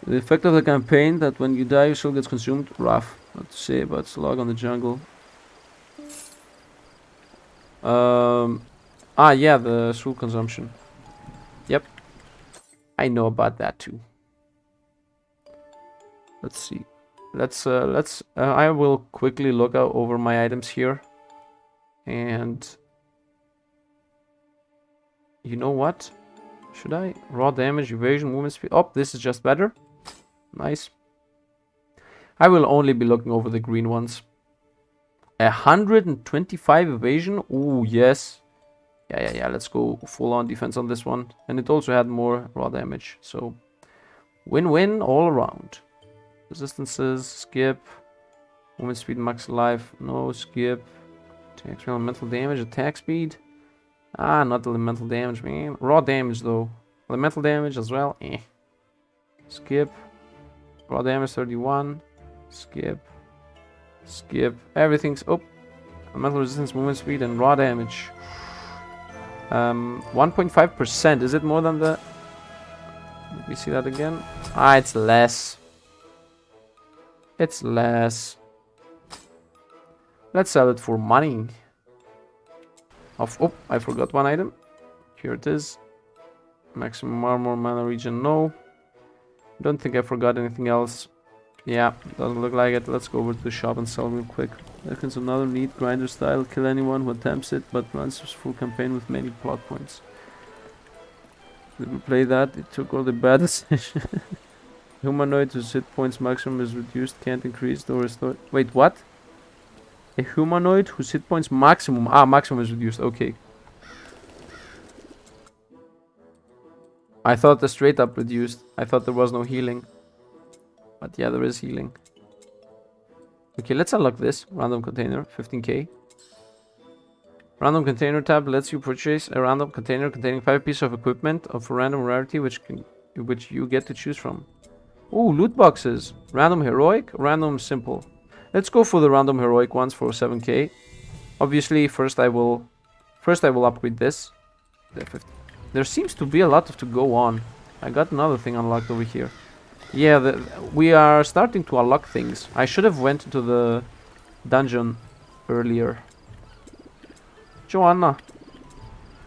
Speaker 1: The effect of the campaign that when you die your soul gets consumed. Rough. What to say about Slog on the Jungle. Yeah, the soul consumption. Yep. I know about that too. Let's see. I will quickly look over my items here. And you know what? Should I? Raw damage, evasion, movement speed. Oh, this is just better. Nice. I will only be looking over the green ones. 125 evasion. Ooh, yes. Yeah. Let's go full on defense on this one. And it also had more raw damage. So, win-win all around. Resistances, skip. Movement speed, max life. No, skip. Takes elemental damage, attack speed. Ah, not elemental damage, man. Raw damage, though. Elemental damage as well. Skip. Raw damage 31. Skip. Everything's up. Elemental resistance, movement speed, and raw damage. 1.5%. Is it more than the... Let me see that again. Ah, it's less. It's less. Let's sell it for money. Oh, I forgot one item. Here it is. Maximum armor, mana region, no. Don't think I forgot anything else. Yeah, doesn't look like it. Let's go over to the shop and sell real quick. There's another neat grinder style. Kill anyone who attempts it, but runs his full campaign with many plot points. Did we play that? It took all the bad decisions. Humanoid whose hit points maximum is reduced can't increase or restore. Wait, what? A humanoid whose hit points maximum. Ah, maximum is reduced. Okay. I thought the straight up reduced. I thought there was no healing. But yeah, there is healing. Okay, let's unlock this. Random container, 15k. Random container tab lets you purchase a random container containing 5 pieces of equipment of random rarity which you get to choose from. Ooh, loot boxes. Random heroic, random simple. Let's go for the random heroic ones for 7k. Obviously, first I will upgrade this. There seems to be a lot to go on. I got another thing unlocked over here. Yeah, we are starting to unlock things. I should have went to the dungeon earlier. Joanna,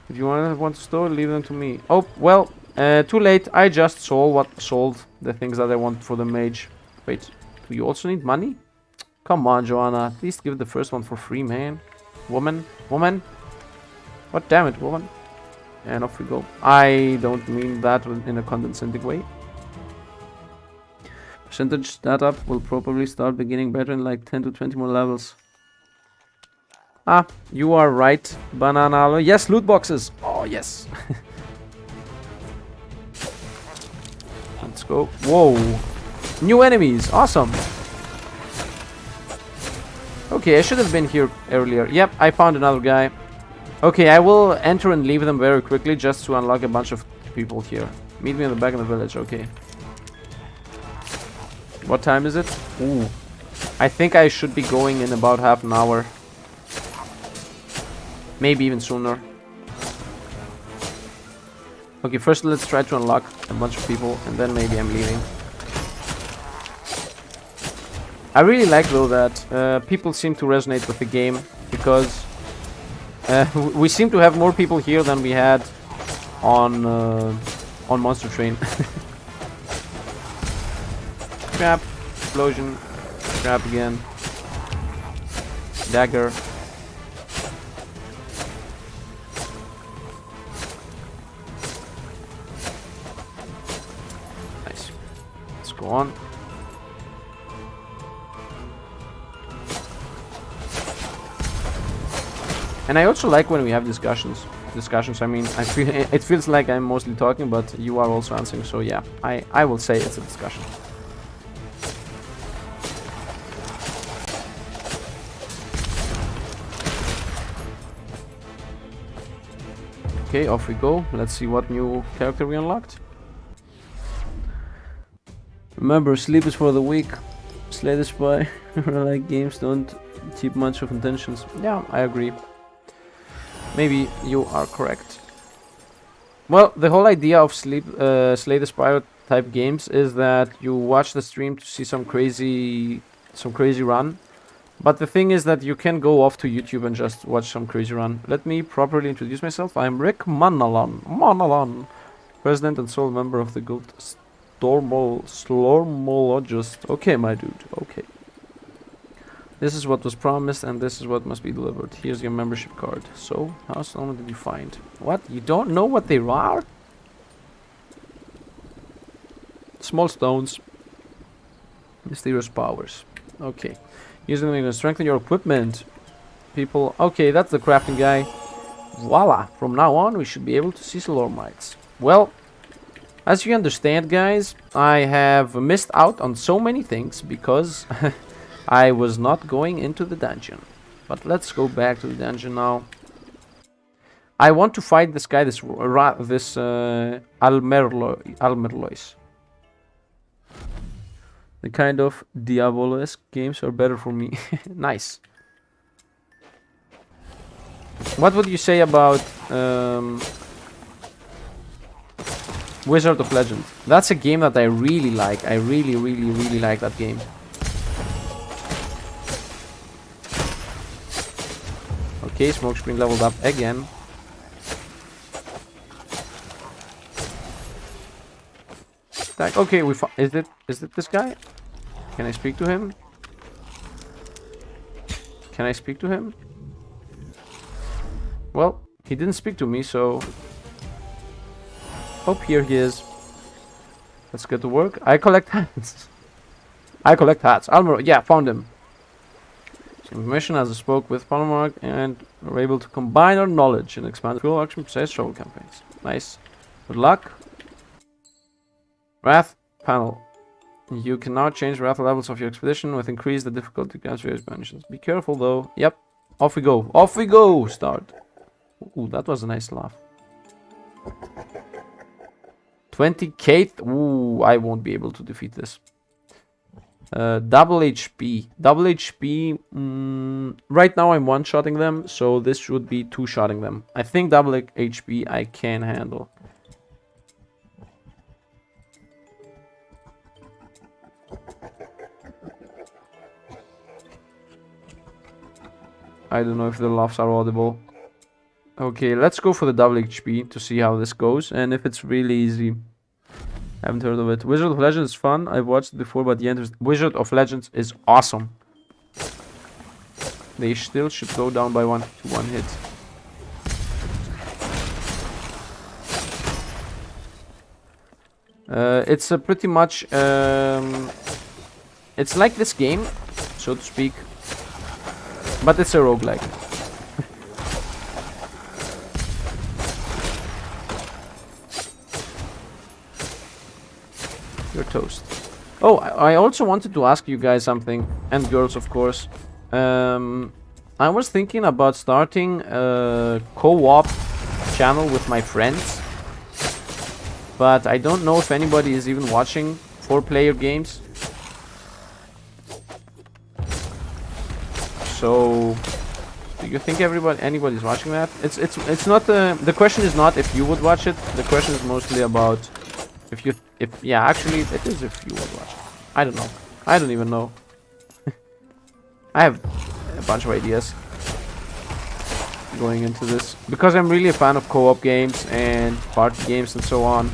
Speaker 1: if you want to store, leave them to me. Oh, well, too late. I just sold the things that I want for the mage. Wait, do you also need money? Come on, Joanna. At least give the first one for free, man. Woman. What, damn it, woman. And off we go. I don't mean that in a condescending way. Percentage startup will probably start beginning better in like 10 to 20 more levels. Ah, you are right, Banana. Yes, loot boxes. Oh, yes. Let's go. Whoa. New enemies. Awesome. Okay, I should have been here earlier. Yep, I found another guy. Okay, I will enter and leave them very quickly just to unlock a bunch of people here. Meet me in the back of the village. Okay. What time is it? Ooh. I think I should be going in about half an hour. Maybe even sooner. Okay, first let's try to unlock a bunch of people and then maybe I'm leaving. I really like though that people seem to resonate with the game because we seem to have more people here than we had on Monster Train. Trap, explosion, trap again, dagger. Nice. Let's go on. And I also like when we have discussions. I mean, it feels like I'm mostly talking, but you are also answering. So yeah, I will say it's a discussion. Okay, off we go. Let's see what new character we unlocked. Remember, sleep is for the weak. Slay the spy. Like games don't keep much of intentions. Yeah, I agree. Maybe you are correct. Well, the whole idea of Slay the Spy type games is that you watch the stream to see some crazy run. But the thing is that you can go off to YouTube and just watch some crazy run. Let me properly introduce myself. I'm Rick Manalan, president and sole member of the guild Slormologist. Okay, my dude. Okay. This is what was promised and this is what must be delivered. Here's your membership card. So, how long did you find? What? You don't know what they are? Small stones. Mysterious powers. Okay. Using them to strengthen your equipment. People. Okay, that's the crafting guy. Voila. From now on, we should be able to see Slormites. Well, as you understand, guys, I have missed out on so many things because I was not going into the dungeon. But let's go back to the dungeon now. I want to fight this guy, this Almerlois. The kind of Diablo-esque games are better for me. Nice. What would you say about Wizard of Legend? That's a game that I really like. I really like that game. Okay, smokescreen leveled up again. Okay, is it this guy? Can I speak to him? Can I speak to him? Well, he didn't speak to me, so... Oh, here he is. Let's get to work. I collect hats. I collect hats. Almer, yeah, found him. Some information as I spoke with Polymark and we're able to combine our knowledge and expand fuel action precise travel campaigns. Nice. Good luck. Wrath panel. You can now change wrath levels of your expedition with increase the difficulty against various banishes. Be careful though. Yep. Off we go. Off we go. Start. Ooh, that was a nice laugh. 20k. Ooh, I won't be able to defeat this. Double HP. Double HP. Right now I'm one-shotting them, so this should be two-shotting them. I think double HP I can handle. I don't know if the laughs are audible. Okay, let's go for the double HP to see how this goes, and if it's really easy. Haven't heard of it. Wizard of Legends is fun. I've watched it before, but the Wizard of Legends is awesome. They still should go down by one hit. It's a pretty much... it's like this game, so to speak. But it's a roguelike. You're toast. Oh, I also wanted to ask you guys something, and girls of course. I was thinking about starting a co-op channel with my friends, but I don't know if anybody is even watching 4-player games. So, do you think anybody's watching that? It's not the question is not if you would watch it. The question is mostly about yeah, actually it is if you would watch it. I don't know. I don't even know. I have a bunch of ideas going into this because I'm really a fan of co-op games and party games and so on,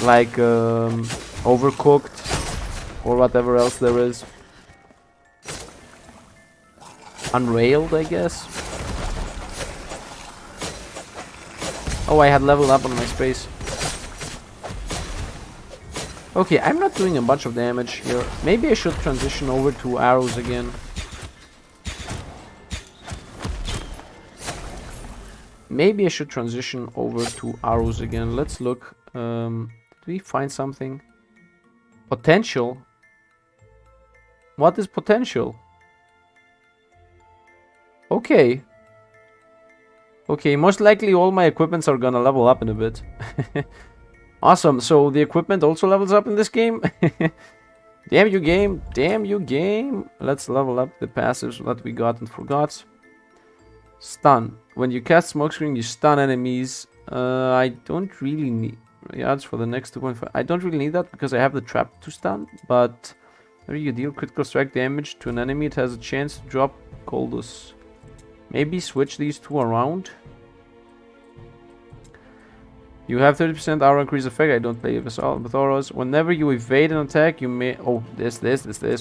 Speaker 1: like Overcooked or whatever else there is. Unrailed, I guess. Oh, I had leveled up on my space. Okay, I'm not doing a bunch of damage here. Maybe I should transition over to arrows again. Maybe I should transition over to arrows again. Let's look. Did we find something? Potential? What is potential? Okay. Okay, most likely all my equipments are gonna level up in a bit. Awesome, so the equipment also levels up in this game? Damn you game, damn you game. Let's level up the passives that we got and forgot. Stun. When you cast smokescreen, you stun enemies. I don't really need... Yeah, it's for the next 2.5. I don't really need that because I have the trap to stun, but... Whenever you deal critical strike damage to an enemy, it has a chance to drop Coldus. Maybe switch these two around. You have 30% aura increase effect. I don't play with auras. Whenever you evade an attack, you may... Oh, this.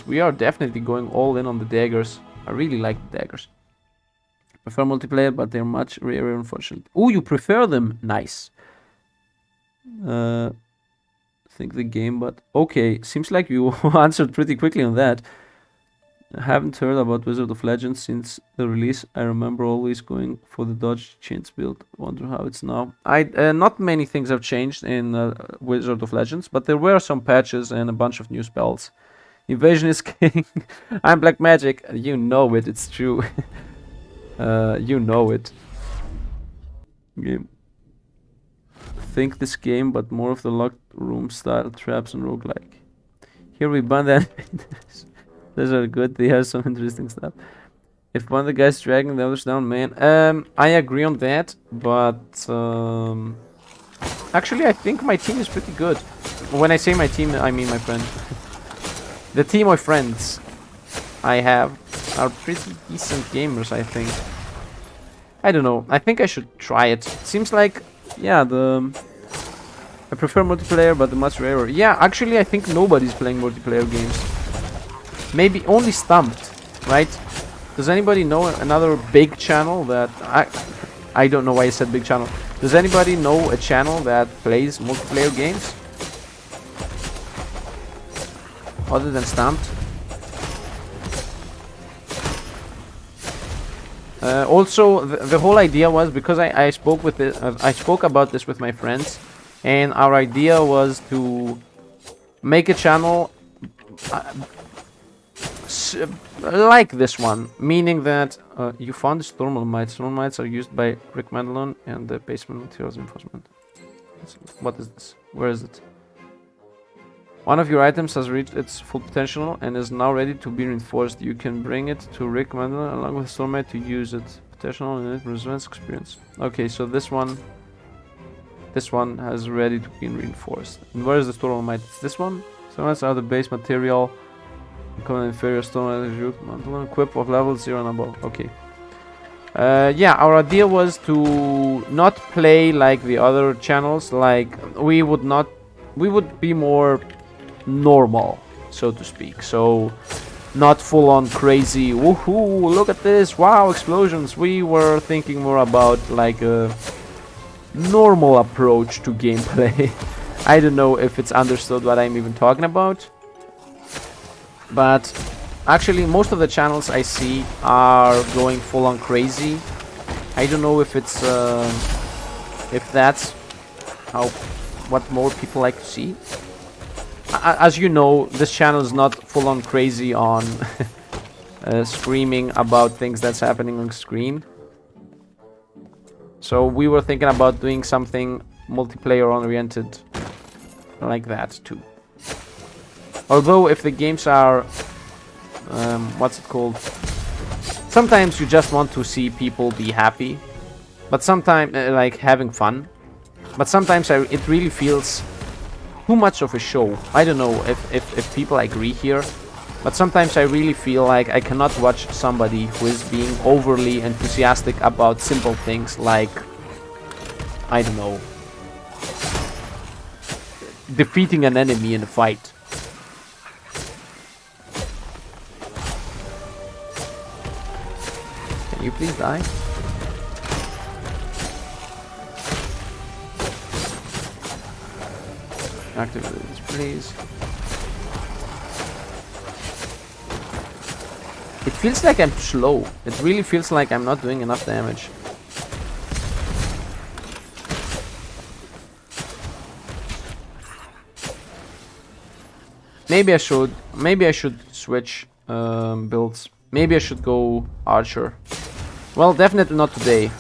Speaker 1: We are definitely going all in on the daggers. I really like the daggers. Prefer multiplayer, but they're much rarer, unfortunately. Oh, you prefer them? Nice. Think the game, but... Okay, seems like you answered pretty quickly on that. I haven't heard about Wizard of Legends since the release. I remember always going for the dodge chains build. Wonder how it's now. Not many things have changed in Wizard of Legends, but there were some patches and a bunch of new spells. Invasion is king. I'm black magic. You know it. It's true. You know it. Game. Think this game, but more of the locked room style traps and roguelike. Here we ban that. Those are good. They have some interesting stuff. If one of the guys dragging the others down, man. I agree on that, but actually I think my team is pretty good. When I say my team, I mean my friend. The team of friends I have are pretty decent gamers, I think. I don't know. I think I should try it. Seems like, yeah, I prefer multiplayer, but much rarer. Yeah, actually I think nobody's playing multiplayer games. Maybe only Stumped, right? Does anybody know another big channel that... I don't know why I said big channel. Does anybody know a channel that plays multiplayer games? Other than Stumped? Also, the whole idea was, because I spoke about this with my friends, And our idea was to make a channel like this one, meaning that you found the Stormlights. Stormlights are used by Rick Madelon and the basement materials enforcement. What is this? Where is it? One of your items has reached its full potential and is now ready to be reinforced. You can bring it to Rick Madelon along with Stormlight to use it. Potential and it represents experience. Okay, so this one has ready to be reinforced. And where is the Stormlight? It's this one. Stormlights are the base material. Common inferior Stormlight equip of level 0 and above. Okay. Yeah, our idea was to not play like the other channels. Like we would be more normal, so to speak. So not full on crazy, woohoo, look at this, wow, explosions. We were thinking more about like a normal approach to gameplay. I don't know if it's understood what I'm even talking about. But actually most of the channels I see are going full on crazy. I don't know if it's if that's what more people like to see. As you know, this channel is not full on crazy on screaming about things that's happening on screen. So we were thinking about doing something multiplayer oriented like that too. Although if the games are what's it called, sometimes you just want to see people be happy, but sometimes like having fun, but sometimes it really feels too much of a show. I don't know if people agree here, but sometimes I really feel like I cannot watch somebody who is being overly enthusiastic about simple things like, I don't know, defeating an enemy in a fight. Can you please die? Activate this, please. It feels like I'm slow. It really feels like I'm not doing enough damage. Maybe I should switch builds. Maybe I should go archer. Well, definitely not today.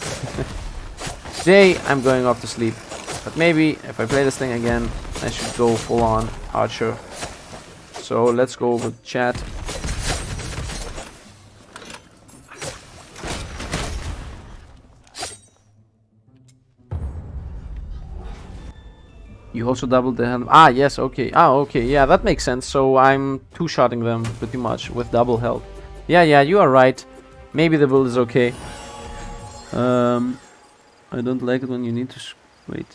Speaker 1: Today I'm going off to sleep. But maybe if I play this thing again, I should go full on archer. So let's go with chat. You also doubled the health. Ah, yes, okay. Ah, okay, yeah, that makes sense. So I'm two-shotting them pretty much with double health. Yeah, you are right. Maybe the build is okay. I don't like it when you need to wait.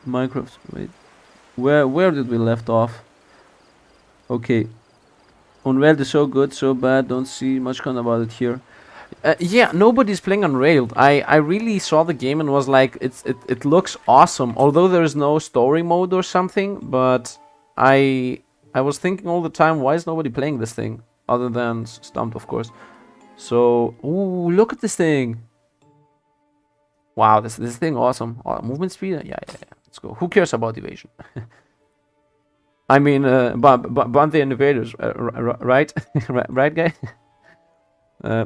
Speaker 1: Minecraft, wait. Where did we left off? Okay. Unrailed is so good, so bad. Don't see much content about it here. Yeah, nobody's playing Unrailed. I really saw the game and was like, it looks awesome. Although there is no story mode or something, but I was thinking all the time, why is nobody playing this thing? Other than Stumped, of course. So, ooh, look at this thing. Wow, this thing awesome. Oh, movement speed? Yeah. Let's go. Who cares about evasion? I mean, but the invaders, right? Right, guy?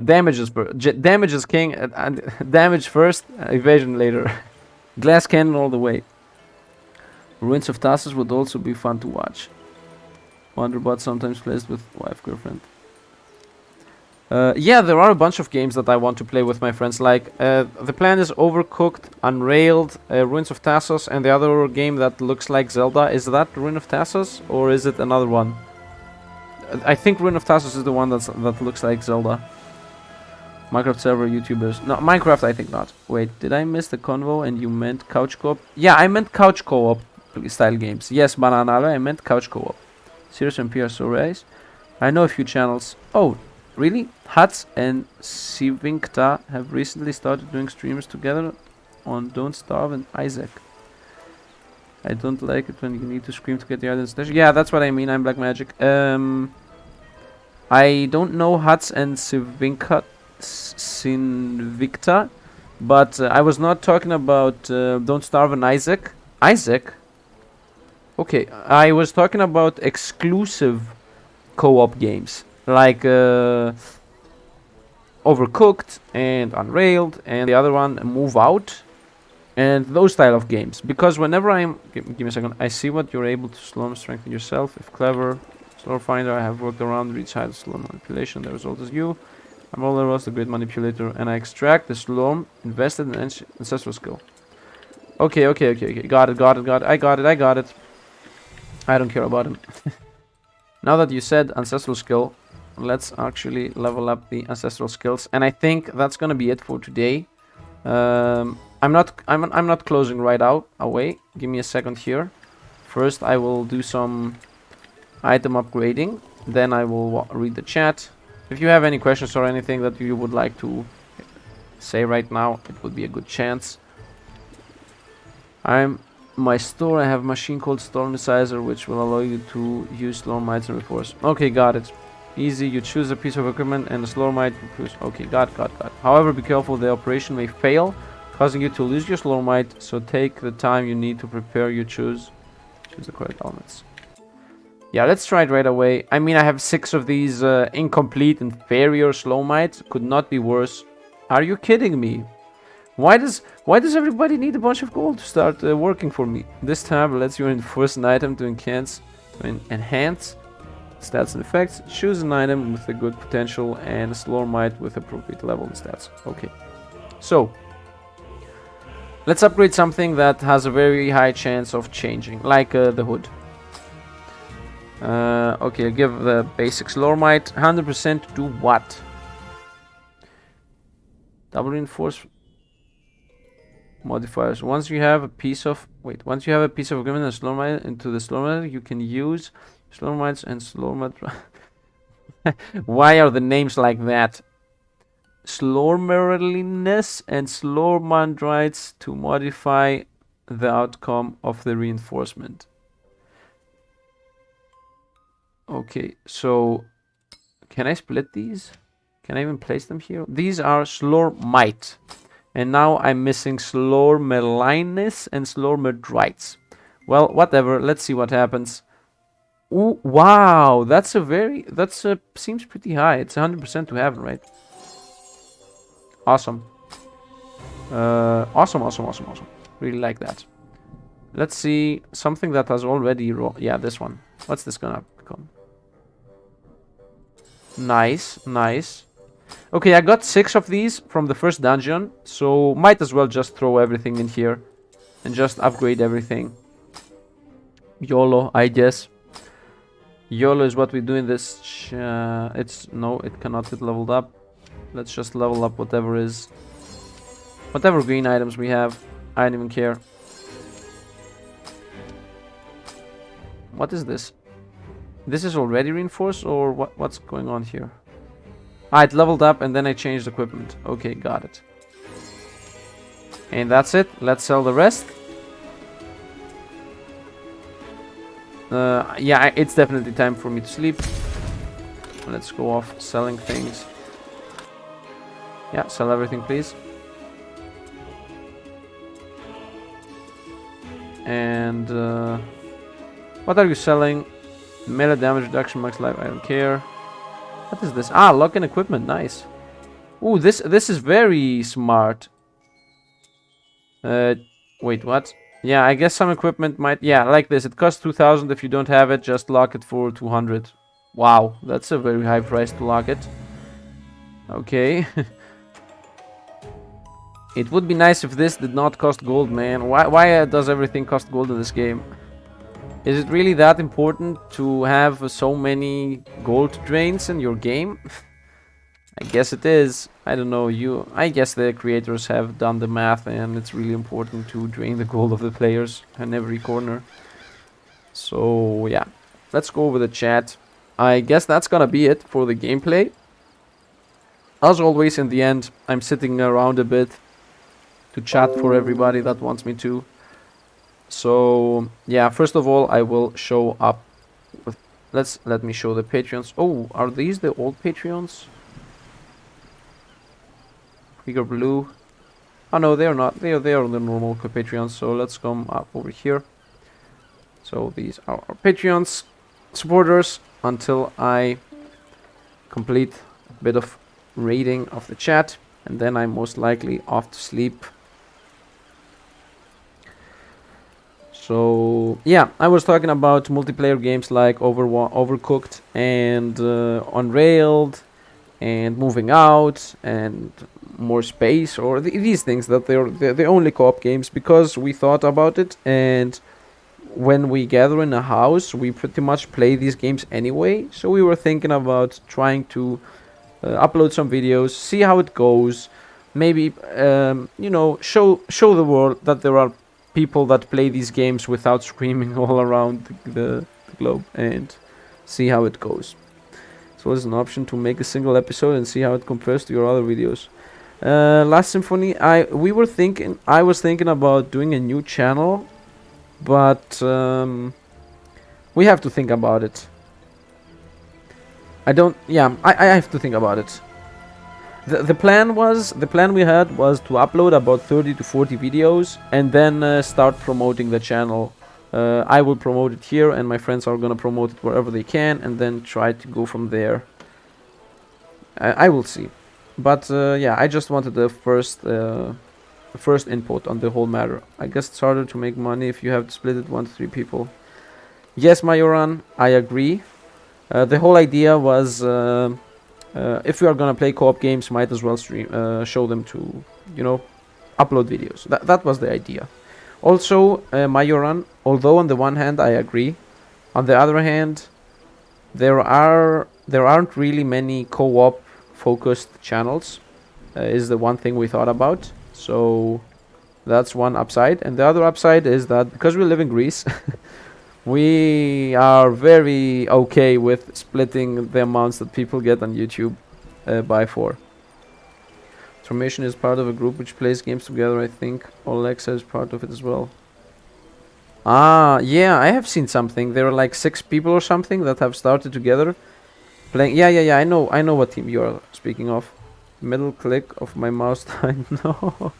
Speaker 1: Damage is king, and damage first, evasion later. Glass cannon all the way. Ruins of Tassos would also be fun to watch. Wonderbot sometimes plays with wife girlfriend. Yeah, there are a bunch of games that I want to play with my friends. Like the plan is Overcooked, Unrailed, Ruins of Tassos, and the other game that looks like Zelda. Is that Ruin of Tassos or is it another one? I think Ruin of Tassos is the one that looks like Zelda. Minecraft server YouTubers. No, Minecraft I think not. Wait, did I miss the convo and you meant couch co-op? Yeah, I meant couch co-op style games. Yes, Bananale, I meant couch co-op. Serious and PR so race. I know a few channels. Oh, really? Huts and Sivinkta have recently started doing streams together on Don't Starve and Isaac. I don't like it when you need to scream to get the audience. Yeah, that's what I mean. I'm Black Magic. I don't know Huts and Sinvicta, But I was not talking about Don't Starve and Isaac. Isaac? Okay, I was talking about exclusive co-op games. Like Overcooked and Unrailed and the other one, Move Out. And those style of games. Because whenever I'm... Give me a second. I see what you're able to slow strengthen yourself. If clever. Slow finder. I have worked around. Reach height of slow manipulation. The result is you. I'm all was the great manipulator. And I extract the slow invested in ancestral skill. Okay. Got it. I got it. I don't care about him. Now that you said ancestral skill, let's actually level up the ancestral skills. And I think that's gonna be it for today. I'm not closing right away. Give me a second here. First, I will do some item upgrading. Then I will read the chat. If you have any questions or anything that you would like to say right now, it would be a good chance. My store, I have a machine called Stormicizer, which will allow you to use Slormites and Reforce. Okay, got it. Easy, you choose a piece of equipment and a Slormite. Okay, got. However, be careful, the operation may fail, causing you to lose your Slormite, so take the time you need to prepare your choose the correct elements. Yeah, let's try it right away. I mean, I have 6 of these incomplete inferior Slormites. Could not be worse. Are you kidding me? Why does everybody need a bunch of gold to start working for me? This tab lets you enforce an item to enhance stats and effects. Choose an item with a good potential and a Slormite with appropriate level and stats. Okay, so let's upgrade something that has a very high chance of changing, like the hood. Okay, give the basic Slormite 100% do what? Double reinforce modifiers. Once you have a piece of equipment and Slormite into the Slormite, you can use Slormites and Slormite. Why are the names like that? Slormerliness and Slormandrites to modify the outcome of the reinforcement. Okay, so can I split these? Can I even place them here? These are Slormite. And now I'm missing Slormelinus and Slormerdrites. Well, whatever. Let's see what happens. Ooh, wow, seems pretty high. It's 100% to heaven, right? Awesome. Awesome. Really like that. Let's see something that has already yeah, this one. What's this gonna become? Nice. Okay, I got 6 of these from the first dungeon, so might as well just throw everything in here and just upgrade everything. YOLO, I guess. YOLO is what we do in this. No, it cannot get leveled up. Let's just level up whatever green items we have. I don't even care. What is this? This is already reinforced, or what's going on here? Ah, it leveled up and then I changed equipment. Okay, got it. And that's it. Let's sell the rest. Yeah, it's definitely time for me to sleep. Let's go off selling things. Yeah, sell everything, please. And what are you selling? Melee damage reduction, max life, I don't care. What is this? Ah, lock and equipment, nice. Ooh, this is very smart. Wait, what? Yeah, I guess some equipment might... Yeah, like this. It costs 2,000. If you don't have it, just lock it for 200. Wow, that's a very high price to lock it. Okay. It would be nice if this did not cost gold, man. Why does everything cost gold in this game? Is it really that important to have so many gold drains in your game? I guess it is. I don't know. I guess the creators have done the math and it's really important to drain the gold of the players in every corner. So yeah, let's go over the chat. I guess that's gonna be it for the gameplay. As always, in the end, I'm sitting around a bit to chat for everybody that wants me to. So yeah, first of all, I will show up with... Let me show the Patreons. Oh, are these the old Patreons? Bigger blue. Oh no, they are not. They are the normal Patreons. So let's come up over here. So these are our Patreons, supporters, until I complete a bit of raiding of the chat, and then I'm most likely off to sleep. So yeah, I was talking about multiplayer games like Overcooked and Unrailed and Moving Out and More Space, or these things that they're the only co-op games, because we thought about it, and when we gather in a house we pretty much play these games anyway, so we were thinking about trying to upload some videos, see how it goes, maybe you know, show the world that there are people that play these games without screaming all around the globe, and see how it goes. So there's an option to make a single episode and see how it compares to your other videos. Last Symphony, I was thinking about doing a new channel, but we have to think about it. I have to think about it. The plan we had was to upload about 30 to 40 videos and then start promoting the channel. I will promote it here, and my friends are gonna promote it wherever they can, and then try to go from there. I will see, but yeah, I just wanted the first input on the whole matter. I guess it's harder to make money if you have to split it 1 to 3 people. Yes, Majoran, I agree. The whole idea was, if we are gonna play co-op games, might as well show them to, you know, upload videos. That was the idea. Also, Majoran, although on the one hand I agree, on the other hand, there aren't really many co-op focused channels. Is the one thing we thought about. So that's one upside, and the other upside is that because we live in Greece, we are very okay with splitting the amounts that people get on YouTube by 4. Transformation is part of a group which plays games together. I think Alexa is part of it as well. Ah, yeah, I have seen something. There are like 6 people or something that have started together playing. Yeah. I know what team you are speaking of. Middle click of my mouse time. No.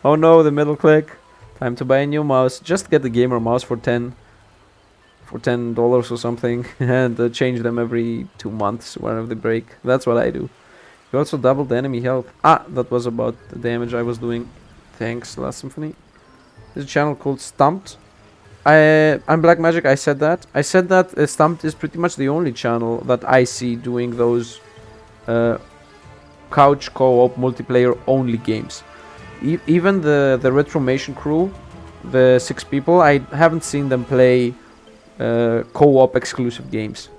Speaker 1: Oh no, the middle click. Time to buy a new mouse. Just get the gamer mouse for $10 or something, and change them every 2 months whenever they break. That's what I do. You also doubled the enemy health. Ah, that was about the damage I was doing. Thanks, Last Symphony. There's a channel called Stumped. I'm Black Magic. I said that Stumped is pretty much the only channel that I see doing those couch co-op multiplayer only games. Even the Retromation crew, the 6 people, I haven't seen them play co-op exclusive games.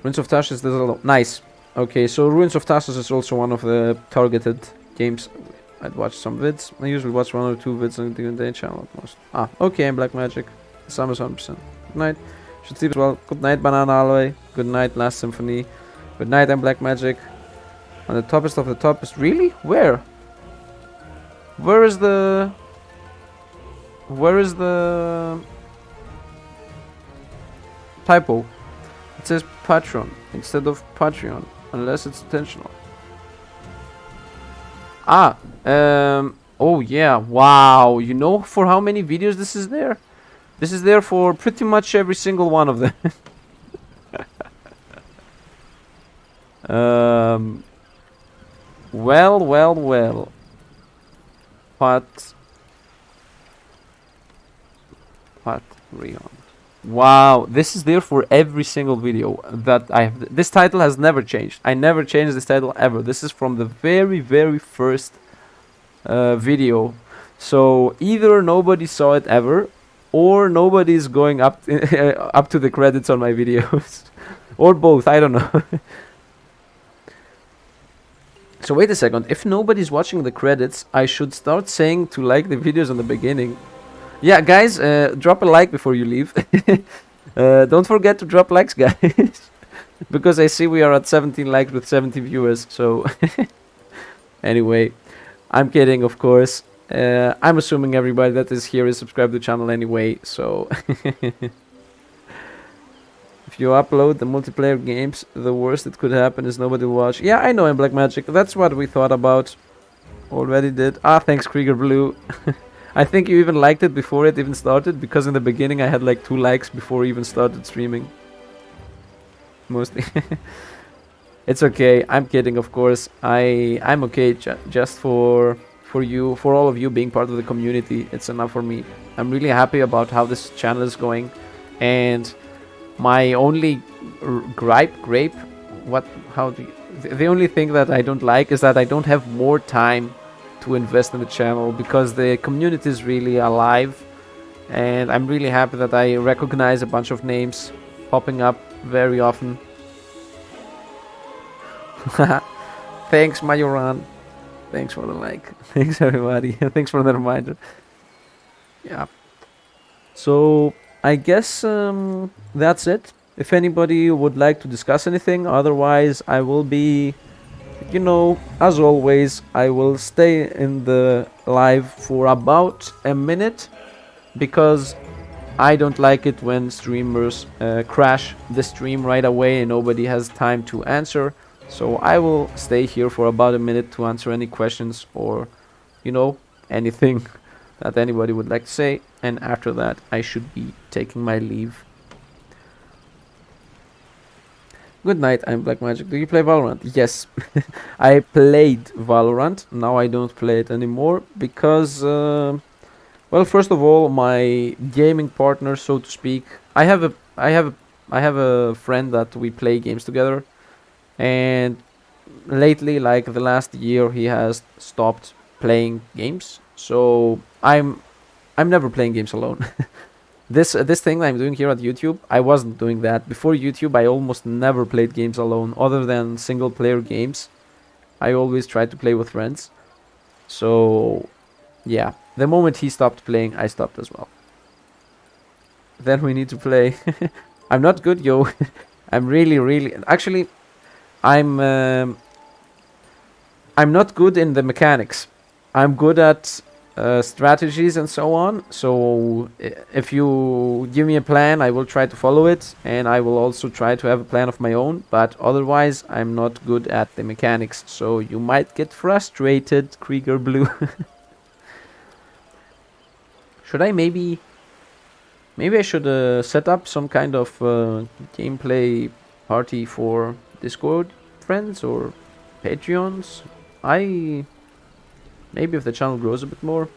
Speaker 1: Ruins of Tarsus, there's a lot. Nice. Okay, so Ruins of Tarsus is also one of the targeted games. I'd watch some vids. I usually watch 1 or 2 vids on the day channel at most. Ah, okay, I'm Black Magic. Sum is 100%. Good night. Should sleep as well. Good night, Banana Alloy. Good night, Last Symphony. Good night, I'm Black Magic. On the toppest of the toppest. Really? Where? Where is the typo? It says Patreon instead of Patreon, unless it's intentional. Ah, oh yeah, wow. You know for how many videos this is there? This is there for pretty much every single one of them. Well. Patreon. Wow, this is there for every single video that I have. This title has never changed. I never changed this title ever. This is from the very first video. So either nobody saw it ever, or nobody's going up up to the credits on my videos, or both. I don't know. So wait a second. If nobody's watching the credits, I should start saying to like the videos on the beginning. Yeah, guys, drop a like before you leave. Don't forget to drop likes, guys. Because I see we are at 17 likes with 17 viewers, so... Anyway, I'm kidding, of course. I'm assuming everybody that is here is subscribed to the channel anyway, so... If you upload the multiplayer games, the worst that could happen is nobody will watch. Yeah, I know, in Black Magic. That's what we thought about. Already did. Ah, thanks, Krieger Blue. I think you even liked it before it even started, because in the beginning I had like 2 likes before I even started streaming. Mostly. It's okay. I'm kidding, of course. I'm okay just for you, for all of you being part of the community. It's enough for me. I'm really happy about how this channel is going, and my only grape. What? How do you, the only thing that I don't like is that I don't have more time to invest in the channel, because the community is really alive, and I'm really happy that I recognize a bunch of names popping up very often. Thanks, Majoran. Thanks for the like. Thanks, everybody. Thanks for the reminder. Yeah. So, I guess that's it. If anybody would like to discuss anything, otherwise I will be, you know, as always, I will stay in the live for about a minute, because I don't like it when streamers crash the stream right away and nobody has time to answer. So I will stay here for about a minute to answer any questions or, you know, anything that anybody would like to say. And after that, I should be taking my leave. Good night, I'm Black Magic. Do you play Valorant? Yes. I played Valorant. Now I don't play it anymore because, well, first of all, my gaming partner, so to speak, I have a friend that we play games together, and lately, like the last year, he has stopped playing games. So I'm never playing games alone. This thing that I'm doing here at YouTube, I wasn't doing that. Before YouTube, I almost never played games alone, other than single player games. I always tried to play with friends. So, yeah. The moment he stopped playing, I stopped as well. Then we need to play. I'm not good, yo. I'm really... Actually, I'm not good in the mechanics. I'm good at strategies and so on. So if you give me a plan, I will try to follow it, and I will also try to have a plan of my own. But otherwise, I'm not good at the mechanics. So you might get frustrated, Krieger Blue. Should I maybe I should set up some kind of gameplay party for Discord friends or Patreons? Maybe if the channel grows a bit more.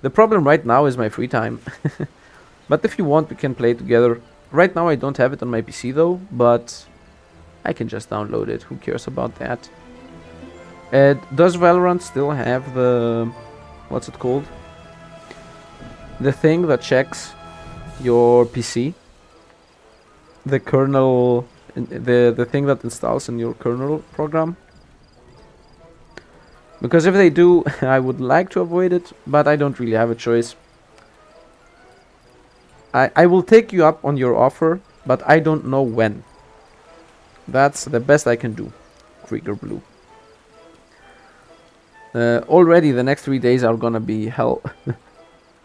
Speaker 1: The problem right now is my free time. But if you want, we can play together. Right now I don't have it on my PC though, but I can just download it. Who cares about that? Does Valorant still have the... what's it called? The thing that checks your PC? The kernel... the thing that installs in your kernel program? Because if they do, I would like to avoid it, but I don't really have a choice. I will take you up on your offer, but I don't know when. That's the best I can do, Krieger Blue. Already the next 3 days are gonna be hell.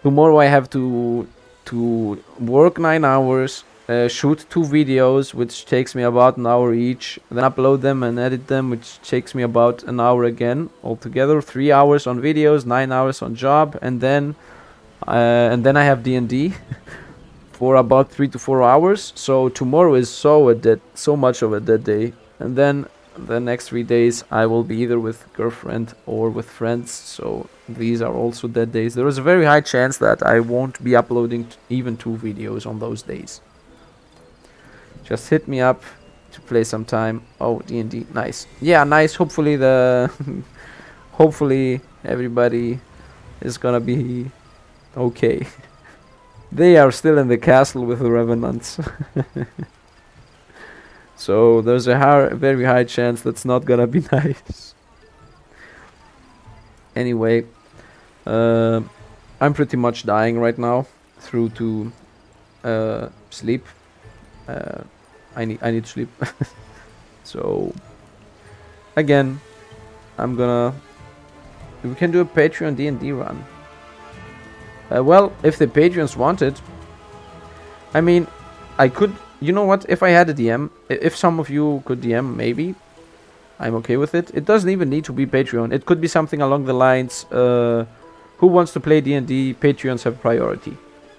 Speaker 1: Tomorrow I have to work 9 hours, shoot 2 videos, which takes me about an hour each, then upload them and edit them, which takes me about an hour again. Altogether 3 hours on videos, 9 hours on job, and then I have D&D for about 3 to 4 hours. So tomorrow is so much of a dead day, and then the next 3 days I will be either with girlfriend or with friends, so these are also dead days. There is a very high chance that I won't be uploading even 2 videos on those days. Just hit me up to play some time. Oh, D&D, nice. Yeah, nice. Hopefully hopefully everybody is gonna be okay. They are still in the castle with the revenants. So there's a very high chance that's not gonna be nice. Anyway, I'm pretty much dying right now through to sleep. I need to sleep. So again, we can do a Patreon D&D run. Well, if the Patreons want it, I mean, I could. You know what? If I had a DM, if some of you could DM, maybe I'm okay with it. It doesn't even need to be Patreon. It could be something along the lines, who wants to play D&D? Patreons have priority.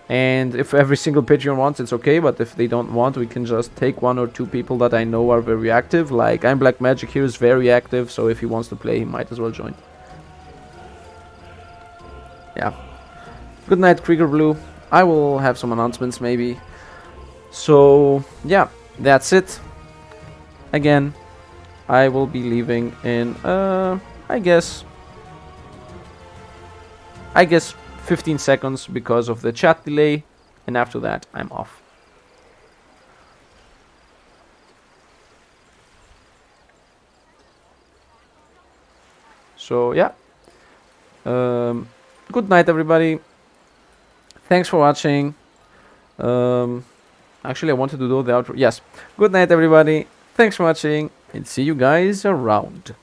Speaker 1: And if every single Patreon wants, it's okay. But if they don't want, we can just take 1 or 2 people that I know are very active. Like, I'm Black Magic here is very active, so if he wants to play, he might as well join. Yeah. Good night, Krieger Blue. I will have some announcements, maybe. So, yeah, that's it. Again, I will be leaving in, I guess 15 seconds because of the chat delay, and after that I'm off. So yeah, good night everybody. Thanks for watching. Actually I wanted to do the outro. Yes, good night everybody. Thanks for watching and see you guys around.